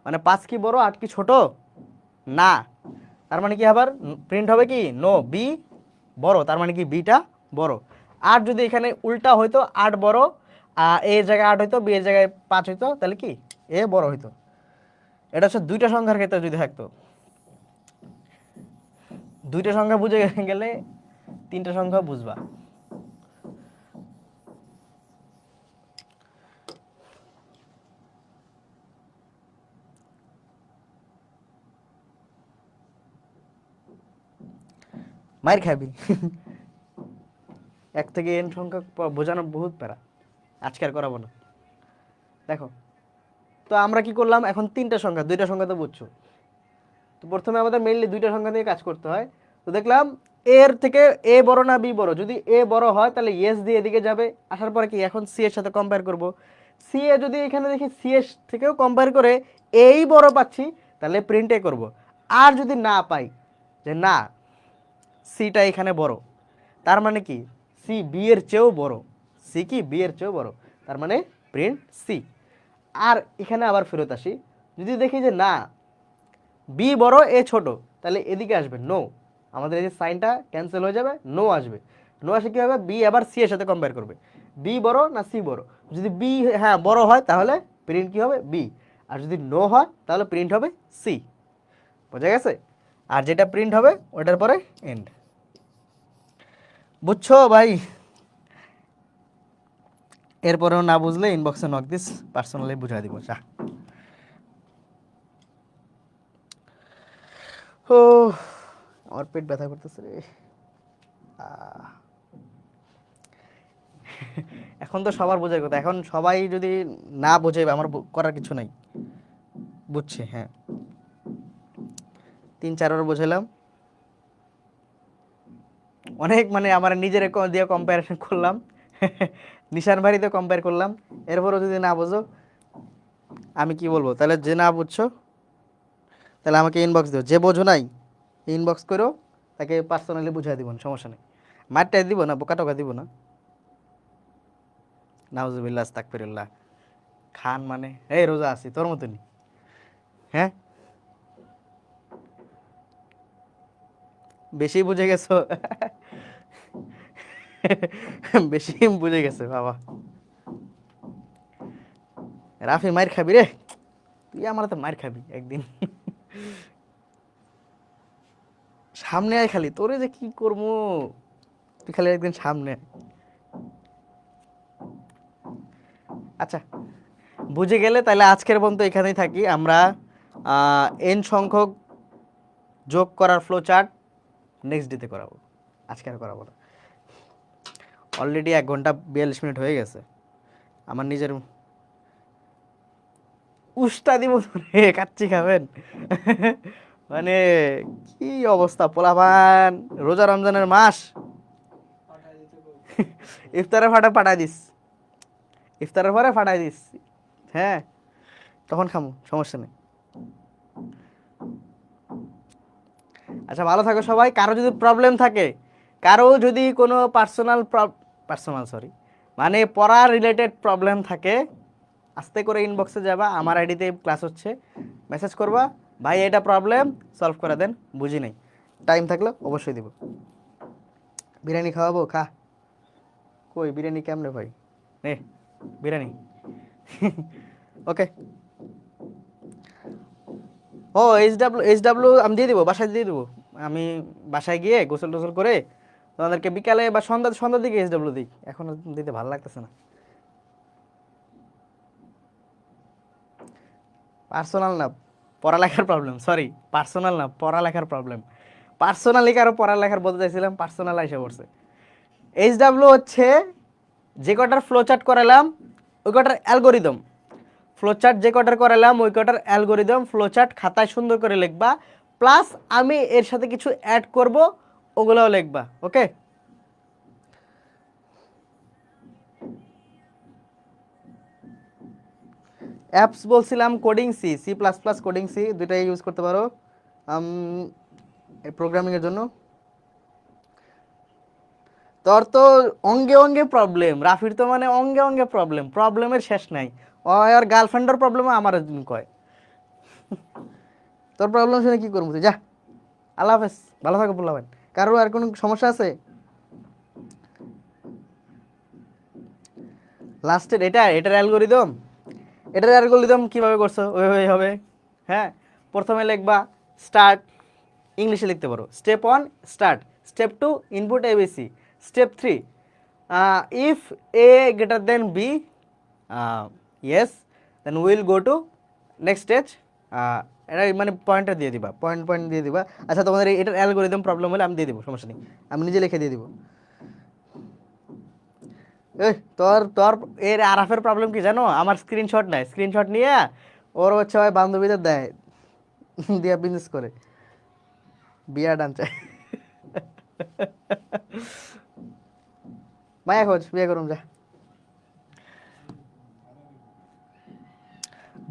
মানে 5 কি বড় 8 কি ছোট না, তার মানে কি আবার প্রিন্ট হবে কি নো, বি বড়, তার মানে কি বিটা বড়। আর যদি এখানে উল্টা হইতো 8 বড়, এর জায়গায় 8 হইতো, বি এর জায়গায় 5 হইতো, তাহলে কি এ বড় হইতো। এটা হচ্ছে দুইটা সংখ্যার ক্ষেত্রে যদি থাকতো, দুইটা সংখ্যা বুঝে গেলে তিনটা সংখ্যা বুঝবা। মায়ের খাবি। এক থেকে এন সংখ্যা বোঝানো বহুত প্যারা, আজকে আর করাবো না। দেখো, তো আমরা কি করলাম, এখন তিনটা সংখ্যা, দুইটা সংখ্যা তো বুঝছো। তো প্রথমে আমাদের মেইনলি দুইটা সংখ্যা দিয়ে কাজ করতে হয়। তো দেখলাম এর থেকে এ বড় না বি বড়, যদি এ বড় হয় তাহলে ইয়েস দিয়ে এদিকে যাবে, আসার পরে কি এখন সি এর সাথে কম্পেয়ার করব। সি এ যদি এখানে দেখি সি এর থেকেও কম্পেয়ার করে এই বড় পাচ্ছি, তাহলে প্রিন্ট এ করব। আর যদি না পাই যে না সিটা এখানে বড়, তার মানে কি সি বি এর চেয়েও বড়, সি কি বি এর চেয়েও বড়, তার মানে প্রিন্ট সি। আর এখানে আবার ফেরত আসি, যদি দেখি যে না বি বড় এ ছোট, তাহলে এদিকে আসবে নো, আমাদের এই যে সাইনটা ক্যান্সেল হয়ে যাবে, নো আসবে। নো আসে কি হবে, বি আবার সি এর সাথে কম্পেয়ার করবে, বি বড় না সি বড়। যদি বি হ্যাঁ বড় হয় তাহলে প্রিন্ট কি হবে বি, আর যদি নো হয় তাহলে প্রিন্ট হবে সি। বোঝা গেছে? আর যেটা প্রিন্ট হবে ওটার পরে এন্ড। বুঝছো ভাই? এরপরেও না বুঝলে ইনবক্সে নক দিস, পার্সোনালি বুঝাই দিব। যা ও, আমার পেট ব্যথা করতেছে রে। এখন তো সবার বোঝার কথা, এখন সবাই যদি না বোঝে আমার করার কিছু নাই। বুঝছি, হ্যাঁ 3-4 বার বোঝালাম, অনেক মানে আমার নিজের দিয়ে কম্পারিজন করলাম, নিশান ভাইতে কম্পেয়ার করলাম, এরপরও যদি না বোঝো আমি কি বলবো? তাহলে যে না বুঝছো তাহলে আমাকে ইনবক্স দিও, যে বোঝো নাই ইনবক্স করো, তাকে পার্সোনালি বুঝাই দিব, সমস্যা নেই। মারটাই দিব না, বোকা টোকা দিব না। নাউজুবিল্লাহ আস্তাগফিরুল্লাহ। খান মানে এই রোজা আছি তোর মতনই, হ্যাঁ বেশি বুঝে গেছো। বেশি বুঝে গেছে বাবা। রাফি মার খাবি রে, তুই আমার তো মার খাবি একদিন। সামনে আয় খালি, তোরে যে কি করবো, তুই খালি একদিন সামনে আয়। আচ্ছা বুঝে গেলে তাহলে আজকের পর্যন্ত এখানেই থাকি আমরা। এন সংখ্যক যোগ করার ফ্লো চার্ট নেক্সট ডেতে করাবো, আজকে আর করাবো না। অলরেডি 1 ঘন্টা 42 মিনিট হয়ে গেছে। আমার নিজের উষ্টা দিব রে, কাচ্চি খাবেন? মানে কি অবস্থা পোলাপান, রোজা রমজানের মাস, পাঠায় দিতে বল। ইফতারের ফাটা পাঠাই দিস, ইফতারের পরে ফাটাই দিস, হ্যাঁ তখন খামু, সমস্যা নেই। আচ্ছা ভালো থাকো সবাই। কারো যদি প্রবলেম থাকে, কারো যদি কোনো পার্সোনাল সরি মানে পড়া রিলেটেড প্রবলেম থাকে, আস্তে করে ইনবক্সে যাবা, আমার আইডিতে ক্লাস হচ্ছে, মেসেজ করবা, ভাই এটা প্রবলেম সলভ করে দেন, বুঝি নাই, টাইম থাকলে অবশ্যই দিব। বিরিয়ানি খাওয়াবো, খা। কই বিরিয়ানি কেমনে ভাই, নে বিরিয়ানি। ওকে। ও এইচডাব্লিউ আমি দিয়ে দিব, বাসায় দিয়ে দেবো। আমি বাসায় গিয়ে গোসল টোসল করে তোমাদেরকে বিকালে বা সন্ধ্যার দিকে এইচডাব্লিউ দিই, এখন আর দিতে ভালো লাগতেছে না। পার্সোনাল না, পড়ালেখার প্রবলেম, সরি পার্সোনাল না, পড়ালেখার প্রবলেম। পার্সোনালি কারো পড়ালেখার বলতে চাইছিলাম, পার্সোনাল এসে পড়ছে। এইচডাব্লিউ হচ্ছে যে কটার ফ্লো চার্ট করালাম ওই কটার অ্যালগোরিদম, ফ্লোচার্ট যে কটার করালাম ওই কটার অ্যালগোরিদম ফ্লোচার্ট খাতায় সুন্দর করে লিখবা, প্লাস আমি এর সাথে কিছু অ্যাড করব, ওগুলোও লিখবা। ওকে, অ্যাপস বলছিলাম coding C, C plus plus coding C দুইটাই ইউজ করতে পারো প্রোগ্রামিংয়ের জন্য। তোর তো অঙ্গে অঙ্গে প্রবলেম, রাফির তো মানে অঙ্গে অঙ্গে প্রবলেম, প্রবলেমের শেষ নাই। ও আর গার্লফ্রেন্ডের প্রবলেমও আমার কয়। তোর প্রবলেম শুনে কি করবো তুই, যা। আল্লাহ হাফেজ, ভালো থাকো বললাম। কারো আর কোনো সমস্যা আছে? লাস্টের এটার অ্যালগোরিদম এটার অ্যালগোরিদম কিভাবে করছো ওইভাবেই হবে। হ্যাঁ, প্রথমে লিখবা স্টার্ট, ইংলিশে লিখতে পারো। Step 1 start, step 2 input ABC, step 3 if A greater than B yes then will go to next stage. এটা মানে পয়েন্টটা দিয়ে দিবা, পয়েন্ট পয়েন্ট দিয়ে দিবা। আচ্ছা তোমাদের এটার অ্যালগোরিদম প্রবলেম হলে আমি দিয়ে দিব, সমস্যা নেই, আমি নিজে লিখে দিয়ে দিব। এই তোর তোর এর আরাফের প্রবলেম কি জানো? আমার স্ক্রিনশট নেয়, স্ক্রিনশট নিয়ে ওর হচ্ছে ওই বান্ধবীদের দেয়, দিয়া বিজনেস করে, বিয়া ডানছে। মায়া খোঁজ, বিয়ে করুম যা।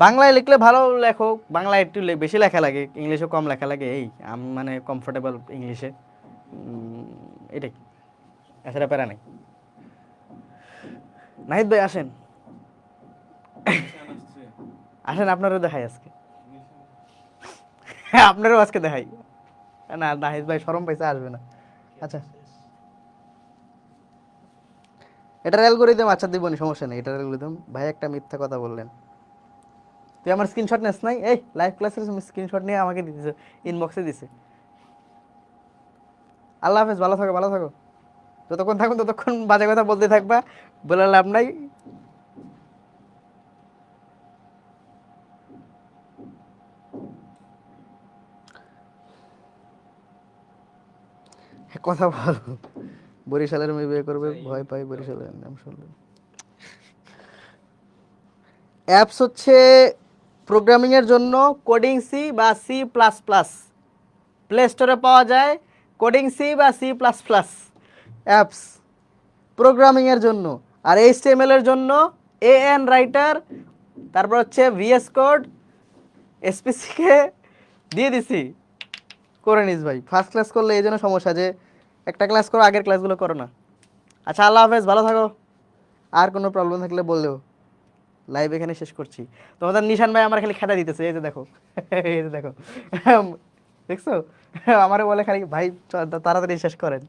বাংলায় লিখলে ভালো লেখো, বাংলায় একটু বেশি লেখা লাগে, ইংলিশে কম লেখা লাগে, এই আমি মানে কমফোর্টেবল ইংলিশে, এটাই, এছাড়া প্যারা নেই। নাহিদ ভাই আসেন, আসেন আপনারও দেখাই আজকে। হ্যাঁ আপনারও আজকে দেখাই। না নাহিদ ভাই শরম পাইছে, আসবে না। আচ্ছা এটার অ্যালগোরিদম আচ্ছা দিবনি, সমস্যা নেই, এটার অ্যালগোরিদম। ভাই একটা মিথ্যা কথা বললেন, তুই আমার স্ক্রিনশট নেস নাই? এই লাইভ ক্লাসের স্ক্রিনশট নিয়ে আমাকে দিতেছে, ইনবক্সে দিছে। আল্লাহ হাফেজ, ভালো থাকো, ভালো থাকো। যতক্ষণ থাকুন ততক্ষণ বাজে কথা বলতে থাকবা, বলে লাভ নাই। কথা বল, বরিশালের মেয়ে বিয়ে করবে, ভয় পাই বরিশালের নাম শুনলে। অ্যাপস হচ্ছে প্রোগ্রামিংয়ের জন্য কোডিং সি বা সি প্লাস প্লাস, প্লে স্টোরে পাওয়া যায় কোডিং সি বা সি প্লাস প্লাস অ্যাপস প্রোগ্রামিংয়ের জন্য। আর এইচটিএমএল এর জন্য এএন রাইটার, তারপর হচ্ছে ভিএস কোড, এসপিসিকে দিয়ে দিছি, করে নিস ভাই। ফার্স্ট ক্লাস করলে এই জন্য সমস্যা যে একটা ক্লাস করো, আগের ক্লাসগুলো করো না। আচ্ছা আল্লাহ হাফেজ, ভালো থাকো। আর কোনো প্রবলেম থাকলে বললেও, লাইভ এখানে শেষ করছি। তোমাদের নিশান ভাই আমার খালি খেতা দিতেছে, এই যে দেখো, এই যে দেখো, দেখছো, আমারে বলে খালি ভাই তাড়াতাড়ি শেষ করেন।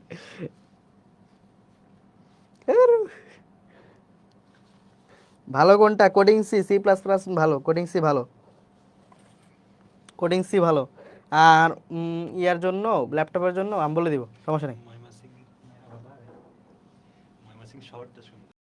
ভালো কোনটা? Coding C, C plus plus ভালো, কোডিং সি ভালো, কোডিং সি ভালো। আর ইয়ার জন্য, ল্যাপটপের জন্য আমি বলে দিব, সমস্যা নেই। ময়মনসিং শহরটা শুনি।